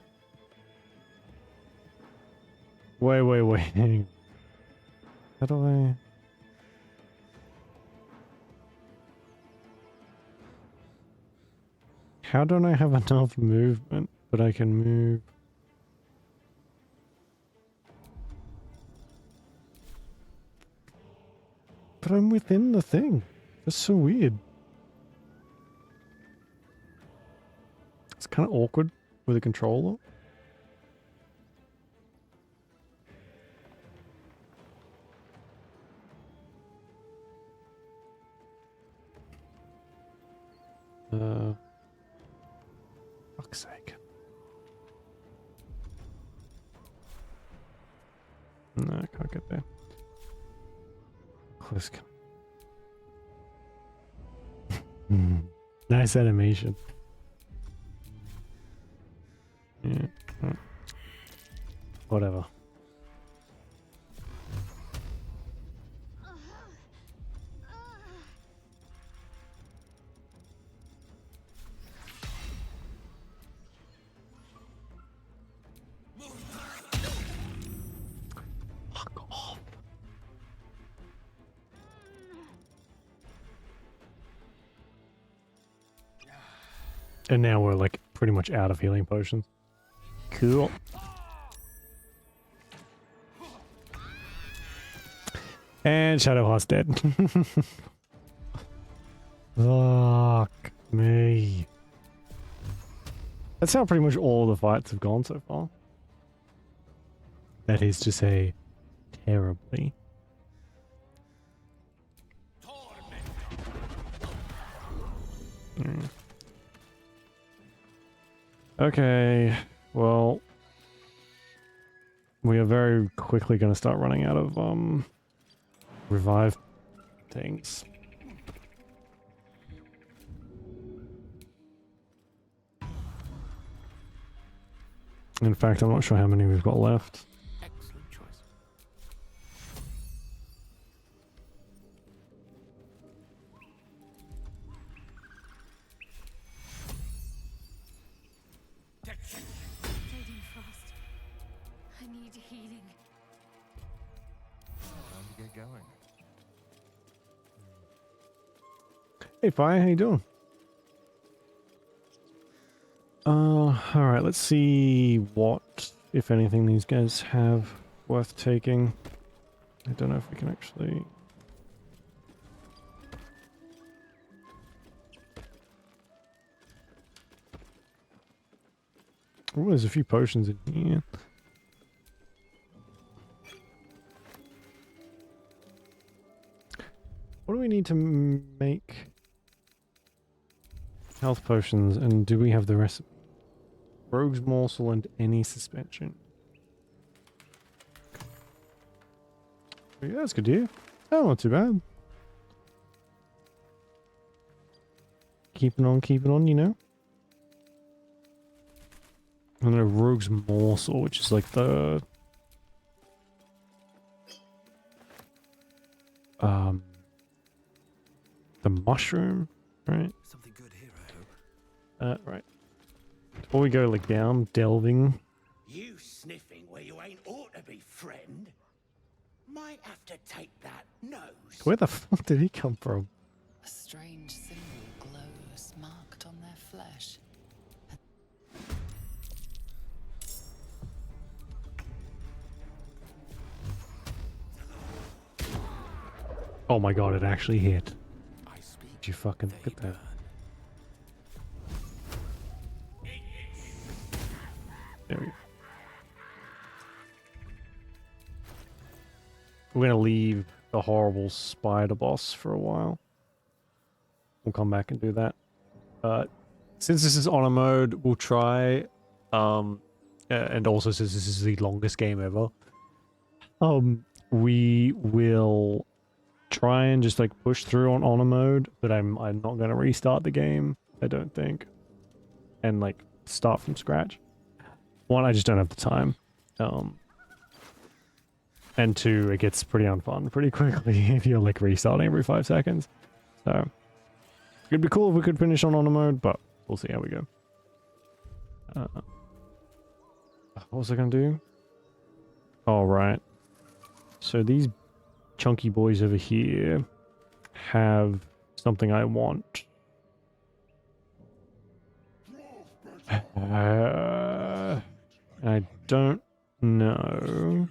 Wait. Hang on. How do I... How don't I have enough movement, but I can move? But I'm within the thing. That's so weird. It's kind of awkward with a controller. Fuck's sake. No, I can't get there. Close. Nice animation. Yeah. Whatever. Fuck off. And now we're like pretty much out of healing potions. Cool. And Shadowheart's dead. Fuck me. That's how pretty much all the fights have gone so far. That is to say, terribly. Okay, well, we are very quickly going to start running out of revive things. In fact, I'm not sure how many we've got left. Excellent choice. Fading fast. I need healing. Time to get going. Hey, Fire, how you doing? Alright, let's see what, if anything, these guys have worth taking. I don't know if we can actually... Oh, there's a few potions in here. What do we need to make health potions, and do we have the rest? Rogue's morsel and any suspension. Yeah, that's good, dear. Oh, not too bad. Keeping on, you know. And a rogue's morsel, which is like the mushroom, right? Something good here, I hope. Right. Before we go like down, delving. You sniffing where you ain't ought to be, friend. Might have to take that nose. Where the fuck did he come from? A strange symbol glows, marked on their flesh. Oh my god, it actually hit. Did you fucking look at that? There we go. We're gonna leave the horrible spider boss for a while. We'll come back and do that. Since this is honor mode, we'll try, and also since this is the longest game ever, we will try and just like push through on honor mode, but I'm not gonna restart the game, I don't think, and like start from scratch. One, I just don't have the time. And two, it gets pretty unfun pretty quickly if you're like restarting every 5 seconds. So it'd be cool if we could finish on honor mode, but we'll see how we go. What was I gonna do? All right. So these chunky boys over here have something I want. I don't know.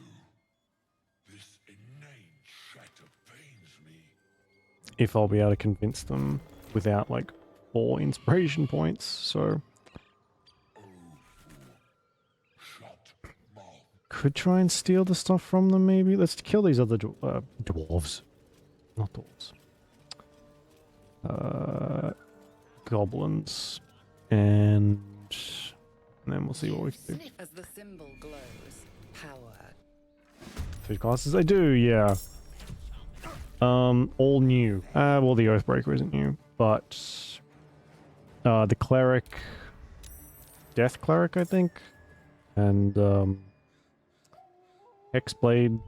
If I'll be able to convince them without like 4 inspiration points, so could try and steal the stuff from them maybe. Let's kill these other dwarves. Not dwarves. Goblins. And then we'll see what we can do. As the symbol glows, power. 3 classes? I do, yeah. All new. Well, the Oathbreaker isn't new, but the Cleric, Death Cleric, I think, and Hexblade.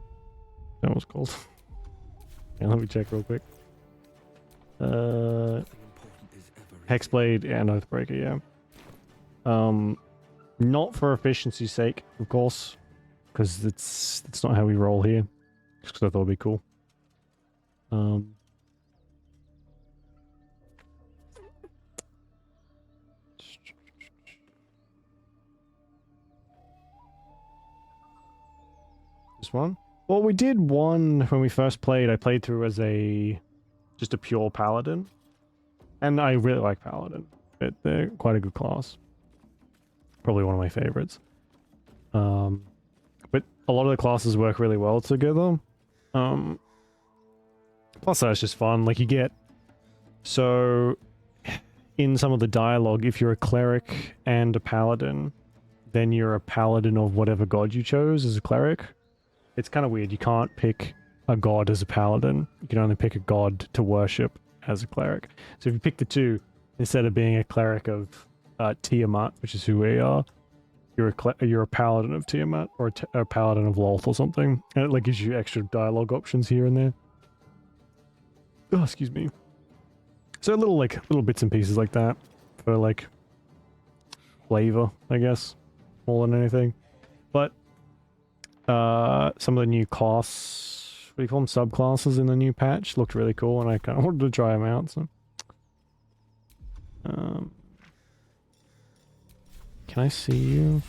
That was called. Yeah, let me check real quick. Hexblade and Oathbreaker, yeah. Not for efficiency's sake, of course, because it's not how we roll here. Just because I thought it'd be cool. This one? Well, we did one when we first played. I played through as just a pure paladin, and I really like paladin. They're quite a good class. Probably one of my favorites. But a lot of the classes work really well together. Plus that's just fun. Like you get, so in some of the dialogue, if you're a cleric and a paladin, then you're a paladin of whatever god you chose as a cleric. It's kind of weird. You can't pick a god as a paladin. You can only pick a god to worship as a cleric. So if you pick the two, instead of being a cleric of Tiamat, which is who we are, you're a paladin of Tiamat or a paladin of Lolth or something. And it like gives you extra dialogue options here and there. Oh, excuse me. So little bits and pieces like that for like flavor, I guess, more than anything. But some of the new class, what do you call them, subclasses in the new patch looked really cool, and I kind of wanted to try them out. So, can I see you?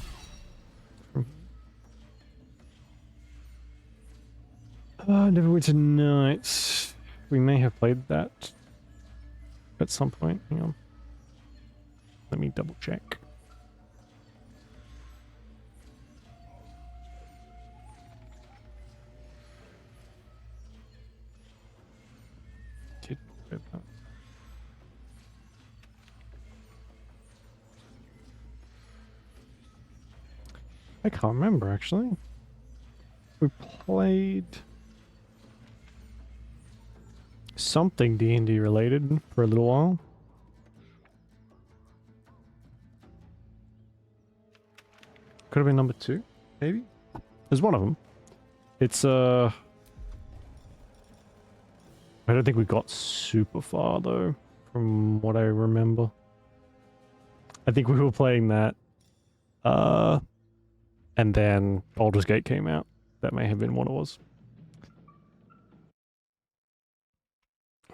Neverwinter Nights. We may have played that at some point. Hang on. Let me double check. I can't remember actually. We played something D&D related for a little while. Could have been number 2, maybe. There's one of them. It's I don't think we got super far though, from what I remember. I think we were playing that, and then Baldur's Gate came out. That may have been what it was.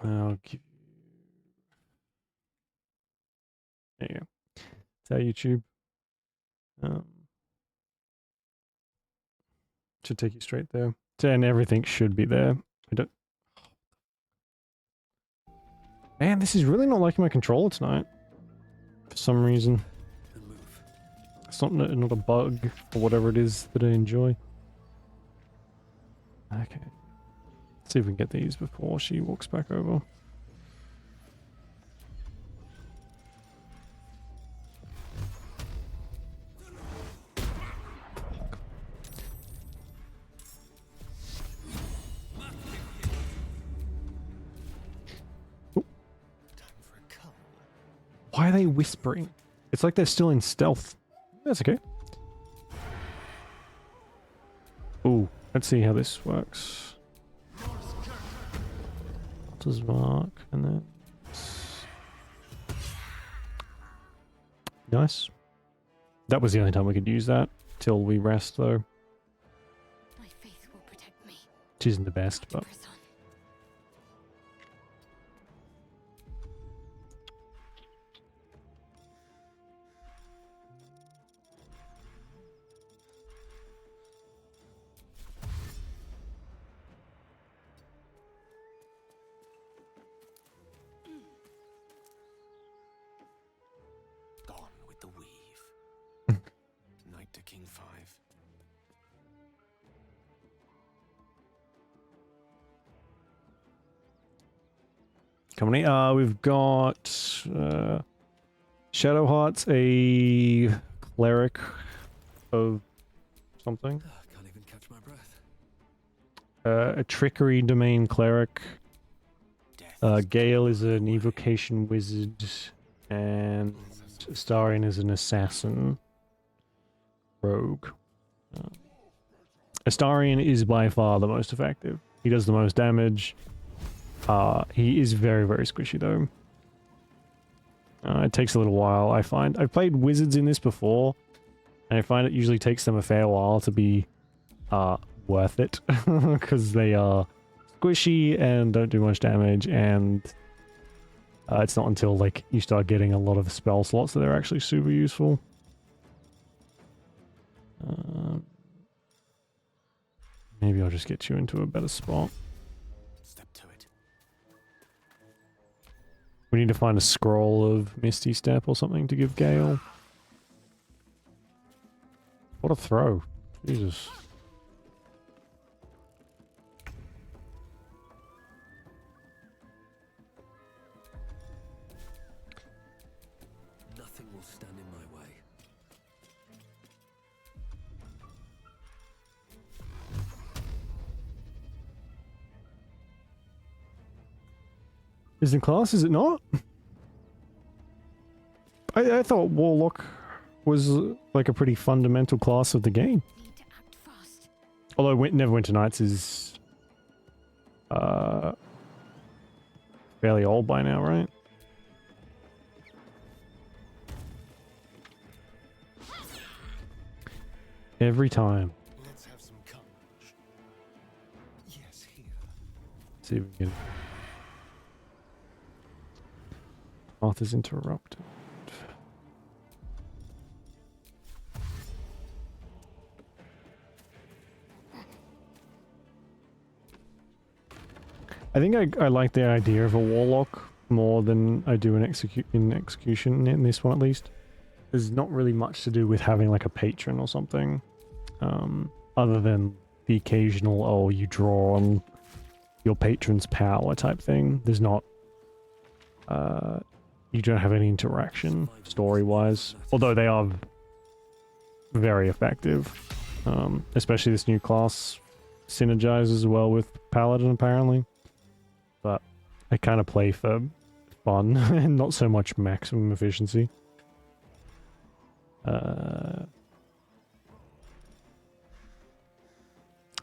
I'll give you There you go. It's our YouTube. Should take you straight there. And everything should be there. I don't... Man, this is really not liking my controller tonight. For some reason. It's not a bug or whatever it is that I enjoy. Okay. Let's see if we can get these before she walks back over. Why are they whispering? It's like they're still in stealth. That's okay. Ooh, let's see how this works. Does mark and then nice. That was the only time we could use that till we rest, though. My faith will protect me. Which isn't the best, but. Gone with the weave. Knight to King 5. Company. We've got Shadowheart's a cleric of something. Can't even catch my breath. A trickery domain cleric. Gale is an evocation wizard, and Astarion is an assassin rogue. Astarion is by far the most effective. He does the most damage. He is very, very squishy though. It takes a little while, I find. I've played wizards in this before, and I find it usually takes them a fair while to be worth it, because they are squishy and don't do much damage, and it's not until like you start getting a lot of spell slots that they're actually super useful. Maybe I'll just get you into a better spot. Step to it. We need to find a scroll of Misty Step or something to give Gale. What a throw. Jesus. Nothing will stand in my way. Is in class, is it not? I thought Warlock was like a pretty fundamental class of the game. Although Neverwinter Nights is fairly old by now, right? Every time. Let's have some courage. Yes, here. See if we can. Path is interrupted. I think I like the idea of a warlock more than I do in execution in this one, at least. There's not really much to do with having like a patron or something, other than the occasional, oh, you draw on your patron's power type thing. There's not, you don't have any interaction story-wise, although they are very effective. Especially this new class synergizes well with Paladin, apparently. But I kind of play for fun and not so much maximum efficiency. I'm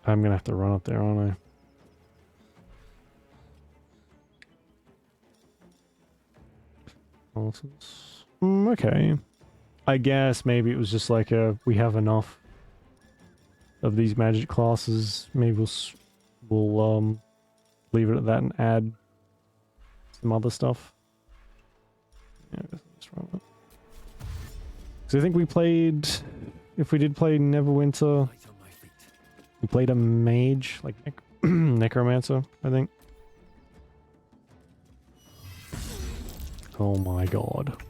gonna have to run up there, aren't I? Okay. I guess maybe it was just like we have enough of these magic classes. Maybe we'll leave it at that and add some other stuff. Yeah, just run it. So I think we played, if we did play Neverwinter, we played a mage, like necromancer, I think. Oh my god.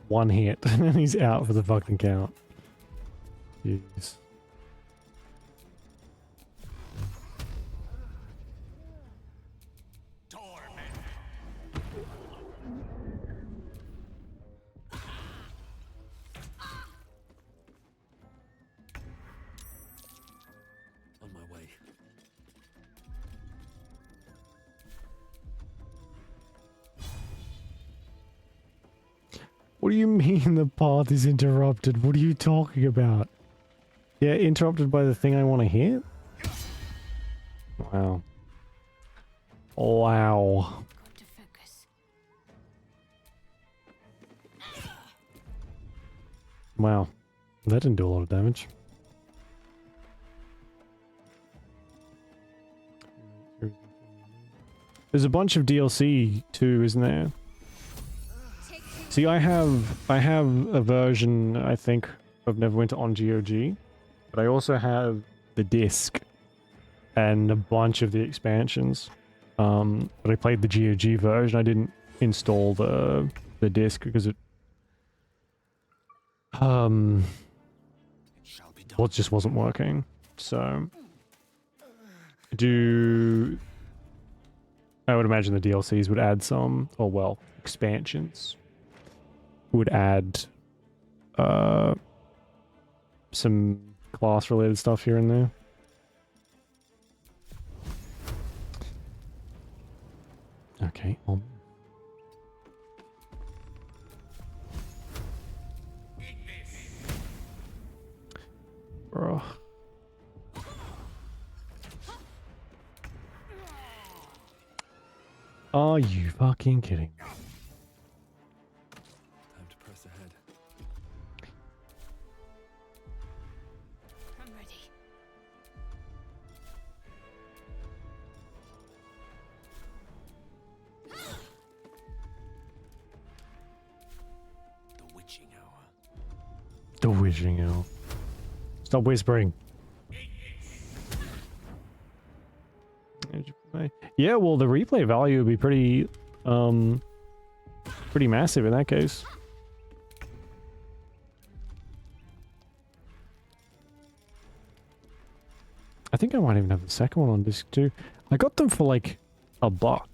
One hit and he's out for the fucking count. Jeez. On my way. What do you mean the path is interrupted? What are you talking about? Yeah, interrupted by the thing I want to hit? Wow. Wow. Wow. That didn't do a lot of damage. There's a bunch of DLC too, isn't there? See, I have a version, I think, of Neverwinter on GOG, but I also have the disc and a bunch of the expansions. But I played the GOG version. I didn't install the disc because it well, it just wasn't working. So I would imagine the DLCs would add some, or well, expansions would add some class related stuff here and there. Okay, Bro. Are you fucking kidding me? Time to press ahead. I'm ready. The witching hour. The witching hour. Stop whispering. Yeah, well, the replay value would be pretty massive in that case. I think I might even have the second one on disc too. I got them for like $1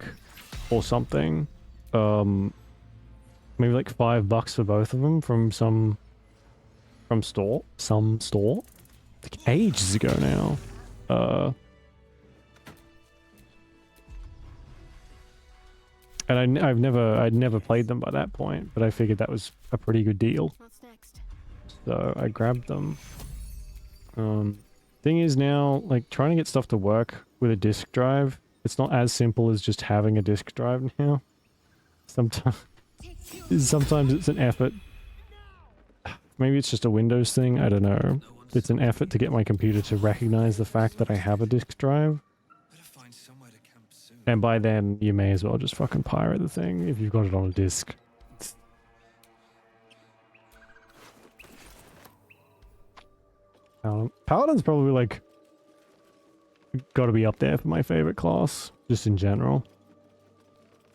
or something. Maybe like $5 for both of them from some store, like ages ago now. And I'd never played them by that point, but I figured that was a pretty good deal. What's next? So I grabbed them. Thing is now, like, trying to get stuff to work with a disk drive, it's not as simple as just having a disk drive now. Sometimes it's an effort. Maybe it's just a Windows thing, I don't know. It's an effort to get my computer to recognize the fact that I have a disk drive. And by then, you may as well just fucking pirate the thing if you've got it on a disc. Paladin's probably like gotta be up there for my favorite class, just in general.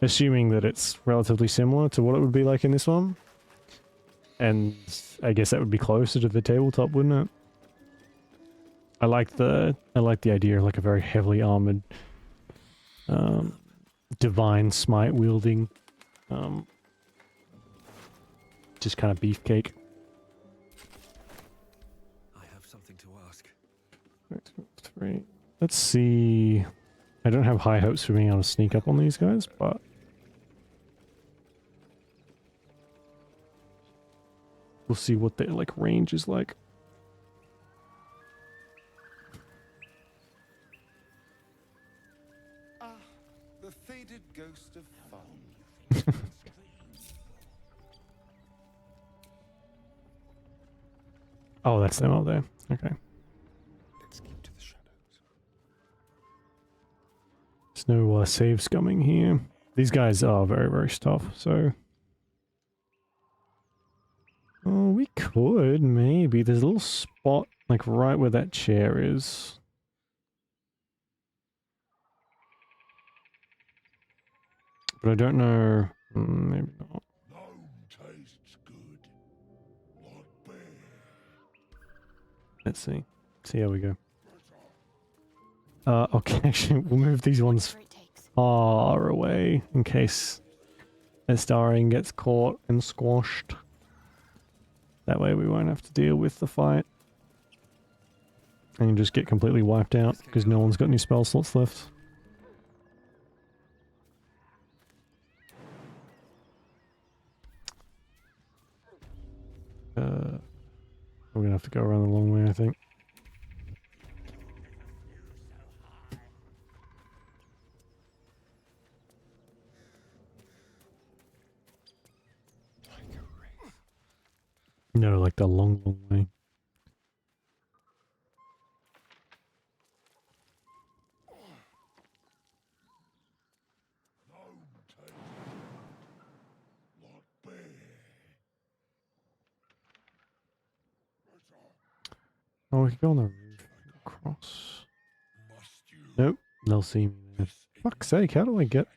Assuming that it's relatively similar to what it would be like in this one. And I guess that would be closer to the tabletop, wouldn't it? I like the idea of like a very heavily armored divine smite wielding just kind of beefcake. I have something to ask. 3. Let's see. I don't have high hopes for being able to sneak up on these guys, but we'll see what their like range is like. The faded ghost of fun. Oh, that's them out there. Okay. Let's keep to the shadows. There's no save scumming here. These guys are very, very tough, so could, maybe. There's a little spot, like, right where that chair is. But I don't know... maybe not. Let's see. See how we go. Okay, actually, we'll move these ones far away in case Astarion gets caught and squashed. That way we won't have to deal with the fight. And just get completely wiped out because no one's got any spell slots left. We're gonna have to go around the long way, I think. No, like the long, long way. Oh, we can go on the roof across. Nope, they'll see me there. Fuck's sake, how do I get...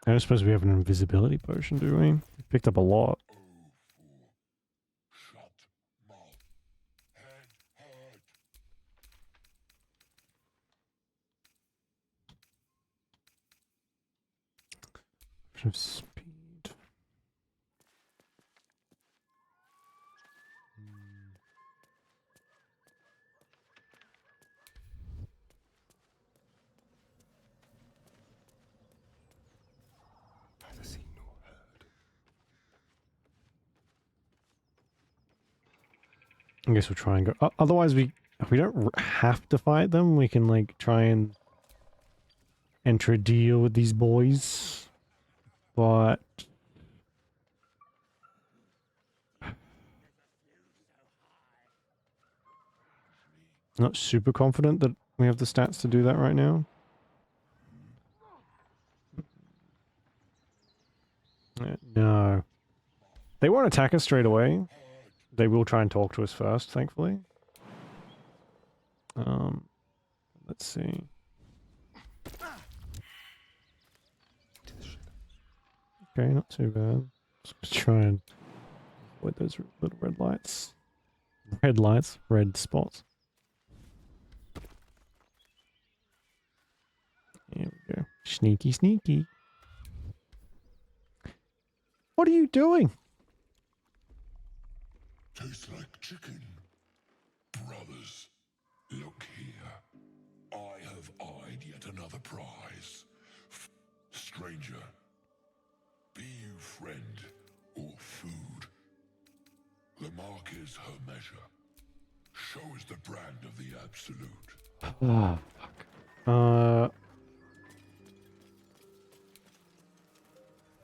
I don't suppose we have an invisibility potion, do we? We picked up a lot. Of speed. Neither seen nor heard. I guess we'll try and go... otherwise, if we don't have to fight them, we can, like, try and enter a deal with these boys. But... not super confident that we have the stats to do that right now. No. They won't attack us straight away. They will try and talk to us first, thankfully. Let's see. Okay, not too bad. Let's try and avoid those little red lights. Red lights, red spots. Here we go. Sneaky, sneaky. What are you doing? Tastes like chicken. Brothers, look here. I have eyed yet another prize. Stranger, be you friend or food. The mark is her measure. Show is the brand of the absolute. Ah, fuck.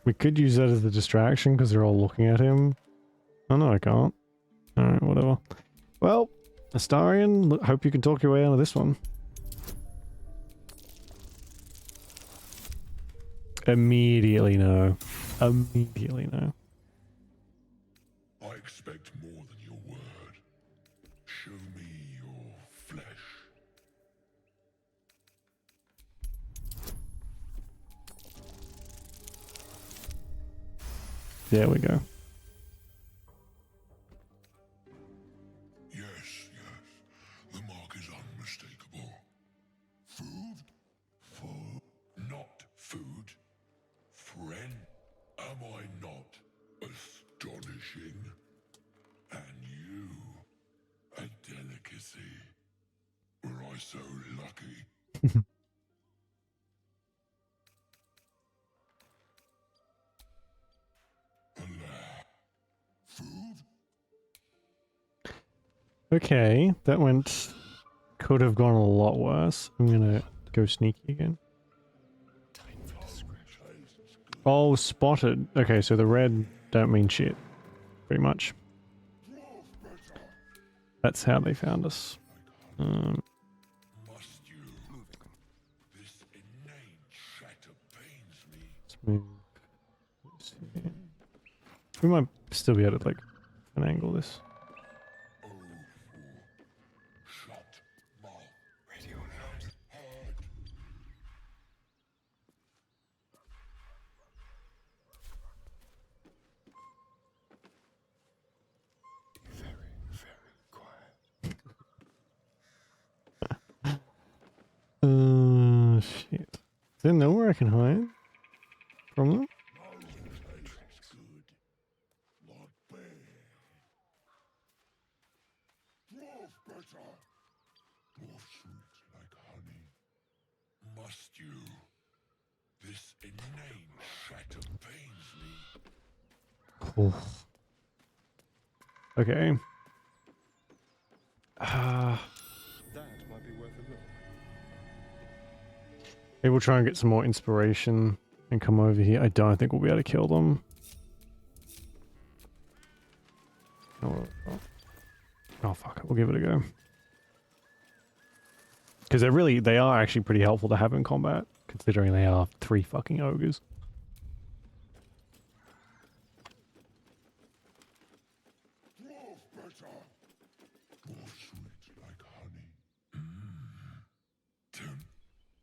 We could use that as a distraction because they're all looking at him. Oh no, I can't. Alright, whatever. Well, Astarion, hope you can talk your way out of this one. Immediately no. Immediately no. I expect more than your word. Show me your flesh. There we go. Yes, the mark is unmistakable. Food? Food. Not food. Friend, am I not astonishing? And you, a delicacy. Were I so lucky? Food? Okay, that could have gone a lot worse. I'm gonna go sneaky again. Oh, spotted. Okay, so the red don't mean shit. Pretty much. That's how they found us. Let's move. We might still be able to like an angle this. Shit. Is there nowhere I can hide from them? Must you? This inane shatter pains me. Cool. Okay. That might be worth a look. Maybe we'll try and get some more inspiration and come over here. I don't think we'll be able to kill them. Oh fuck it, we'll give it a go. Because they are actually pretty helpful to have in combat, considering they are 3 fucking ogres.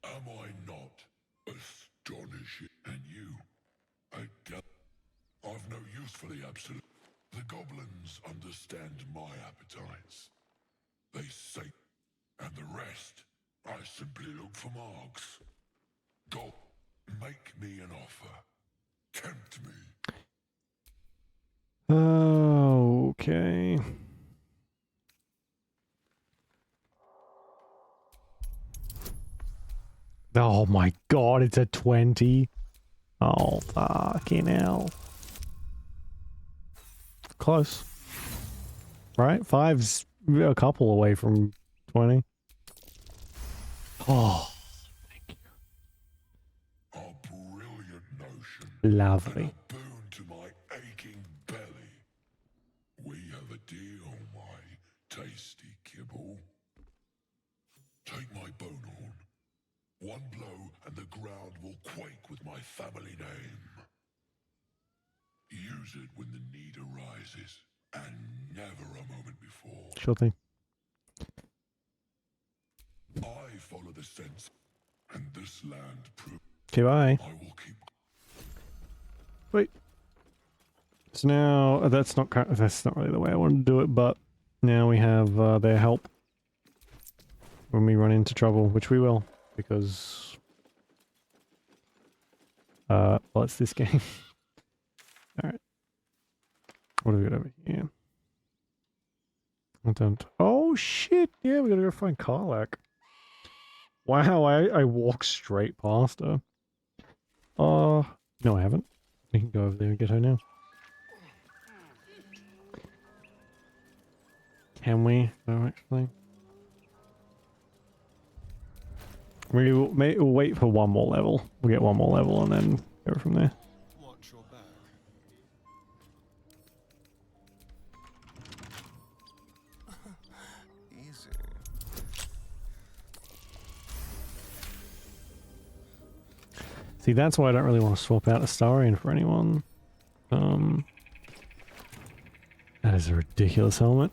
Am I not astonishing? And you, I've no use for the absolute. The goblins understand my appetites. They say, and the rest, I simply look for marks. Go, make me an offer. Tempt me. Okay. Oh my god, it's a 20. Oh, fucking hell. Close. Right? 5's a couple away from 20. Oh, thank you. A brilliant notion. Lovely. And a boon to my aching belly. We have a deal, my tasty kibble. Take my bone horn. One blow and the ground will quake with my family name. Use it when the need arises, and never a moment before. Sure thing. I follow the sense, and this land proves. Okay, bye. I will keep. Wait. So now that's not really the way I want to do it, but now we have their help when we run into trouble, which we will, because well, it's this game. All right. What do we got over here? Oh shit! Yeah, we gotta go find Karlak. Wow, I walked straight past her. No, I haven't. We can go over there and get her now. Can we? No, actually. We'll wait for one more level. We'll get one more level and then go from there. Watch your back. Easy. See, that's why I don't really want to swap out Astarion for anyone. That is a ridiculous helmet.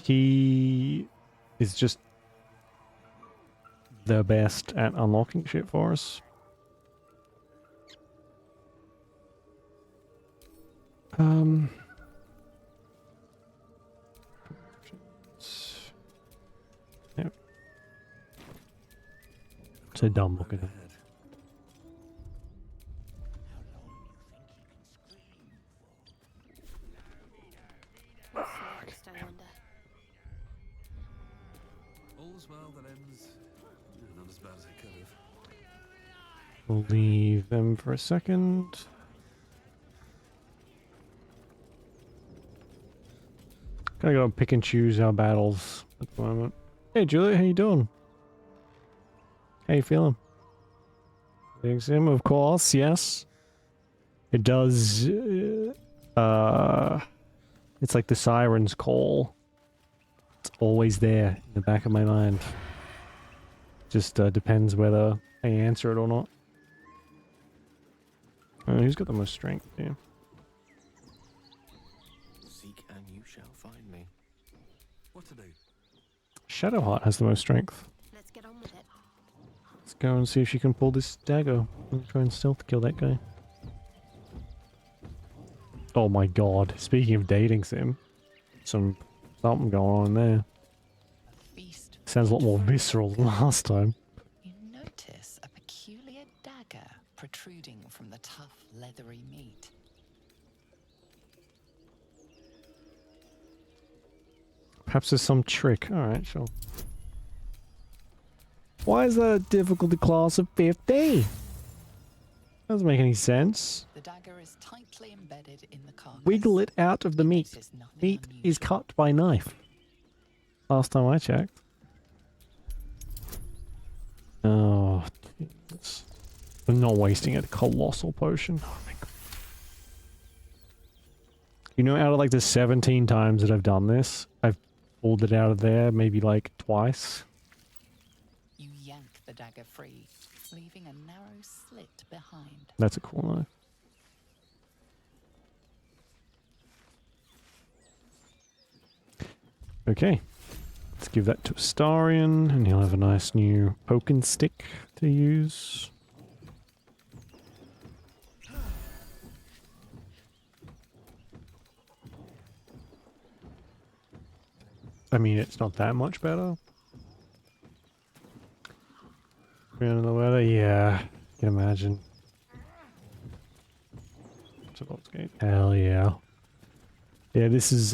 He is just the best at unlocking shit for us. Yep. So dumb looking. All's well that ends not as bad as it could have. We'll leave them for a second. Gotta go pick and choose our battles at the moment. Hey Juliet, how you doing? How you feeling? Him, of course, yes. It does. It's like the siren's call. It's always there in the back of my mind. Just depends whether I answer it or not. Who's got the most strength here? What to do? Shadowheart has the most strength. Let's get on with it. Let's go and see if she can pull this dagger and try and stealth kill that guy. Oh my god, speaking of dating sim, something going on there. Sounds a lot more visceral than last time. You notice a peculiar dagger protruding from the tough, leathery meat. Perhaps there's some trick. Alright, sure. Why is that a difficulty class of 50? Doesn't make any sense. The dagger is tightly embedded in the carcass. Wiggle it out of the meat. Meat is cut by knife. Last time I checked. Oh, jeez. I'm not wasting a colossal potion. Oh my god. You know, out of like the 17 times that I've done this, I've pulled it out of there maybe like twice. You yank the dagger free, leaving a narrow slit behind. That's a cool knife. Okay. Let's give that to Astarion, and he'll have a nice new poking stick to use. I mean, it's not that much better. Ground in the weather, yeah. I can imagine. Hell yeah. Yeah, this is,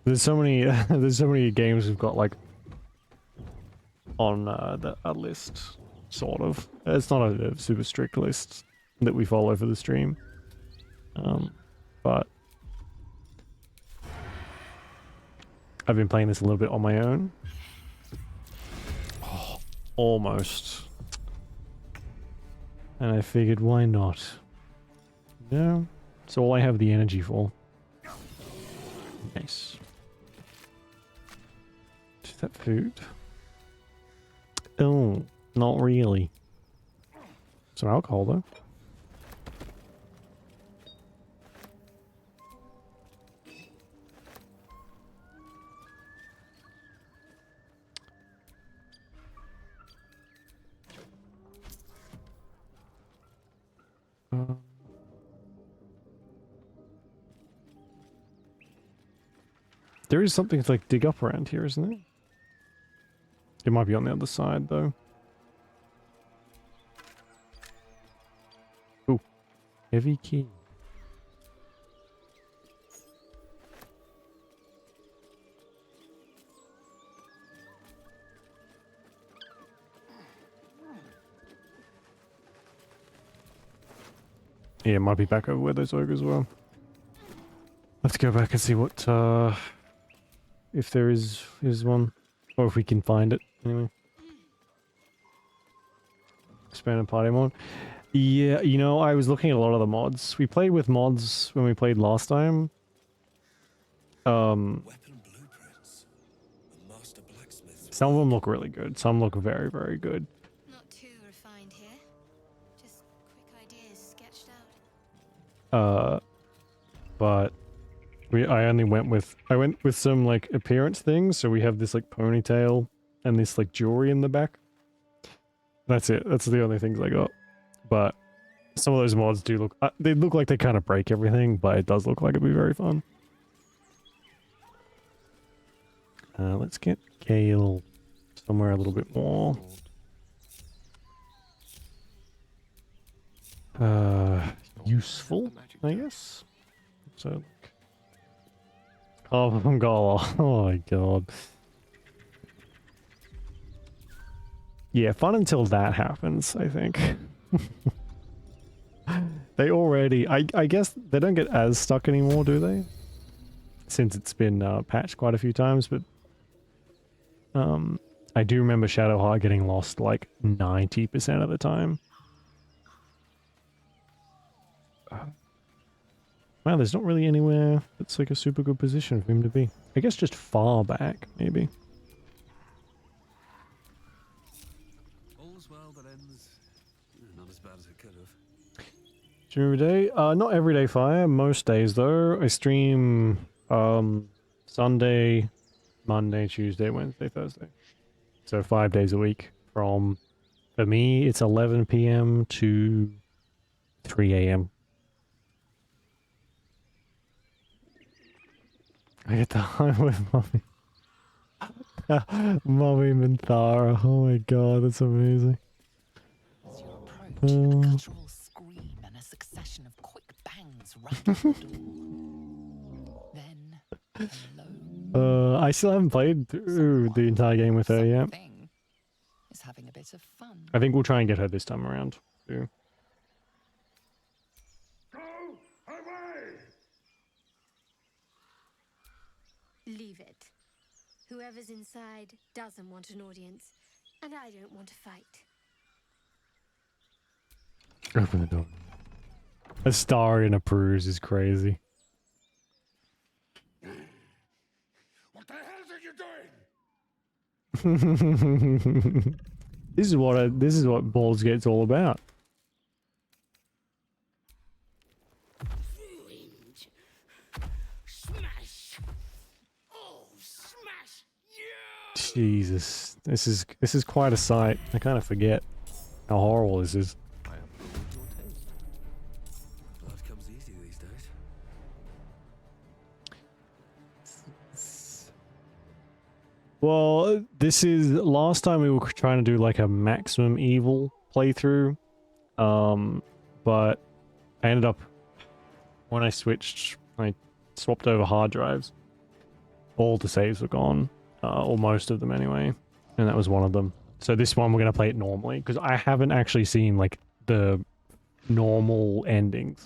there's so many, there's so many games we've got, like, on, our list, sort of. It's not a super strict list that we follow for the stream. But I've been playing this a little bit on my own. Oh, almost. And I figured, why not? No, it's all I have the energy for. Nice. Is that food? Oh, not really. Some alcohol though. There is something to like dig up around here, isn't it? It might be on the other side though. Ooh, heavy key. Yeah, it might be back over where those ogres were. Let's go back and see what, if there is one, or if we can find it, anyway. Expanded party mod. Yeah, you know, I was looking at a lot of the mods. We played with mods when we played last time. Some of them look really good. Some look very, very good. Not too refined here. Just quick ideas sketched out. But I went with some like appearance things. So we have this like ponytail and this like jewelry in the back. That's it. That's the only things I got. But some of those mods do look, they look like they kind of break everything, but it does look like it'd be very fun. Let's get Gale somewhere a little bit more. Useful, I guess. So, oh, oh my god. Yeah, fun until that happens, I think. They already, I guess they don't get as stuck anymore, do they? Since it's been patched quite a few times, but I do remember Shadowheart getting lost like 90% of the time. Wow, there's not really anywhere that's like a super good position for him to be. I guess just far back, maybe. All's well that ends not as bad as it could have. Stream every day? Not every day, Fire. Most days, though. I stream Sunday, Monday, Tuesday, Wednesday, Thursday. So 5 days a week from, for me, it's 11 p.m. to 3 a.m. I get the time with Mommy. Mommy Minthara. Oh my god, that's amazing. As you approach, a guttural scream and a succession of quick bangs rattle the door. Then, I still haven't played through the entire game with her yet. is having a bit of fun. I think we'll try and get her this time around too. Leave it. Whoever's inside doesn't want an audience, and I don't want to fight. Open the door. A star in a Peruse is crazy. What the hell are you doing? This is what Baldur's Gate's all about. Smash! Oh, smash! Jesus, this is quite a sight. I kind of forget how horrible this is. I approve your taste. Blood comes easy these days. Well, this is last time we were trying to do like a maximum evil playthrough, but I ended up when I swapped over hard drives. All the saves were gone, or most of them anyway, and that was one of them. So this one we're gonna play it normally because I haven't actually seen like the normal endings.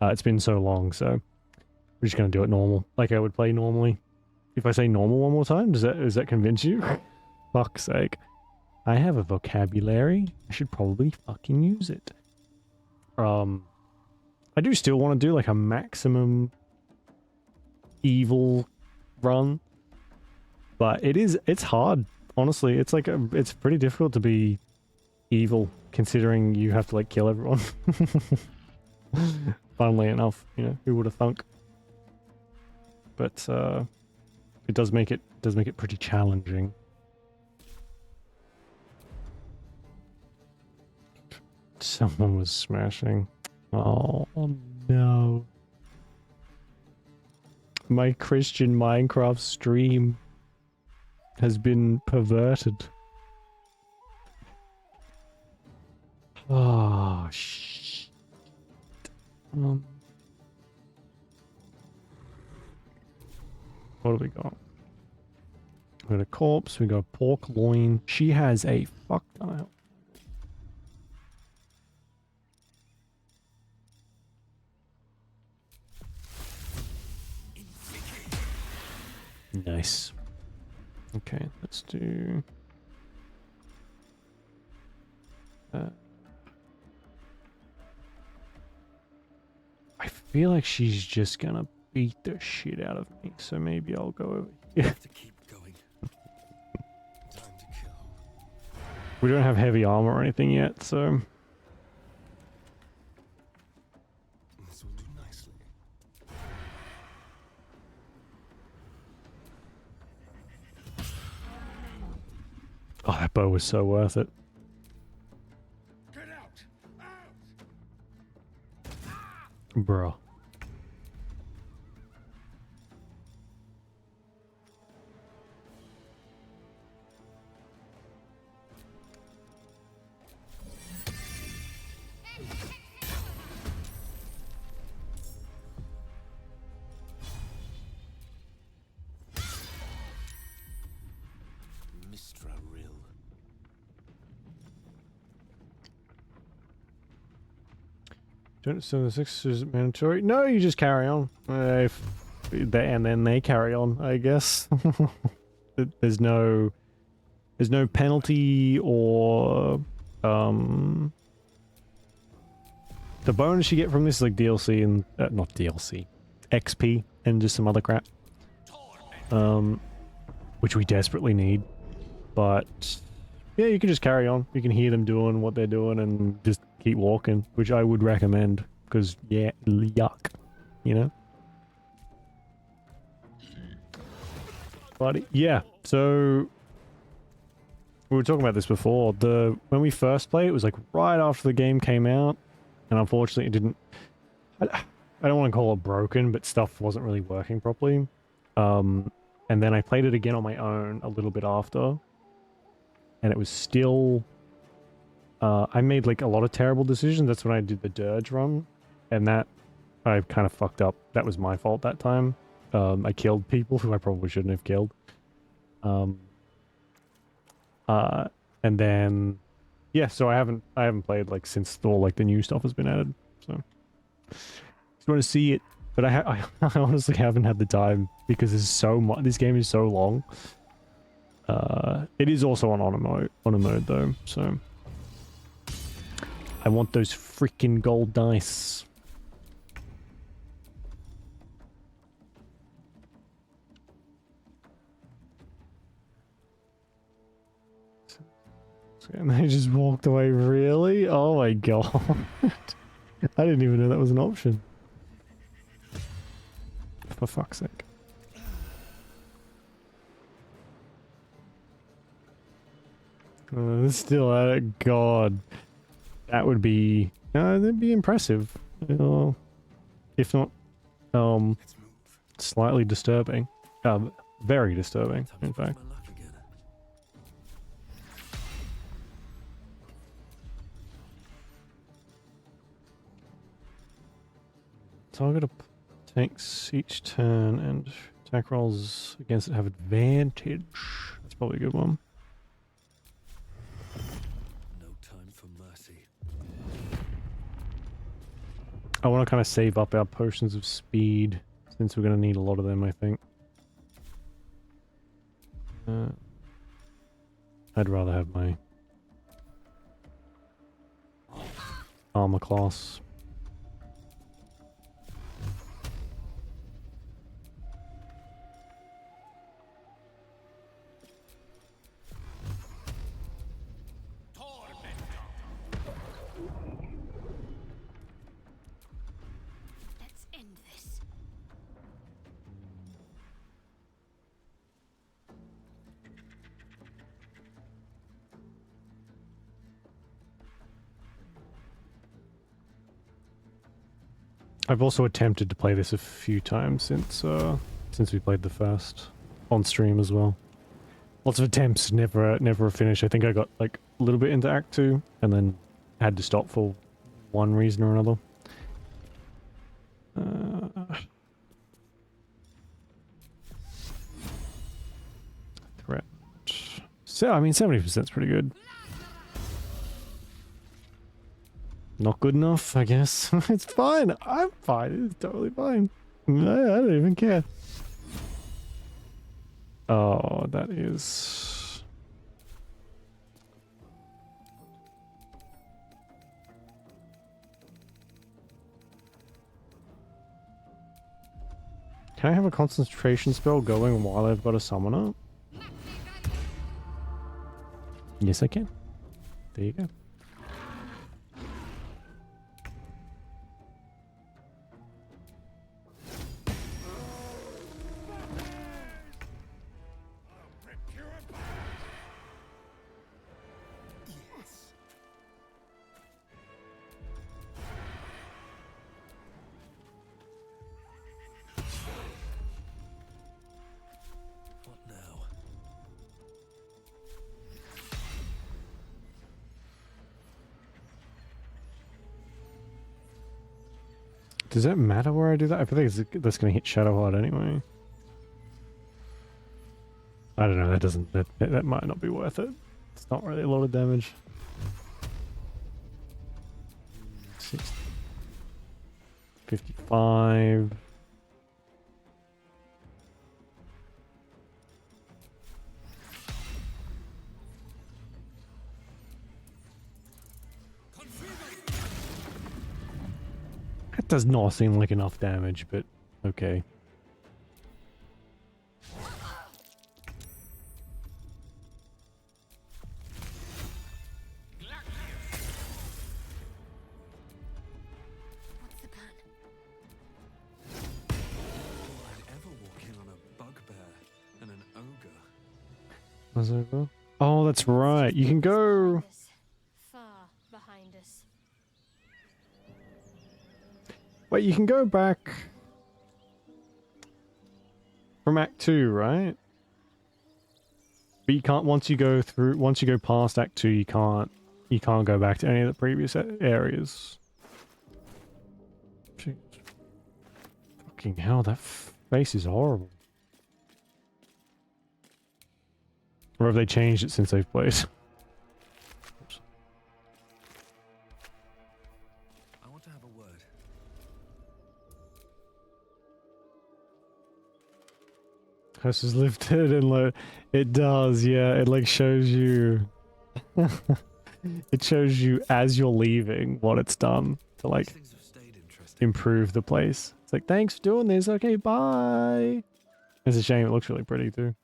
It's been so long, so we're just gonna do it normal, like I would play normally. If I say normal one more time, does that convince you? Fuck's sake. I have a vocabulary. I should probably fucking use it. I do still want to do like a maximum evil run. But it's hard. Honestly, it's like it's pretty difficult to be evil considering you have to like kill everyone. Funnily enough, you know, who would have thunk? But it does make it pretty challenging. Someone was smashing. Oh no. My Christian Minecraft stream has been perverted. Oh shit. What do we got? We got a corpse, we got pork loin. She has a fuck ton of health. Nice. Okay, let's do... I feel like she's just gonna beat the shit out of me, so maybe I'll go over here. Have to keep going. Time to kill. We don't have heavy armor or anything yet, so... This will do nicely. Oh, that bow was so worth it. Get out! Bro. Mistra Rill. Don't so the 6 is mandatory? No, you just carry on. And then they carry on, I guess. There's no penalty or the bonus you get from this is like DLC and not DLC, XP and just some other crap. Which we desperately need. But yeah, you can just carry on. You can hear them doing what they're doing and just keep walking, which I would recommend because yeah, yuck, you know. buddy. Yeah, so we were talking about this before. When we first played, it was like right after the game came out, and unfortunately it didn't... I don't want to call it broken, but stuff wasn't really working properly. And then I played it again on my own a little bit after, and it was still... I made like a lot of terrible decisions. That's when I did the Dirge run, and that I kind of fucked up. That was my fault that time. I killed people who I probably shouldn't have killed. And then, yeah, so I haven't played like since all like the new stuff has been added. So just want to see it, but I honestly haven't had the time because there's so much. This game is so long. It is also on honor mode though, so I want those freaking gold dice. And they just walked away, really? Oh my god. I didn't even know that was an option. For fuck's sake. Still at it. God. That would be... that'd be impressive. If not, slightly disturbing. Very disturbing, in fact. Target tanks each turn and attack rolls against it have advantage. That's probably a good one. No time for mercy. I want to kind of save up our potions of speed since we're going to need a lot of them, I think. I'd rather have my armor class. Let's end this. I've also attempted to play this a few times since we played the first on stream as well. Lots of attempts, never a finish. I think I got like a little bit into Act 2 and then had to stop for one reason or another. Threat. So I mean 70% is pretty good. Not good enough, I guess. It's fine. I'm fine. It's totally fine. I don't even care. Oh, that is... Can I have a concentration spell going while I've got a summoner? Yes, I can. There you go. Does that matter where I do that? I feel like that's going to hit Shadowheart anyway. I don't know. That doesn't. That might not be worth it. It's not really a lot of damage. 60, 55. That does not seem like enough damage, but okay. What's the plan? I'd ever walk in on a bugbear and an ogre Was it go? Oh, that's right. You can go. Far behind us. Wait, you can go back from Act 2, right? But you can't once you go past Act 2, you can't go back to any of the previous areas. Jeez. Fucking hell, that face is horrible. Or have they changed it since they've played? I want to have a word. House is lifted and like it does, yeah. It like shows you. It shows you as you're leaving what it's done to like improve the place. It's like, thanks for doing this. Okay, bye. It's a shame. It looks really pretty too.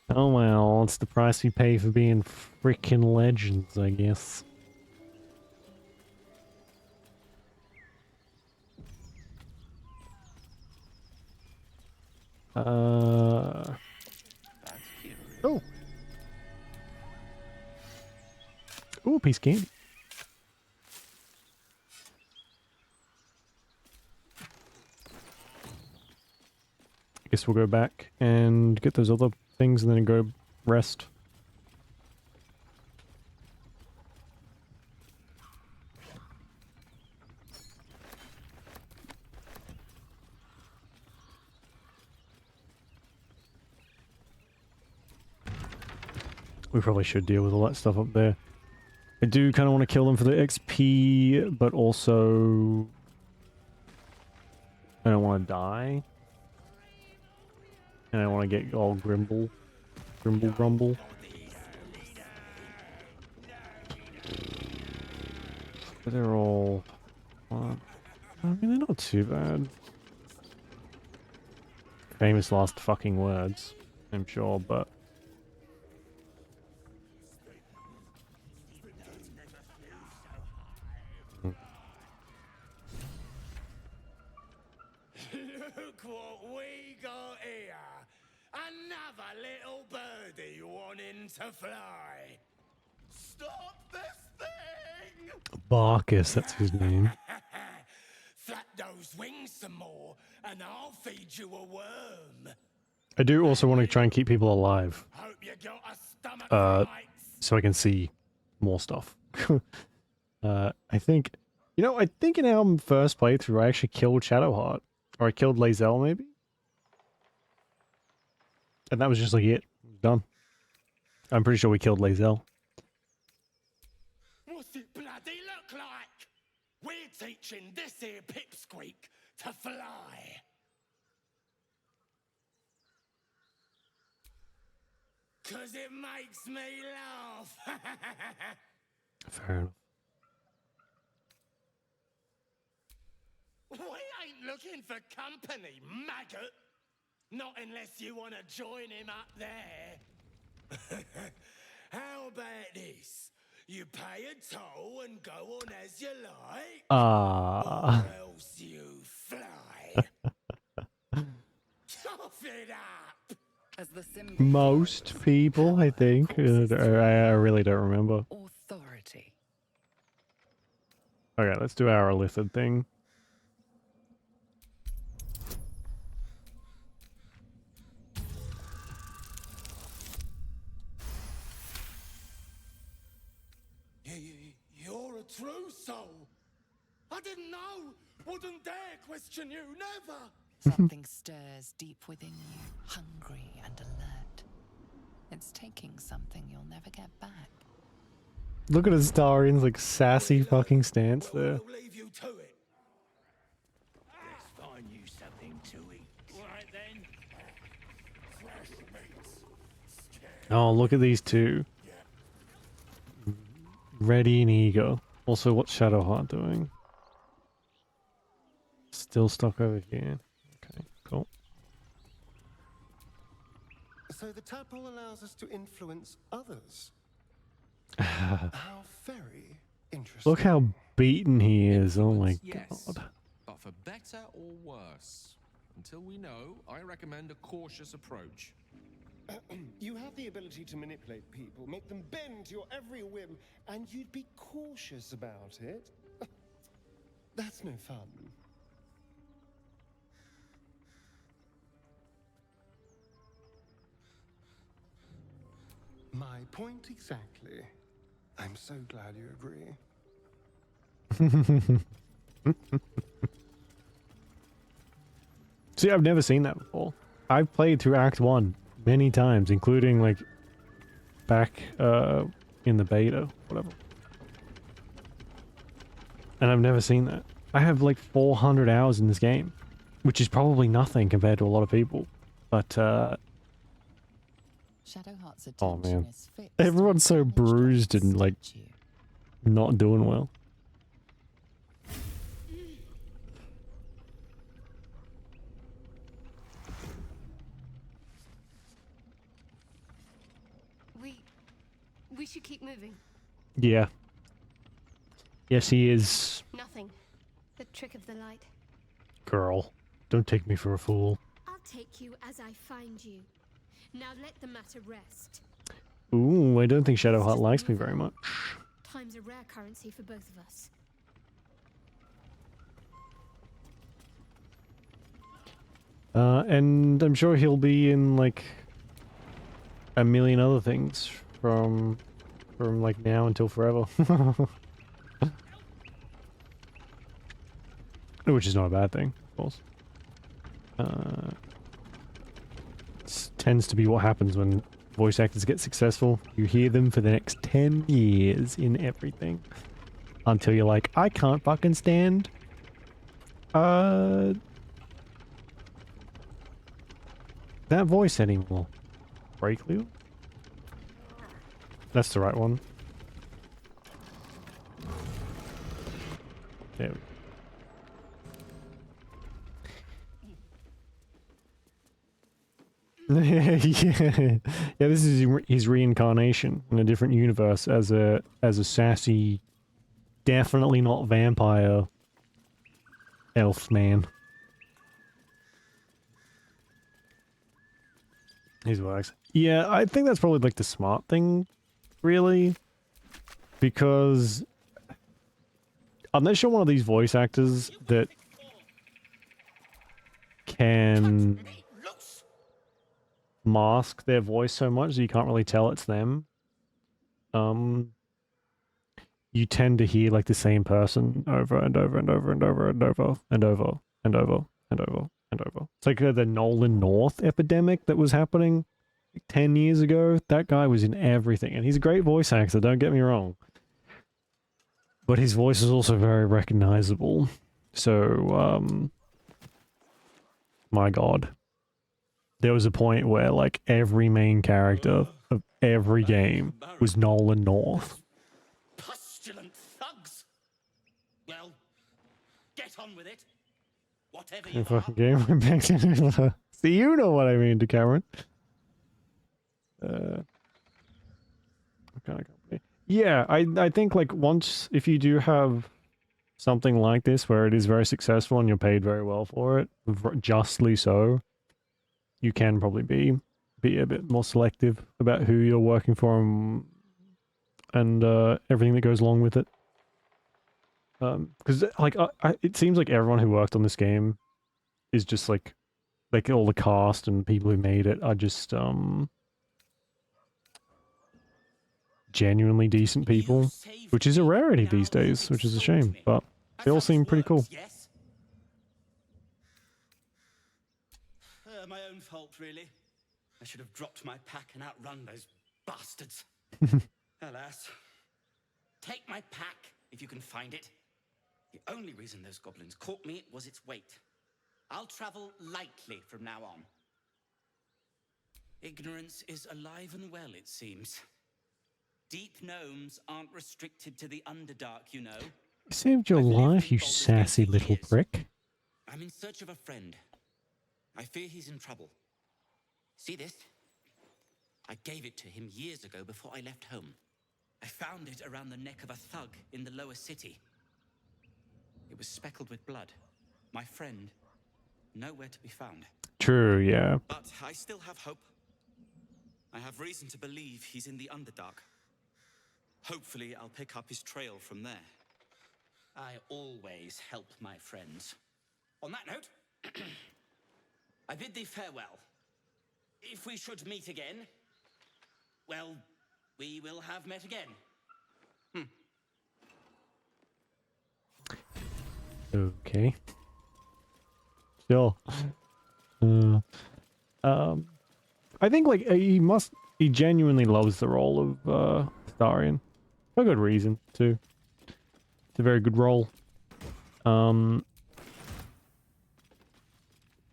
Oh well, it's the price we pay for being freaking legends, I guess. Oh. Ooh, piece of candy. I guess we'll go back and get those other things and then go rest. We probably should deal with all that stuff up there. I do kind of want to kill them for the XP, but also I don't want to die. And I want to get all Grumble. But they're all... I mean, they're not too bad. Famous last fucking words, I'm sure, but... Look what we got here. Another little birdie wanting to fly. Stop this thing! Barkus, that's his name. Flap those wings some more, and I'll feed you a worm. I do also want to try and keep people alive. Hope you got a stomach So I can see more stuff. I think... You know, I think in our first playthrough I actually killed Shadowheart. Or I killed Lae'zel, maybe? And that was just like it. Done. I'm pretty sure we killed Lae'zel. What's it bloody look like? We're teaching this here pipsqueak to fly. Cause it makes me laugh. Fair enough. We ain't looking for company, maggot. Not unless you want to join him up there. How about this? You pay a toll and go on as you like. Or else you fly. Cough it up. As the symbol Most people, I think. I really don't remember. authority. Okay, let's do our Lithid thing. You're a true soul. I didn't know. Wouldn't dare question you, never. Something stirs deep within you, hungry and alert. It's taking something you'll never get back. Look at Astarian's like sassy fucking stance there. We'll leave you to it. Let's find you something to eat. Right then. Fresh meats. Oh, look at these two. Ready and eager. Also, what's Shadowheart doing? Still stuck over here. Okay, cool. So the tadpole allows us to influence others. How very interesting. Look how beaten he is. Oh my Yes, god. but for better or worse. Until we know, I recommend a cautious approach. You have the ability to manipulate people, make them bend to your every whim, and you'd be cautious about it. That's no fun. My point exactly. I'm so glad you agree. See, I've never seen that before. I've played through Act 1 many times, including like back in the beta, whatever. And I've never seen that. I have like 400 hours in this game, which is probably nothing compared to a lot of people. But Shadowheart's oh attention man, is fixed. everyone's so bruised and like not doing well. We should keep moving. Yeah. Yes, he is. Nothing. The trick of the light. Girl, don't take me for a fool. I'll take you as I find you. Now let the matter rest. Ooh, I don't think Shadowheart likes me very much. Time's a rare currency for both of us. And I'm sure he'll be in like a million other things from like now until forever. Which is not a bad thing, of course. Tends to be what happens when voice actors get successful. You hear them for the next 10 years in everything. Until you're like, I can't fucking stand that voice anymore. Breakley? That's the right one. There we go. Yeah, this is his reincarnation in a different universe as a sassy, definitely not vampire elf man. His works. Yeah, I think that's probably like the smart thing, really, because unless you're one of these voice actors that can mask their voice so much that you can't really tell it's them, you tend to hear like the same person over and over and over and over and over and over and over and over and over. It's like the Nolan North epidemic that was happening like 10 years ago. That guy was in everything, and he's a great voice actor, don't get me wrong. But his voice is also very recognizable. So, my god. There was a point where, like, every main character of every game was Nolan North. Pustulant thugs! Well, get on with it. Whatever you Fucking game went back to see, you know what I mean, to Cameron. What kind of company? Yeah, I think, like, once, if you do have something like this where it is very successful and you're paid very well for it, justly so, you can probably be a bit more selective about who you're working for and everything that goes along with it. Because like it seems like everyone who worked on this game is just like all the cast and people who made it are just genuinely decent people, which is a rarity these days, which is a shame. But they all seem pretty cool. Yes? My own fault, really. I should have dropped my pack and outrun those bastards. Alas. Take my pack, if you can find it. The only reason those goblins caught me was its weight. I'll travel lightly from now on. Ignorance is alive and well, it seems. Deep gnomes aren't restricted to the Underdark, you know. You saved your life, you sassy little prick. I'm in search of a friend. I fear he's in trouble. See this? I gave it to him years ago before I left home. I found it around the neck of a thug in the lower city. It was speckled with blood. My friend, nowhere to be found. True, yeah. But I still have hope. I have reason to believe he's in the Underdark. Hopefully, I'll pick up his trail from there. I always help my friends. On that note, I bid thee farewell. If we should meet again, well, we will have met again. Okay. Sure. I think like he genuinely loves the role of Tharian. For good reason too. It's a very good role. And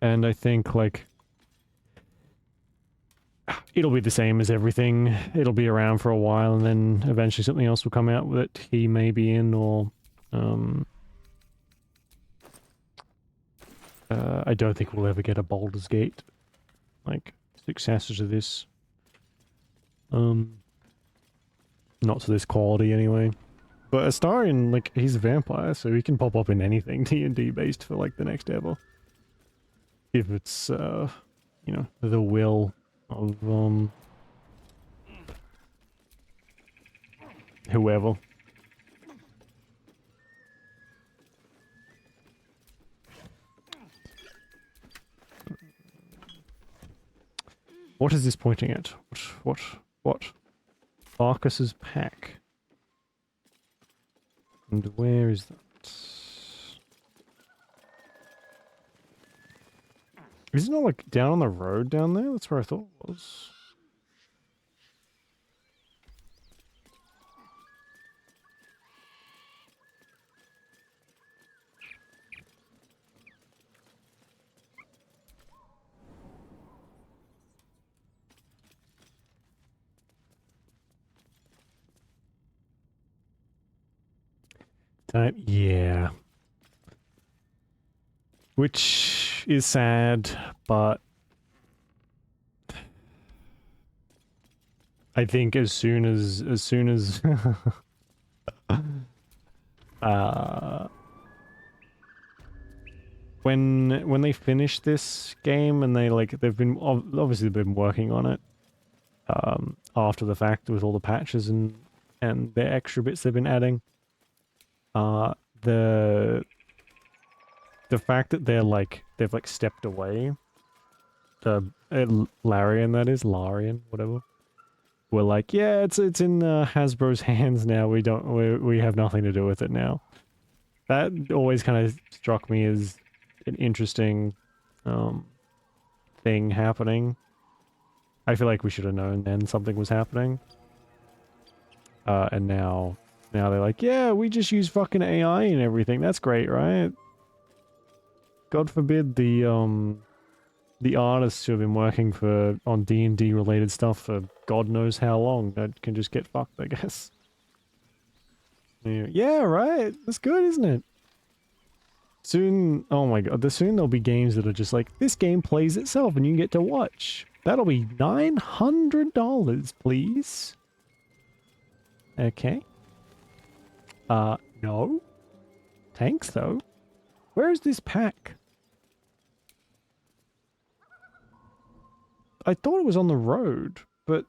I think like it'll be the same as everything. It'll be around for a while, and then eventually something else will come out that he may be in, or I don't think we'll ever get a Baldur's Gate like successor to this. Not to this quality anyway. But Astarion, like, he's a vampire, so he can pop up in anything D&D based for like the next ever. If it's you know, the will of whoever. What is this pointing at? What? Arcus's pack. And where is that? Is it not like down on the road down there? That's where I thought it was. Yeah. Which is sad, but I think as soon as when they finish this game, and they've been obviously been working on it after the fact with all the patches and the extra bits they've been adding. The fact that they've stepped away, Larian, that is Larian, whatever. We're like, yeah, it's in Hasbro's hands now. We have nothing to do with it now. That always kind of struck me as an interesting thing happening. I feel like we should have known then something was happening. And now they're like, yeah, we just use fucking AI and everything. That's great, right? God forbid the artists who have been working on D&D related stuff for God knows how long that can just get fucked, I guess. Yeah, right. That's good, isn't it? Soon, oh my god, soon there'll be games that are just like, this game plays itself and you get to watch. That'll be $900, please. Okay. No. Thanks, though. Where's this pack? I thought it was on the road, but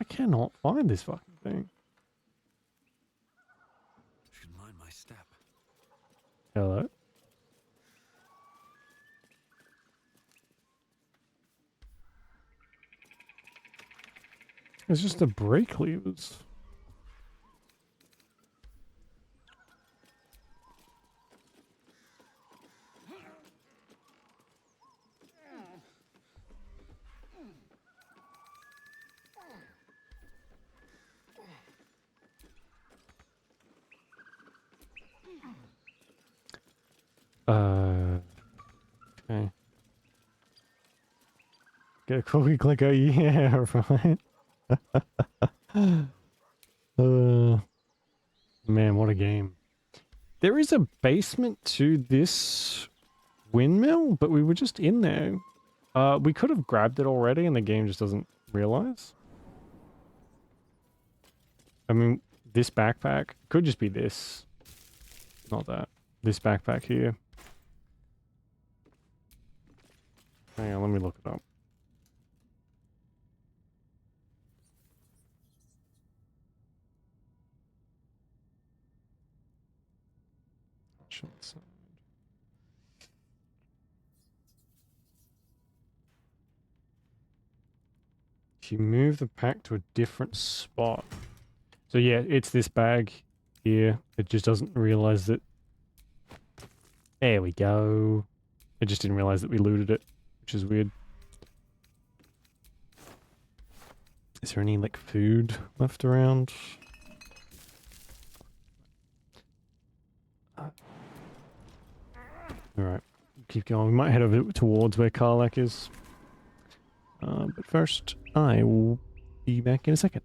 I cannot find this fucking thing. Should mind my step. Hello? It's just the brake levers. Okay. Get a cookie clicker, yeah, right. Man, what a game. There is a basement to this windmill, but we were just in there. We could have grabbed it already and the game just doesn't realize. I mean, this backpack could just be this. Not that. This backpack here. Hang on, let me look it up. direction. So. If you move the pack to a different spot. So yeah, it's this bag here. It just doesn't realize that. There we go. It just didn't realize that we looted it, which is weird. Is there any, like, food left around? Alright, keep going. We might head over towards where Karlak is. But first, I will be back in a second.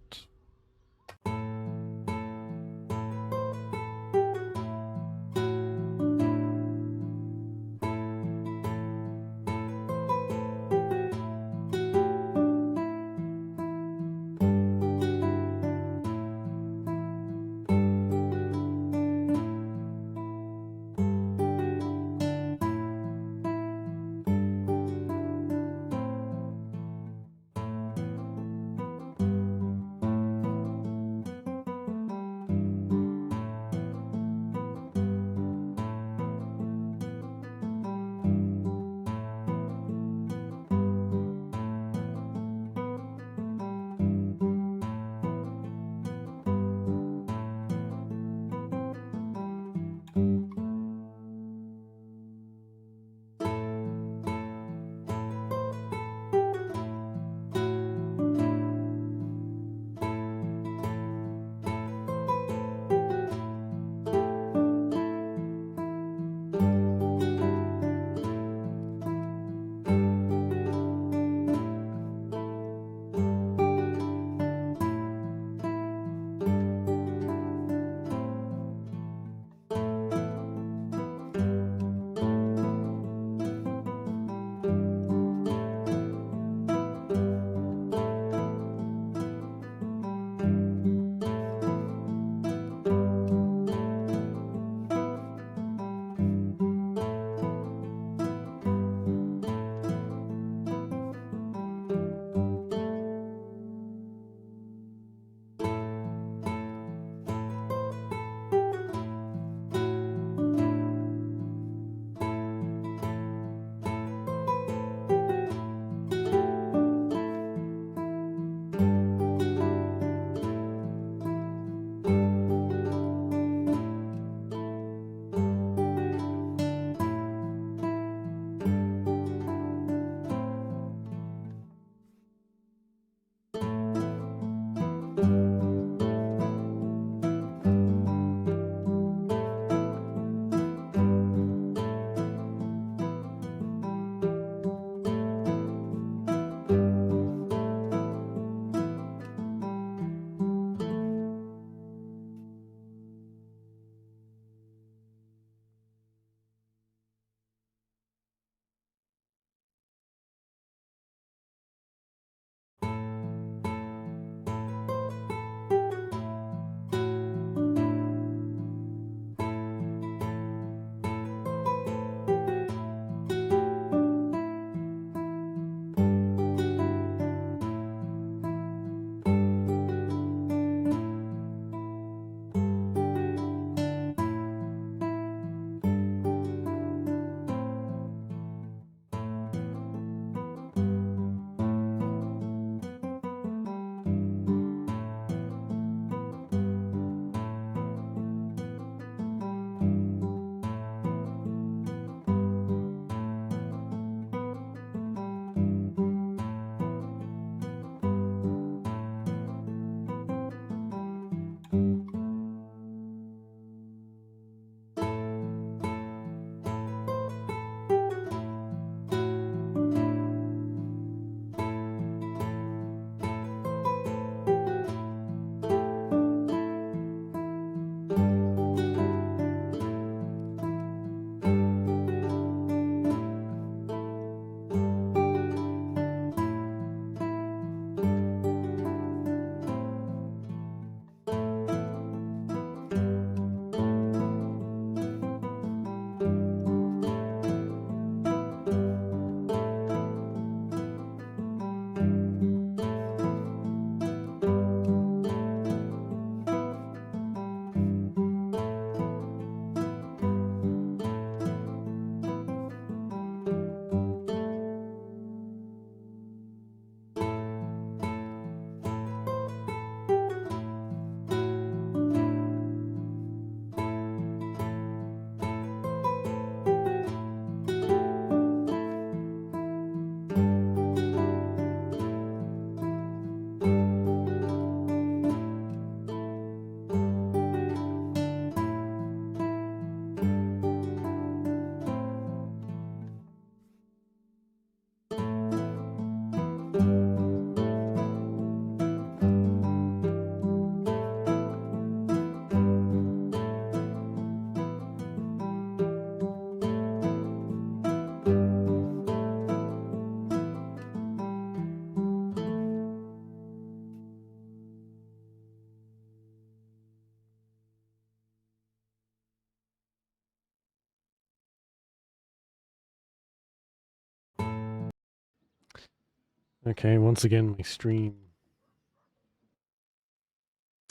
Okay, once again, my stream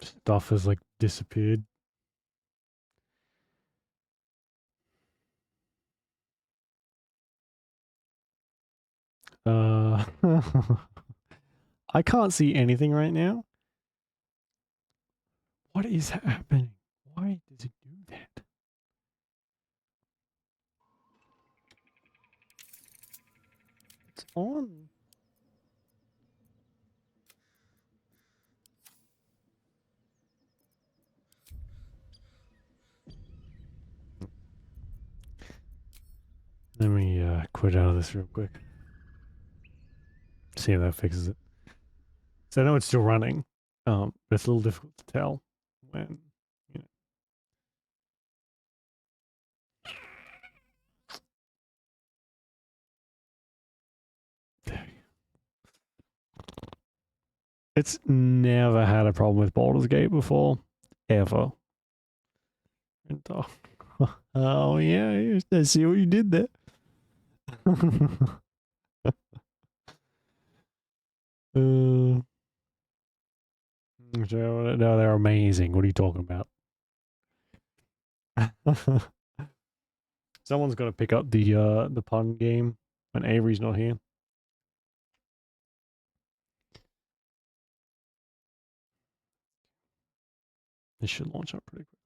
stuff has like disappeared. I can't see anything right now. What is happening? Why does it do that? It's on. Let me quit out of this real quick. See if that fixes it. So I know it's still running, but it's a little difficult to tell when, you know. It's never had a problem with Baldur's Gate before, ever. And, oh yeah, I see what you did there. No, they're amazing. What are you talking about? Someone's got to pick up the pun game when Avery's not here. This should launch up pretty quickly.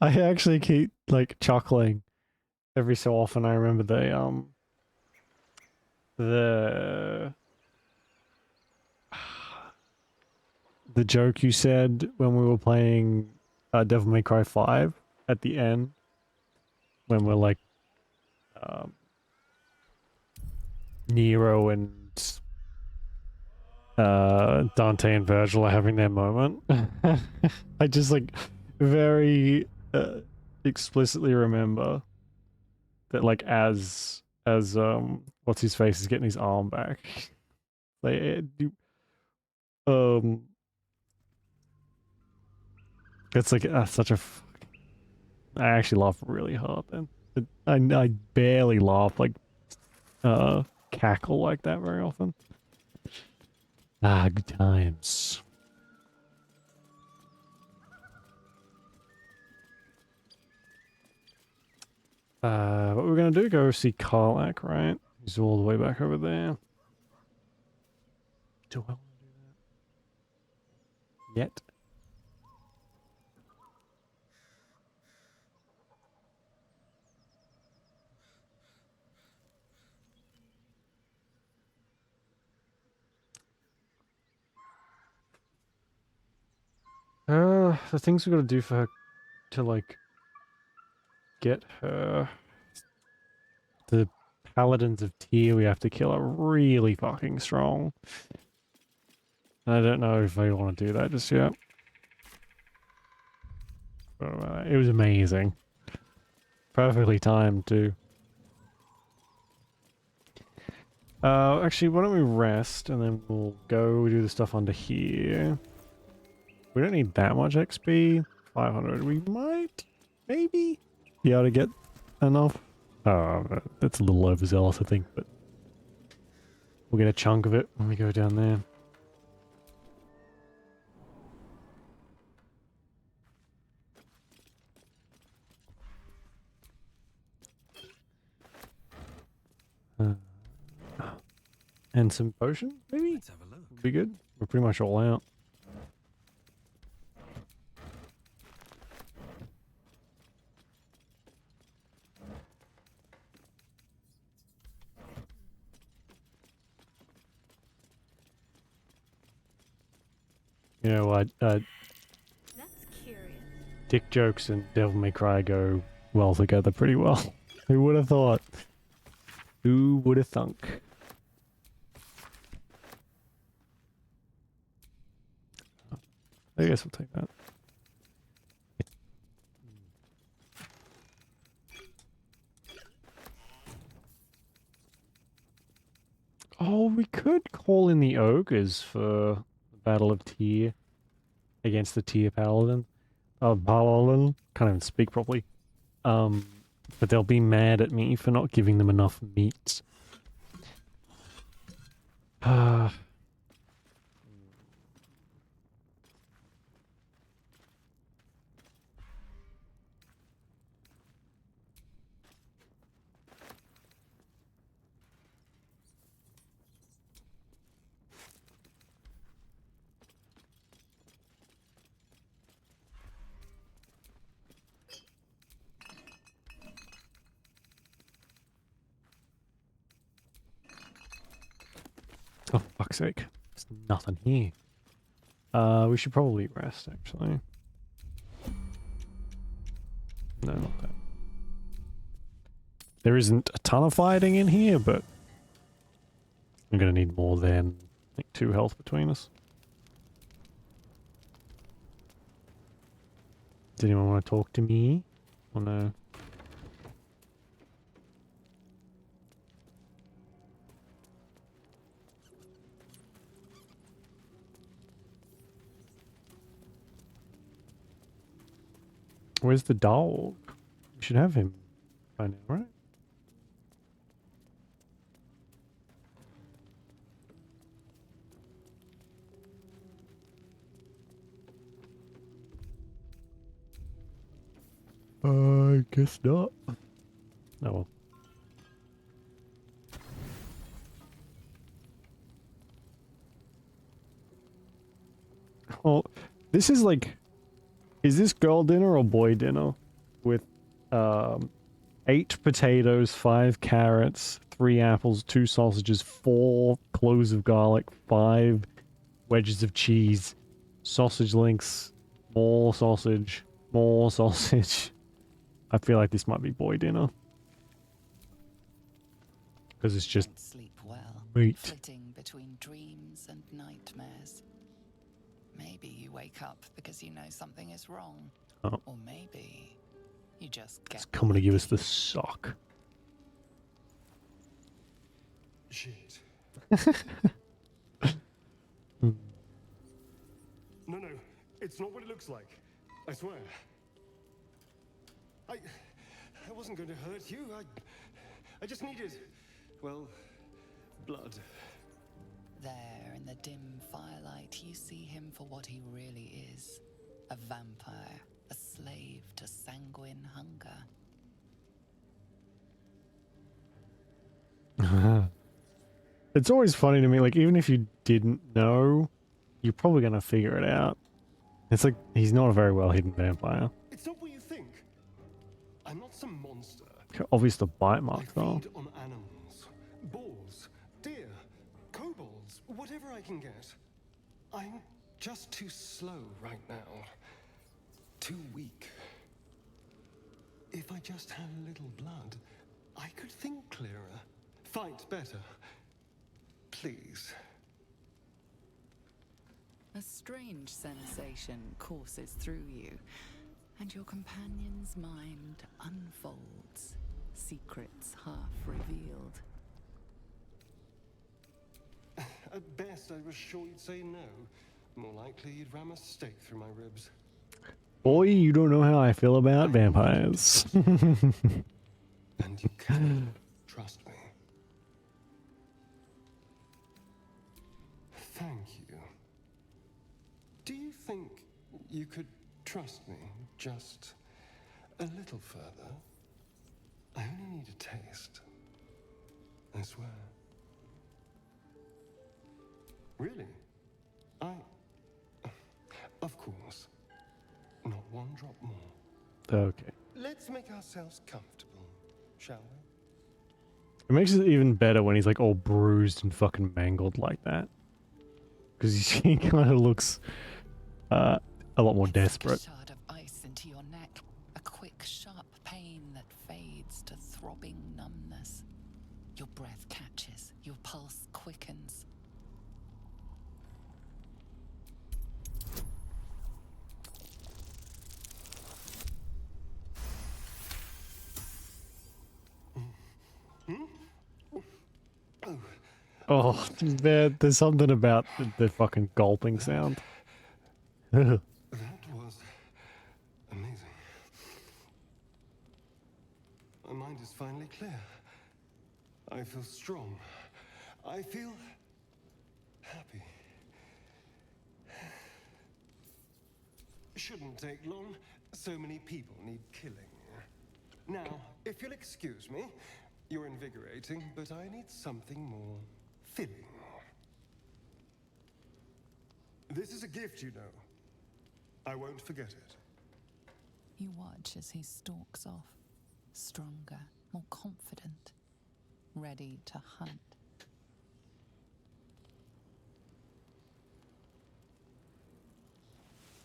I actually keep like chuckling every so often. I remember the joke you said when we were playing Devil May Cry 5 at the end, when we're like Nero and Dante and Virgil are having their moment. I just like very explicitly remember that like as what's his face is getting his arm back. Like it's like such a I actually laugh really hard then. I barely laugh like cackle like that very often. Ah, good times. What we're gonna do? Go see Karlak, right? He's all the way back over there. Do I want to do that yet? The things we gotta do for her to like get her the Paladins of Tyr we have to kill are really fucking strong. I don't know if I want to do that just yet. It was amazing. Perfectly timed too. Actually, why don't we rest and then we'll go do the stuff under here. We don't need that much XP. 500. We might, maybe, be able to get enough. That's a little overzealous, I think, but we'll get a chunk of it when we go down there. And some potion, maybe? Let's have a look. Be good. We're pretty much all out. You know what? That's curious. Dick jokes and Devil May Cry go well together pretty well. Who would have thought? Who would have thunk? I guess we'll take that. Oh, we could call in the ogres for the Battle of Tyr against the Tyr Paladin. Paladin. Can't even speak properly. But they'll be mad at me for not giving them enough meat. Oh, fuck's sake. There's nothing here. We should probably rest, actually. No, not that. There isn't a ton of fighting in here, but I'm gonna need more than, like, 2 health between us. Does anyone want to talk to me? Or no? Where's the dog? We should have him by now, right? I guess not. Oh well. Well, this is like... Is this girl dinner or boy dinner? With 8 potatoes, 5 carrots, 3 apples, 2 sausages, 4 cloves of garlic, 5 wedges of cheese, sausage links, more sausage, more sausage. I feel like this might be boy dinner. Because it's just sleep well, meat. flitting between dreams and nightmares. Maybe you wake up because you know something is wrong. Oh. Or maybe you just get It's coming to give us the sock. Shit. Mm. No, it's not what it looks like. I swear. I wasn't going to hurt you. I just needed, well, blood. There in the dim firelight, you see him for what he really is. A vampire, a slave to sanguine hunger. It's always funny to me, like, even if you didn't know, you're probably going to figure it out. It's like, he's not a very well hidden vampire. It's not what you think. I'm not some monster. Obvious the bite mark, I though. feed on animals. Boars, deer, kobolds, whatever I can get. I'm just too slow right now. Too weak. If I just had a little blood, I could think clearer. Fight better. Please. A strange sensation courses through you, and your companion's mind unfolds, secrets half revealed. At best, I was sure you'd say no. More likely, you'd ram a stake through my ribs. Boy, you don't know how I feel about vampires. And you can trust me. Thank you. Do you think you could trust me just a little further? I only need a taste. I swear. Really? Of course. Not one drop more. Okay. Let's make ourselves comfortable, shall we? It makes it even better when he's like all bruised and fucking mangled like that. Because he kind of looks a lot more desperate. A shard of ice into your neck, a quick, sharp pain that fades to throbbing numbness. Your breath catches, your pulse quickens. Oh, there's something about the fucking gulping sound. That was amazing. My mind is finally clear. I feel strong. I feel happy. Shouldn't take long. So many people need killing. Now, if you'll excuse me, you're invigorating, but I need something more filling. This is a gift, you know. I won't forget it. You watch as he stalks off, stronger, more confident, ready to hunt.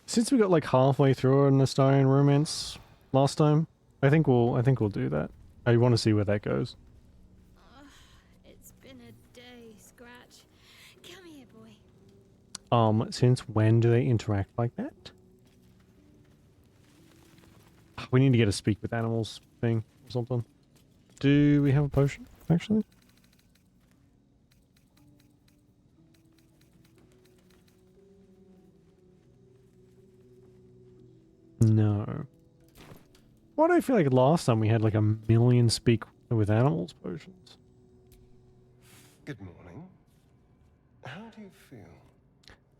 Since we got like halfway through an Astarian romance last time, I think we'll do that. I want to see where that goes. It's been a day, Scratch. Come here, boy. Since when do they interact like that? We need to get a speak with animals thing or something. Do we have a potion, actually? No. Why do I feel like last time we had like a million speak with animals potions? Good morning. How do you feel?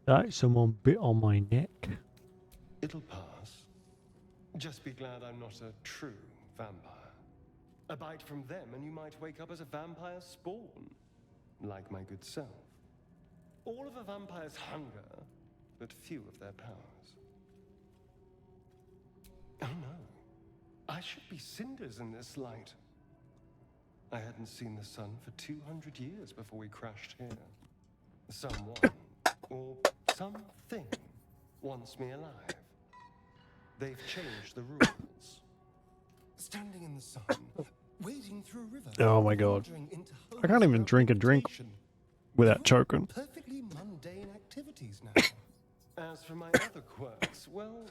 That someone bit on my neck. It'll pass. Just be glad I'm not a true vampire. A bite from them and you might wake up as a vampire spawn. Like my good self. All of a vampire's hunger, but few of their powers. Oh no. I should be cinders in this light. I hadn't seen the sun for 200 years before we crashed here. Someone, or something, wants me alive. They've changed the rules. Standing in the sun, wading through a river. Oh my god. I can't even drink a drink without choking. Perfectly mundane activities now. As for my other quirks, well,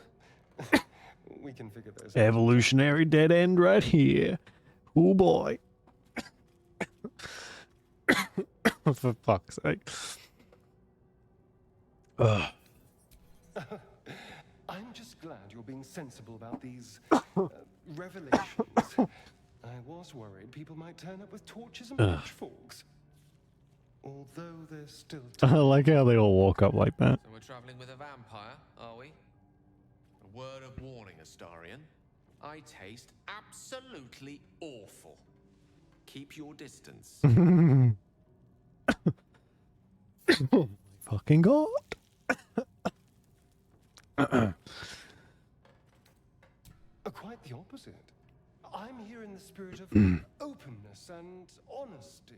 we can figure those out. Evolutionary dead end right here. Oh boy. For fuck's sake. Ugh. I'm just glad you're being sensible about these revelations. I was worried people might turn up with torches and pitchforks. Although there's still I like how they all walk up like that. So we're traveling with a vampire, are we? A word of warning, Astarian. I taste absolutely awful. Keep your distance. Oh my fucking god. Quite the opposite. I'm here in the spirit of openness and honesty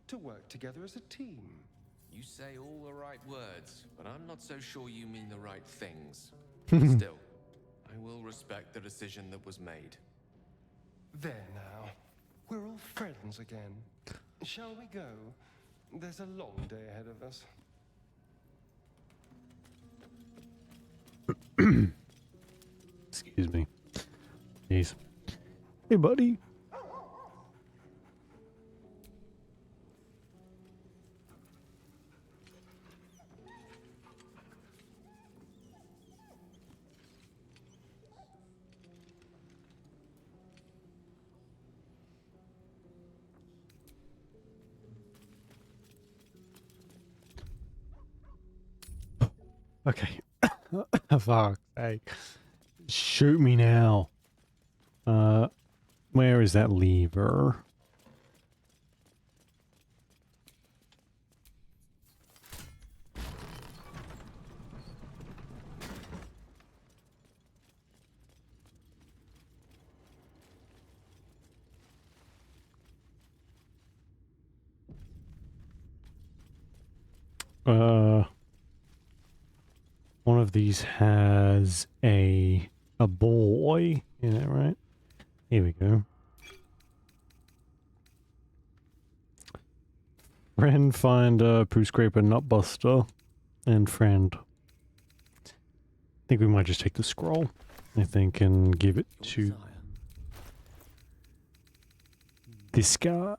to work together as a team. You say all the right words, but I'm not so sure you mean the right things. Still, I will respect the decision that was made. There now. We're all friends again. Shall we go? There's a long day ahead of us. Excuse me. Jeez. Hey, buddy. Okay. Fuck. Hey. Shoot me now. Where is that lever? One of these has a boy in it, right? Here we go. Friend, finder, poo scraper, nut buster, and friend. I think we might just take the scroll, I think, and give it to this guy.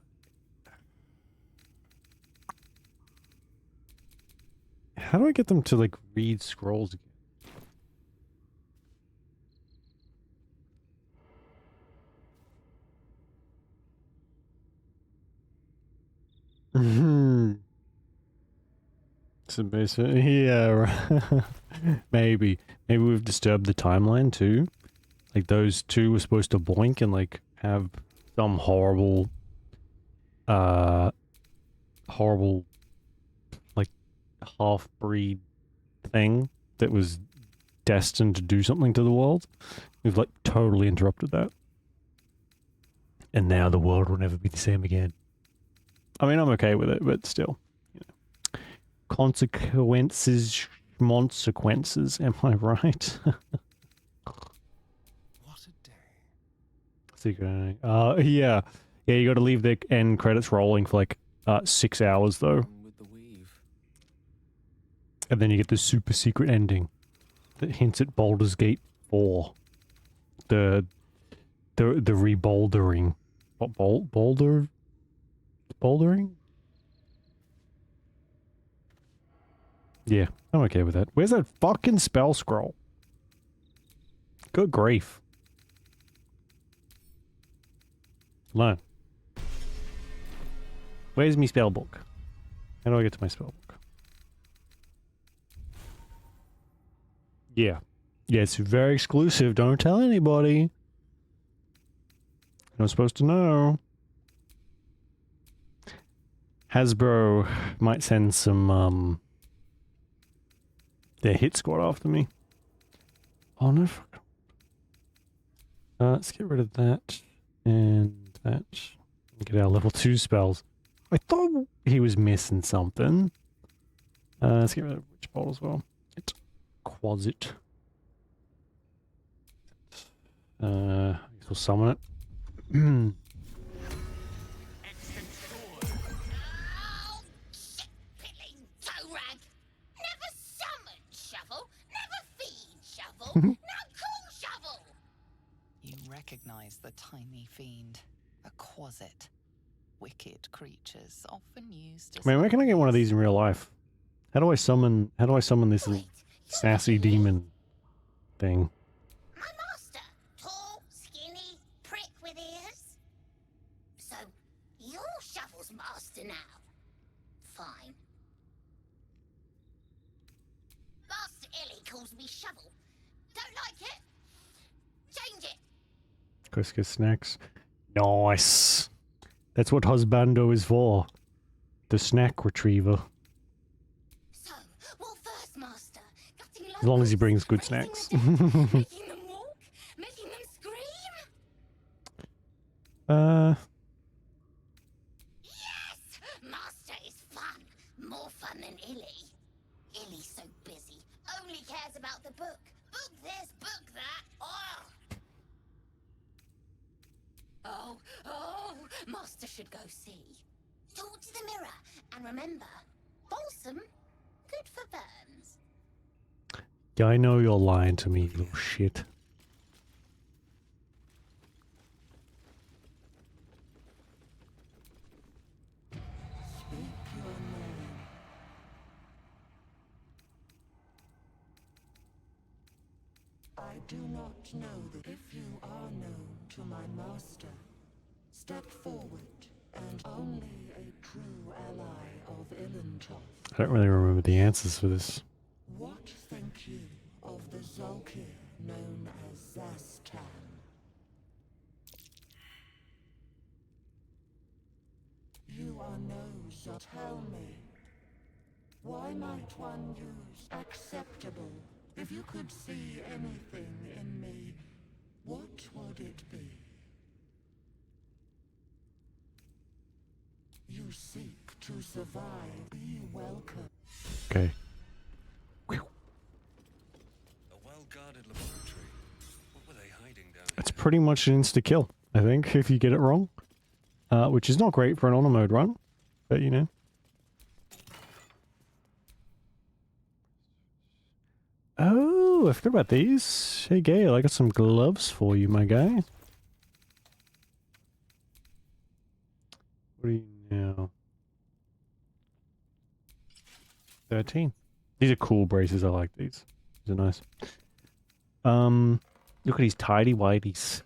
How do I get them to, like, read scrolls again? So basically, yeah, right. Maybe. Maybe we've disturbed the timeline too. Like those two were supposed to boink and like have some horrible, horrible, like half-breed thing that was destined to do something to the world. We've like totally interrupted that. And now the world will never be the same again. I mean, I'm okay with it, but still. Consequences, am I right? Secret ending. Yeah. Yeah, you gotta leave the end credits rolling for like 6 hours though. And then you get the super secret ending that hints at Baldur's Gate 4. The rebouldering. What, Baldur? Bouldering? Yeah, I'm okay with that. Where's that fucking spell scroll? Good grief. Learn. Where's my spell book? How do I get to my spell book? Yeah. Yeah, it's very exclusive. Don't tell anybody. You're not supposed to know. Hasbro might send some, their hit squad after me. Oh no. Let's get rid of that. And that. Get our level 2 spells. I thought he was missing something. Let's get rid of Witch Bolt as well. It's Quasit. I guess we'll summon it. You recognize the tiny fiend, a quasit. Wicked creatures often used as Man, where can I get one of these in real life? How do I summon this little sassy demon thing? My master. Tall, skinny, prick with ears. So, you're Shovel's master now. Fine. Master Illy calls me Shovel. Don't like it? Change it. Couscous snacks. Nice. That's what husbando is for. The snack retriever. So, what first, master? Cutting As long as he brings good snacks. making them walk? Making them scream? Yes! Master is fun. More fun than Illy. Illy's so busy. Only cares about the book. Book this, book that. Oh, master should go see. Talk to the mirror, and remember, balsam, good for burns. Yeah, I know you're lying to me, you little shit. I do not know that if you are known to my master, step forward, and only a true ally of Ilintoth. I don't really remember the answers for this. What think you of the Zolkir known as Zastan? You are no so tell me. Why might one use acceptable? If you could see anything in me, what would it be? You seek to survive. Be welcome. Okay. A well-guarded laboratory. What were they hiding down It's pretty much an insta-kill, I think, if you get it wrong. Which is not great for an honor mode run, but you know. Oh, I forgot about these. Hey, Gale, I got some gloves for you, my guy. What are you now? 13. These are cool braces. I like these. These are nice. Look at these tidy whities.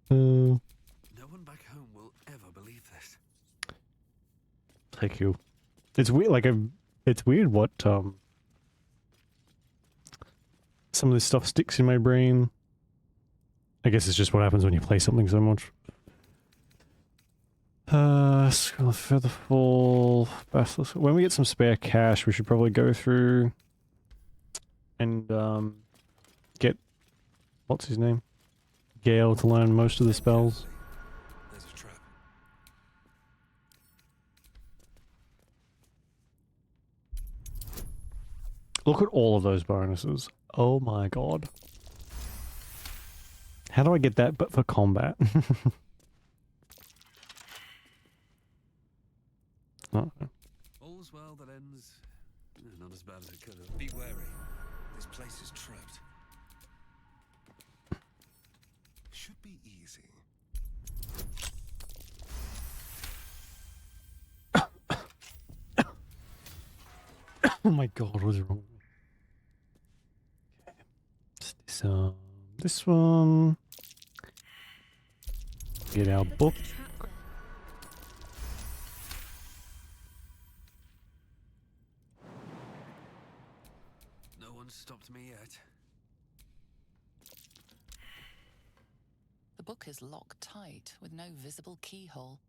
No one back home will ever believe this. Thank you. It's weird. Like it's weird what some of this stuff sticks in my brain. I guess it's just what happens when you play something so much. Skull Featherfall, Basilisk. When we get some spare cash, we should probably go through and get what's his name? Gale to learn most of the spells. There's a trap. Look at all of those bonuses. Oh my god. How do I get that but for combat? Oh. All's well that ends. Not as bad as it could have. Be wary. This place is trapped. Should be easy. Oh my god, what's wrong with me? Okay. This one. Get our book. No one stopped me yet. The book is locked tight with no visible keyhole,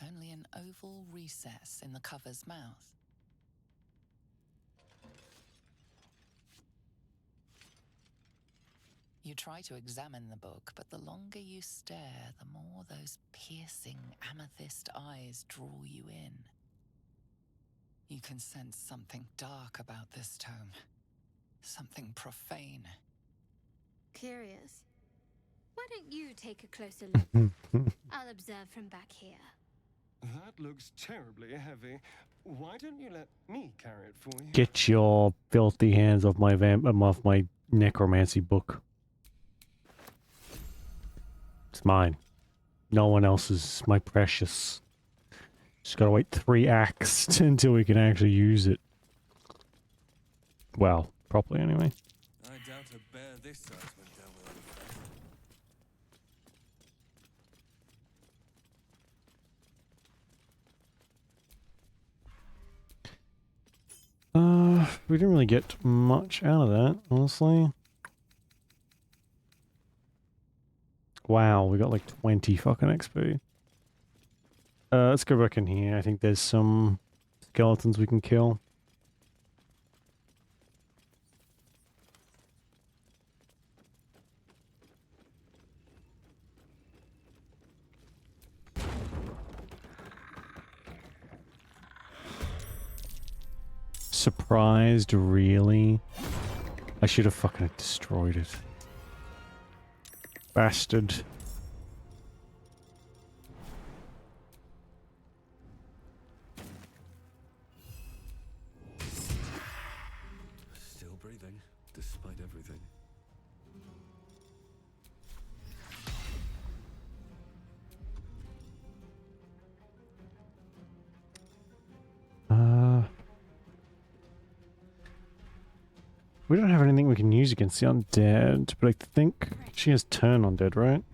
only an oval recess in the cover's mouth. You try to examine the book, but the longer you stare, the more those piercing amethyst eyes draw you in. You can sense something dark about this tome, something profane. Curious. Why don't you take a closer look? I'll observe from back here. That looks terribly heavy. Why don't you let me carry it for you? Get your filthy hands off my off my necromancy book. It's mine. No one else's. My precious. Just gotta wait 3 acts until we can actually use it. Well, properly anyway. I doubt a bear this size went down without a fight. We didn't really get much out of that, honestly. Wow, we got like 20 fucking XP. Let's go back in here. I think there's some skeletons we can kill. Surprised, really? I should have fucking destroyed it. Bastard. Still breathing, despite everything. We don't have anything we can use against the undead, but I think she has turn undead, right?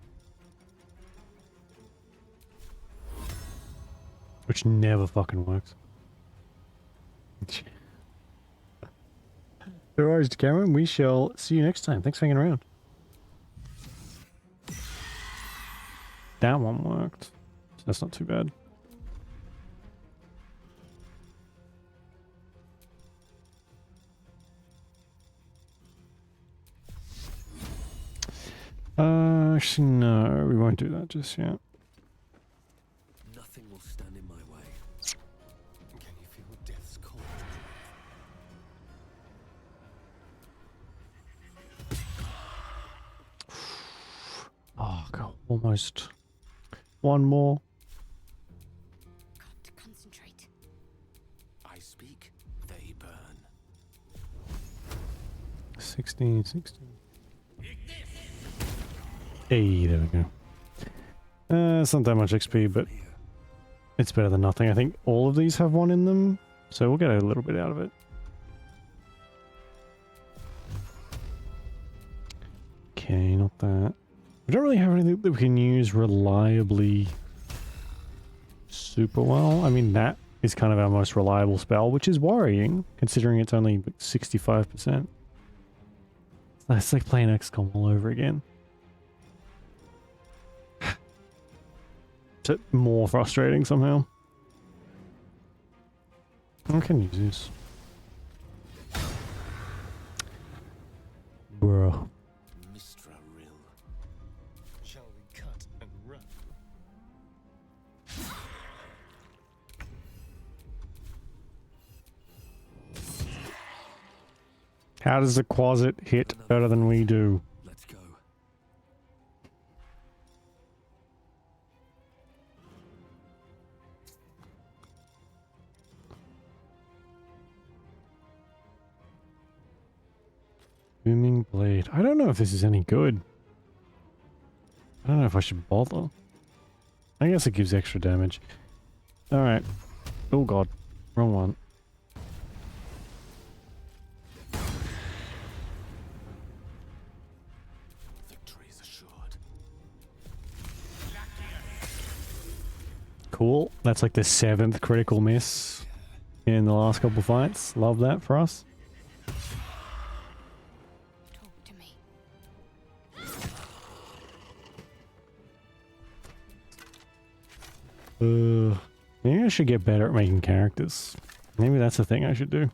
Which never fucking works. Alright, Cameron, we shall see you next time. Thanks for hanging around. That one worked. That's not too bad. Actually, no, we won't do that just yet. Nothing will stand in my way. Can you feel death's cold? Oh, God, almost. One more. Got to concentrate. I speak, they burn. 16. Hey, there we go. It's not that much XP, but it's better than nothing. I think all of these have one in them. So we'll get a little bit out of it. Okay, not that. We don't really have anything that we can use reliably super well. I mean, that is kind of our most reliable spell, which is worrying, considering it's only 65%. It's like playing XCOM all over again. It's more frustrating somehow. I can use this. Bruh. Shall we cut and run? How does the Quasit hit better than we do? Let's go. Booming blade. I don't know if this is any good. I don't know if I should bother. I guess it gives extra damage. Alright. Oh god. Wrong one. Victory is assured. Cool. That's like the 7th critical miss in the last couple fights. Love that for us. Maybe I should get better at making characters. Maybe that's the thing I should do.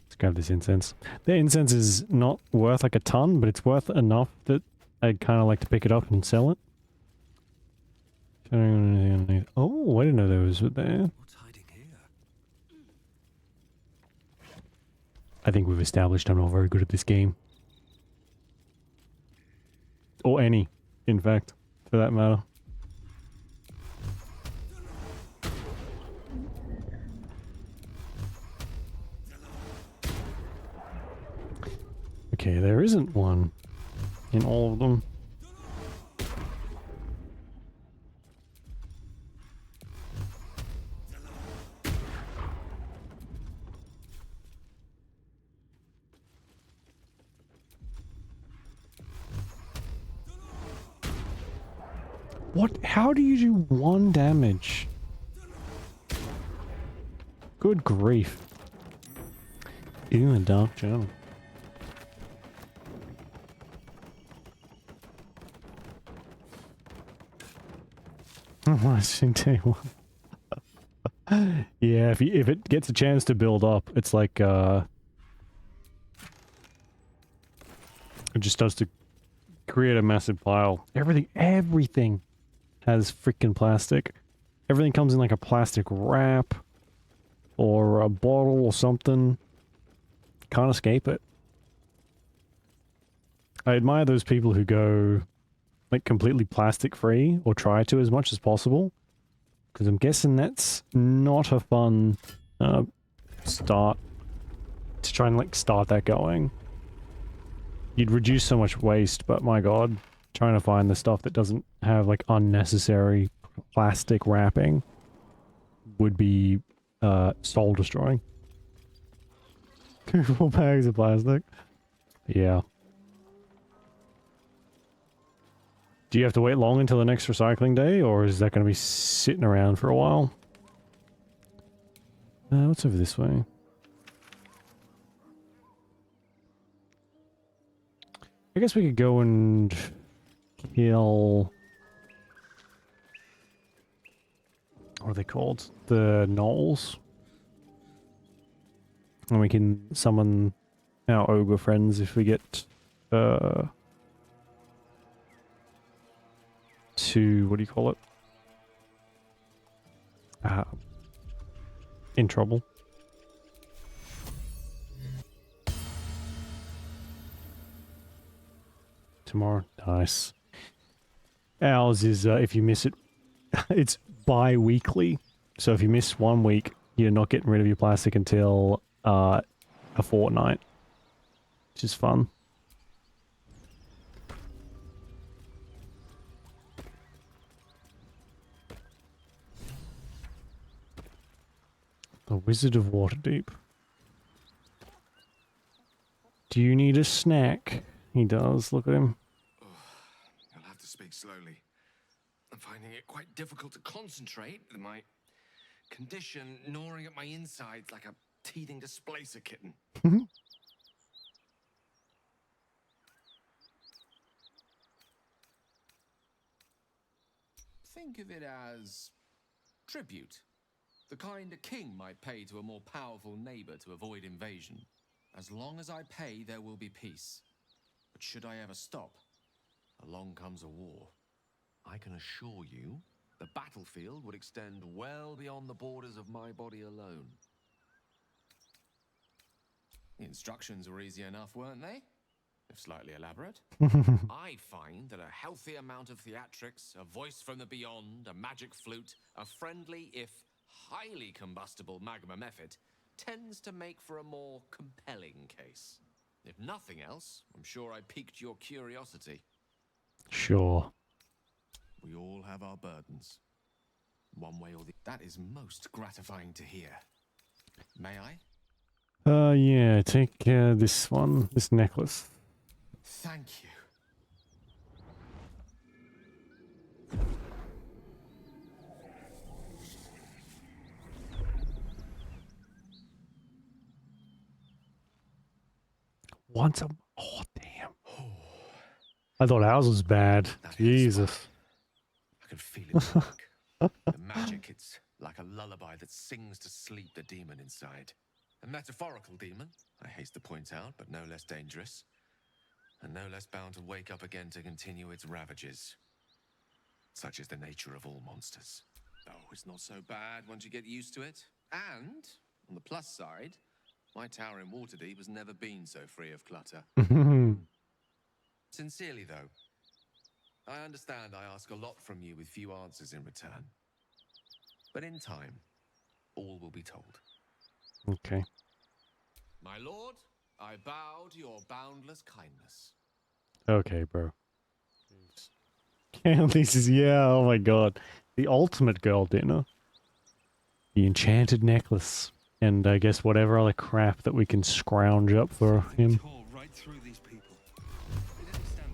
Let's grab this incense. The incense is not worth like a ton, but it's worth enough that I'd kind of like to pick it up and sell it. Oh, I didn't know there was there. What's hiding here? I think we've established I'm not very good at this game. Or any, in fact, for that matter. Okay, there isn't one in all of them. What? How do you do 1 damage? Good grief. Ew, a dark journal. Yeah, if it gets a chance to build up, it's like it just does to create a massive pile. Everything has freaking plastic. Everything comes in like a plastic wrap or a bottle or something. Can't escape it. I admire those people who go like completely plastic free or try to as much as possible, because I'm guessing that's not a fun start to try and like start that going. You'd reduce so much waste, but my god, trying to find the stuff that doesn't have like unnecessary plastic wrapping would be soul destroying. 4 bags of plastic. Yeah. Do you have to wait long until the next recycling day, or is that going to be sitting around for a while? What's over this way? I guess we could go and kill... What are they called? The gnolls. And we can summon our ogre friends if we get... to, what do you call it? In trouble. Tomorrow. Nice. Ours is, if you miss it, it's bi-weekly. So if you miss 1 week, you're not getting rid of your plastic until a fortnight. Which is fun. A Wizard of Waterdeep. Do you need a snack? He does. Look at him. You'll have to speak slowly. I'm finding it quite difficult to concentrate with my condition gnawing at my insides like a teething displacer kitten. Think of it as tribute. The kind a king might pay to a more powerful neighbor to avoid invasion. As long as I pay, there will be peace. But should I ever stop, along comes a war. I can assure you, the battlefield would extend well beyond the borders of my body alone. The instructions were easy enough, weren't they? If slightly elaborate. I find that a healthy amount of theatrics, a voice from the beyond, a magic flute, a friendly, if highly combustible magma method, tends to make for a more compelling case. If nothing else, I'm sure I piqued your curiosity. Sure. We all have our burdens. One way or the other. That is most gratifying to hear. May I? Yeah, take this one, this necklace. Thank you. Once a... Oh, damn. I thought ours was bad. Jesus. I can feel it work. The magic, it's like a lullaby that sings to sleep the demon inside. A metaphorical demon, I haste to point out, but no less dangerous. And no less bound to wake up again to continue its ravages. Such is the nature of all monsters. Oh, it's not so bad once you get used to it. And, on the plus side, my tower in Waterdeep has never been so free of clutter. Sincerely, though, I understand I ask a lot from you with few answers in return. But in time, all will be told. Okay. My lord, I bow to your boundless kindness. Okay, bro. This is, yeah, oh my god. The ultimate girl dinner. The enchanted necklace. And I guess whatever other crap that we can scrounge up for him. Tore right through these people. They didn't stand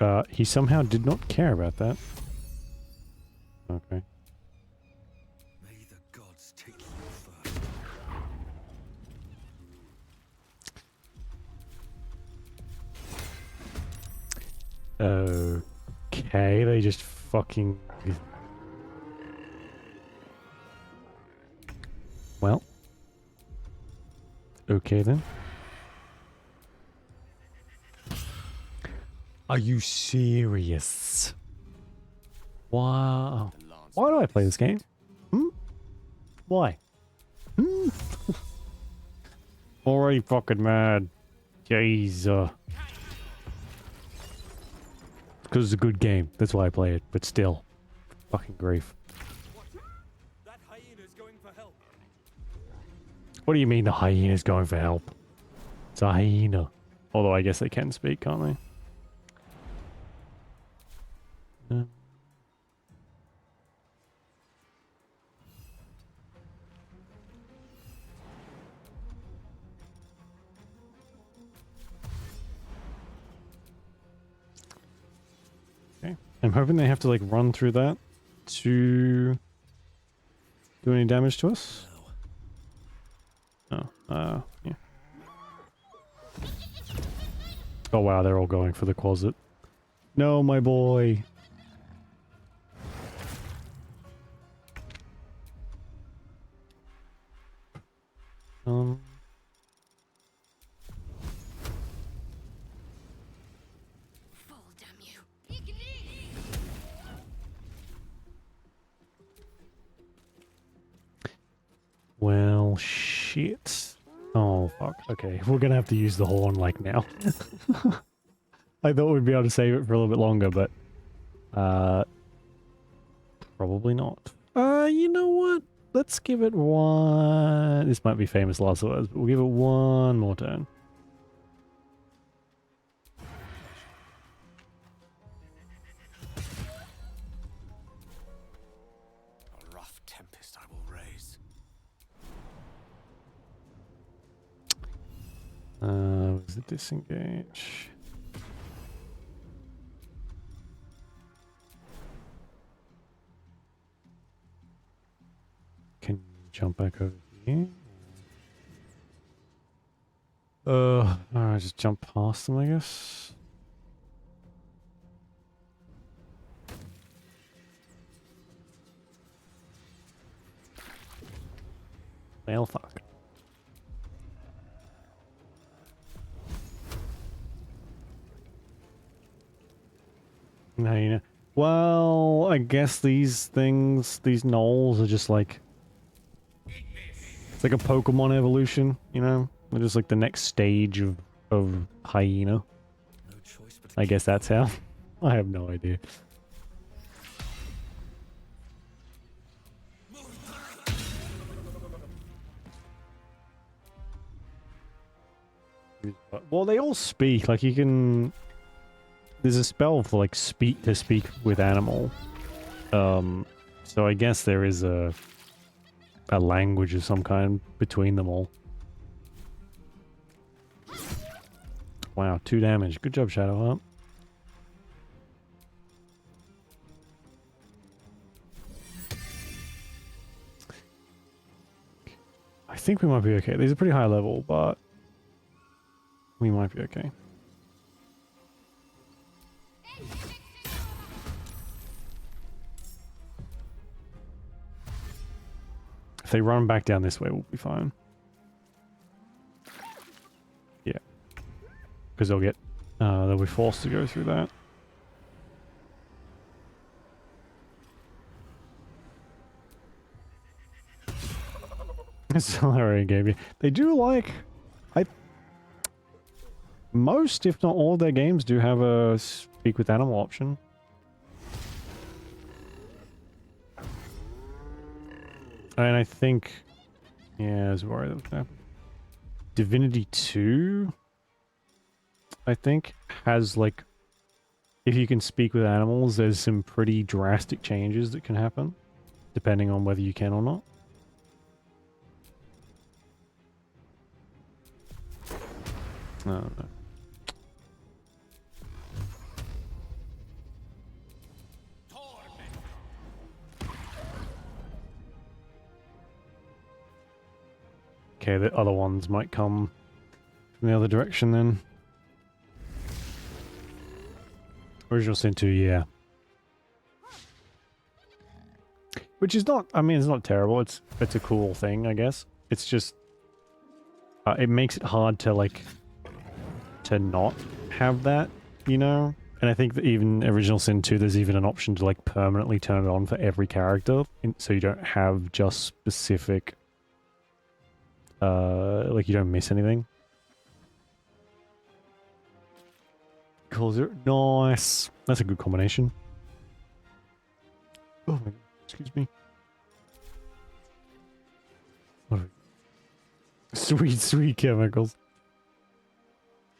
a chance. He somehow did not care about that. Okay. May the gods take you first. Okay, they just fucking... Well. Okay then. Are you serious? Wow. Why do I play this game? Why? Already fucking mad. Jeez. Because it's a good game. That's why I play it. But still. Fucking grief. That hyena's going for help. What do you mean the hyena's going for help? It's a hyena. Although I guess they can speak, can't they? Okay. I'm hoping they have to like run through that to do any damage to us. Oh, yeah. Oh wow, they're all going for the closet. No, my boy. Well, shit. Oh, fuck. Okay, we're gonna have to use the horn, like, now. I thought we'd be able to save it for a little bit longer, but... probably not. You know what? Let's give it one... This might be famous last words, but we'll give it one more turn. Was it disengage? Can you jump back over here? Alright, just jump past them, I guess. Well, fuck. No, you know. Well, I guess these things, these gnolls are just like... It's like a Pokemon evolution, you know? They're just like the next stage of hyena. I guess that's how. I have no idea. Well, they all speak. Like, you can... There's a spell for, like, speak with animal. So I guess there is a language of some kind between them all. Wow, 2 damage. Good job, Shadowheart. I think we might be okay. These are pretty high level, but we might be okay. If they run back down this way, we'll be fine. Yeah. Because they'll be forced to go through that. Accelerate game. Yeah. They do like... Most, if not all of their games do have a speak with animal option. And I think... Yeah, I was worried that was going to happen. Divinity 2, I think, has like... If you can speak with animals, there's some pretty drastic changes that can happen. Depending on whether you can or not. Oh, no. Okay, the other ones might come from the other direction then. Original Sin 2, yeah. Which is not, I mean, it's not terrible. It's a cool thing, I guess. It's just, it makes it hard to, like, to not have that, you know? And I think that even Original Sin 2, there's even an option to, like, permanently turn it on for every character. So you don't have just specific... like you don't miss anything. Cool, nice. That's a good combination. Oh my god, excuse me. Sweet, sweet chemicals.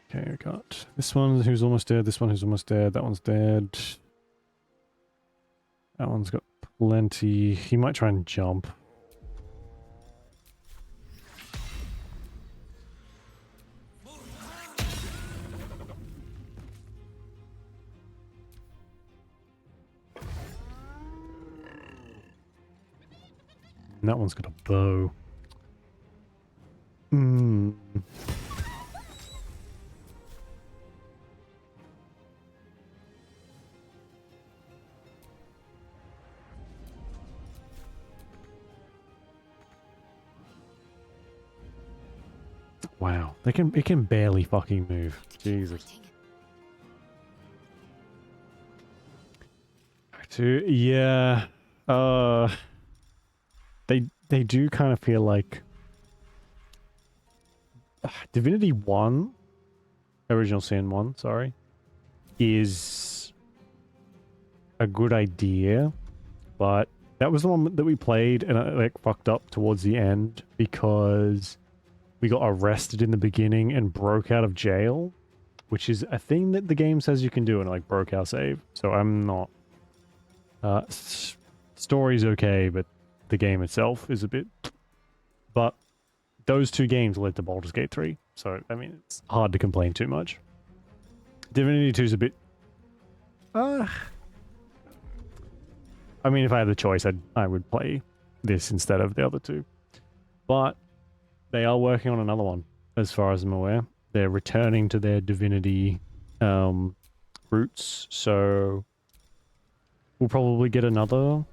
Okay, I got this one who's almost dead, this one who's almost dead, that one's dead. That one's got plenty. He might try and jump. And that one's got a bow. Wow, it can barely fucking move. Jesus. Yeah. They do kind of feel like Divinity 1, Original Sin 1, sorry, is a good idea, but that was the one that we played and it like fucked up towards the end because we got arrested in the beginning and broke out of jail, which is a thing that the game says you can do, and it like broke our save. So I'm not... story's okay, but the game itself is a bit... But those two games led to Baldur's Gate 3. So, I mean, it's hard to complain too much. Divinity 2 is a bit... I mean, if I had the choice, I would play this instead of the other two. But they are working on another one, as far as I'm aware. They're returning to their Divinity roots, so we'll probably get another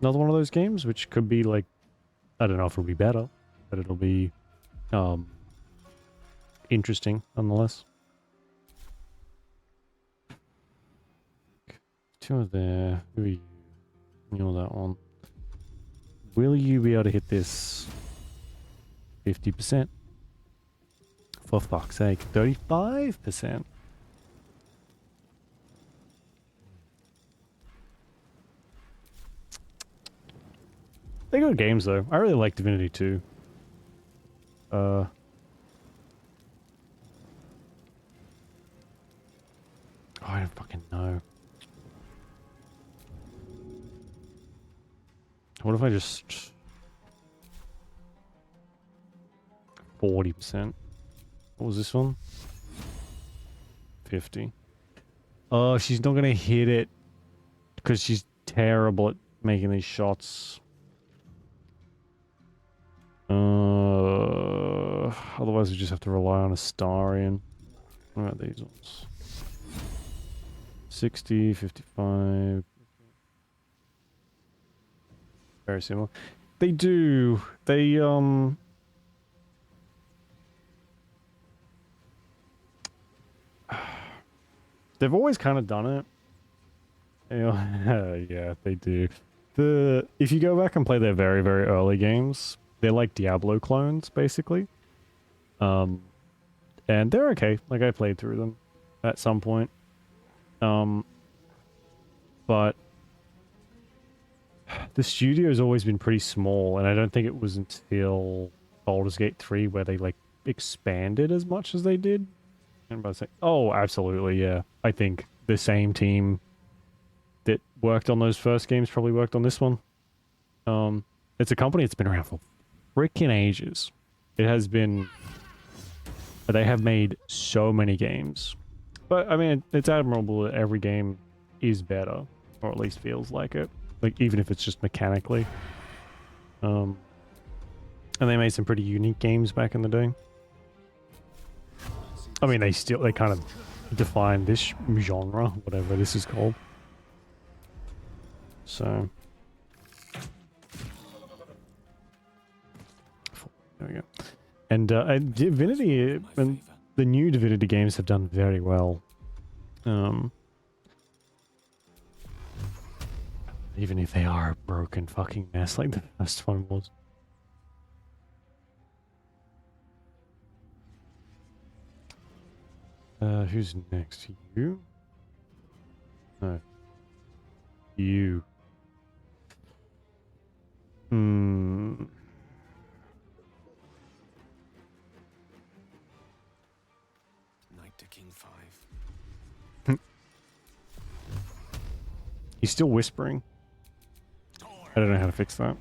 one of those games, which could be like, I don't know if it'll be better, but it'll be interesting nonetheless. Two are there. Who are you? You're that one. Will you be able to hit this? 50%. For fuck's sake, 35%. They're good games though. I really like Divinity 2. I don't fucking know. What if I just 40%? What was this one? 50. Oh, she's not gonna hit it because she's terrible at making these shots. Otherwise we just have to rely on Astarion. What about these ones? 60, 55. Very similar. They do. They they've always kind of done it. Yeah, they do. If you go back and play their very, very early games, they're like Diablo clones, basically. And they're okay. Like, I played through them at some point. But the studio's always been pretty small, and I don't think it was until Baldur's Gate 3 where they, like, expanded as much as they did. I'm about to say, oh, absolutely, yeah. I think the same team that worked on those first games probably worked on this one. It's a company that's been around for freaking ages. It has been... They have made so many games. But, I mean, it's admirable that every game is better, or at least feels like it. Like, even if it's just mechanically. And they made some pretty unique games back in the day. I mean, they kind of define this genre, whatever this is called. So... There we go. And Divinity, and the new Divinity games have done very well. Even if they are a broken fucking mess like the first one was. Who's next? You? No. You. Knight to King 5. He's still whispering. I don't know how to fix that.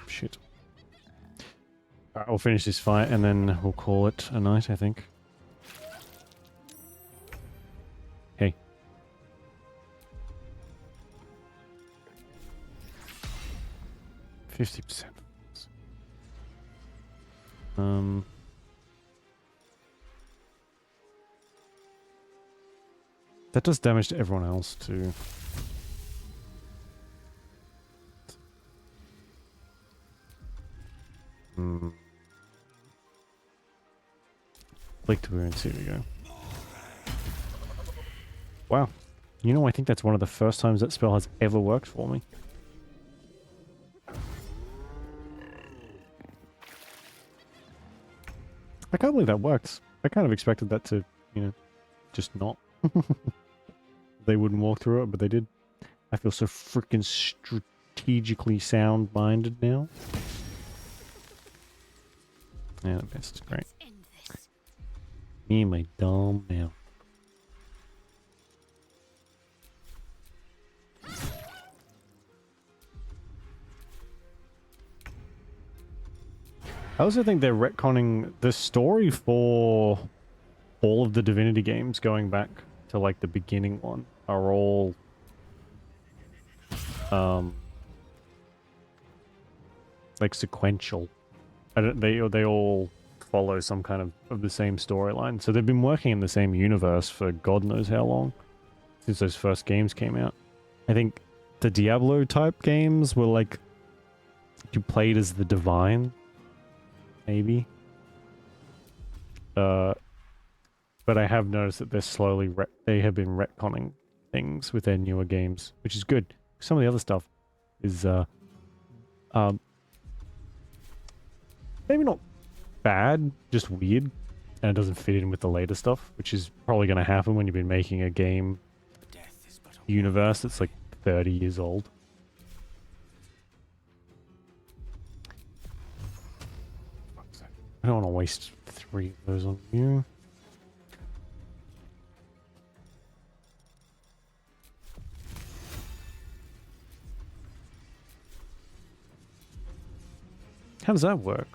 Shit. Alright, we'll finish this fight and then we'll call it a night, I think. Hey. %50%. That does damage to everyone else too. Click to wounds, here we go. Wow. You know, I think that's one of the first times that spell has ever worked for me. I can't believe that worked. I kind of expected that to, you know, just not. They wouldn't walk through it, but they did. I feel so freaking strategically sound-minded now. Yeah, that's great. Me and my dumb mouth. I also think they're retconning the story for all of the Divinity games going back to like the beginning one are all like sequential. They all follow some kind of the same storyline. So they've been working in the same universe for God knows how long since those first games came out. I think the Diablo type games were like you played as the divine, maybe. But I have noticed that they're slowly they have been retconning things with their newer games, which is good. Some of the other stuff is maybe not bad, just weird, and it doesn't fit in with the later stuff, which is probably going to happen when you've been making a game universe that's like 30 years old. I don't want to waste 3 of those on you. How does that work?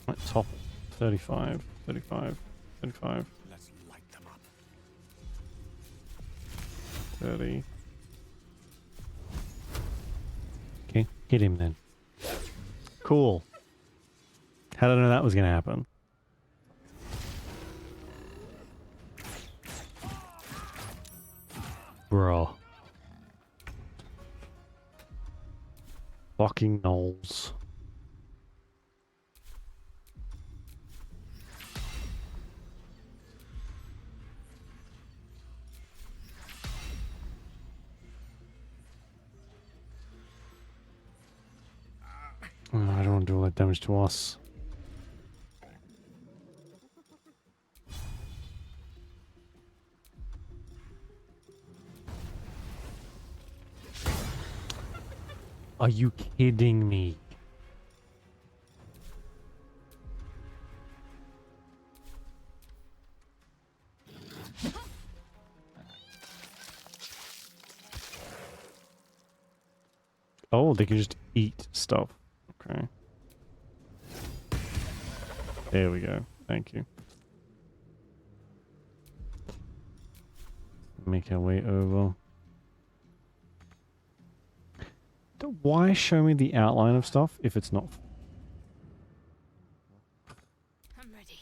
Right, top 35, 35, 35. Let's light them up. 30. Okay, hit him then. Cool. How did I know that was going to happen? Bro. Fucking Knowles. Oh, I don't want to do all that damage to us. Are you kidding me? Oh, they can just eat stuff. Okay. There we go. Thank you. Make our way over. Why show me the outline of stuff if it's not... I'm ready.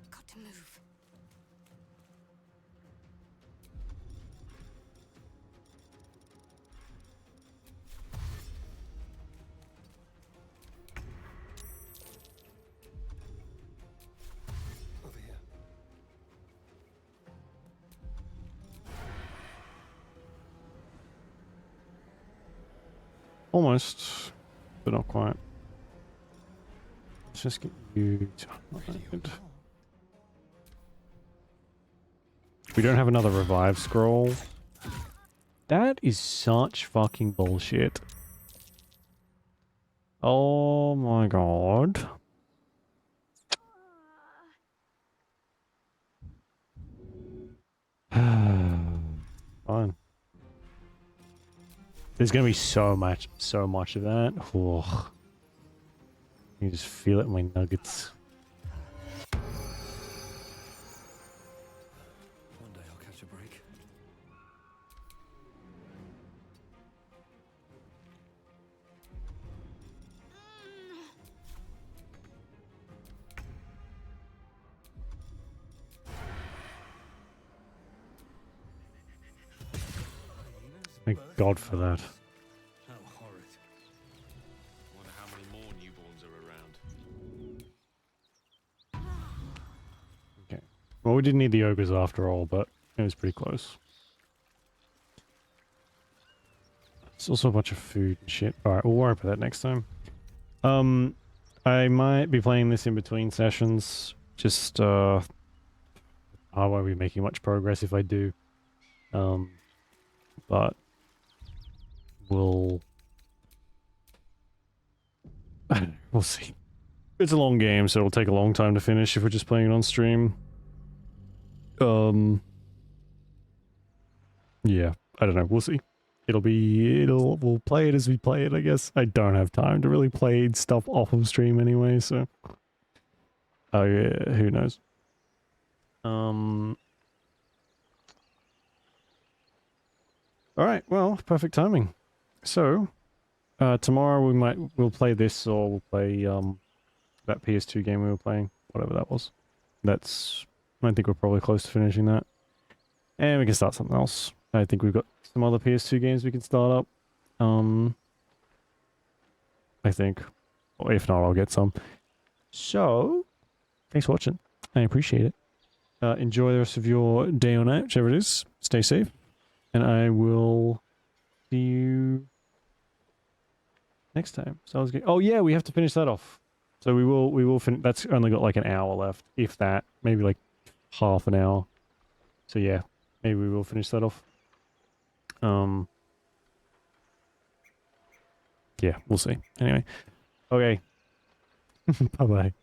Got to move. Over here. Almost, but not quite. Let's just get you to... We don't have another revive scroll. That is such fucking bullshit. Oh my god. Fine. There's gonna be so much of that. Oh. You just feel it in my nuggets. One day I'll catch a break. Thank God for that. How horrid. Wonder how many more newborns are around. Okay. Well, we didn't need the ogres after all, but it was pretty close. It's also a bunch of food and shit. Alright, we'll worry about that next time. I might be playing this in between sessions. Just, I won't be making much progress if I do. But we'll see. It's a long game, so it'll take a long time to finish if we're just playing it on stream. Yeah, I don't know. We'll see. we'll play it as we play it, I guess. I don't have time to really play stuff off of stream anyway, so. Oh yeah, who knows? Alright, well, perfect timing. So, tomorrow we'll play this, or we'll play, that PS2 game we were playing, whatever that was. I think we're probably close to finishing that. And we can start something else. I think we've got some other PS2 games we can start up. I think. Or if not, I'll get some. So, thanks for watching. I appreciate it. Enjoy the rest of your day or night, whichever it is. Stay safe. And I will see you next time. Sounds good. Oh yeah, we have to finish that off. So we will finish. That's only got like an hour left, if that. Maybe like half an hour. So yeah, maybe we will finish that off. Yeah, we'll see. Anyway. Okay. Bye-bye.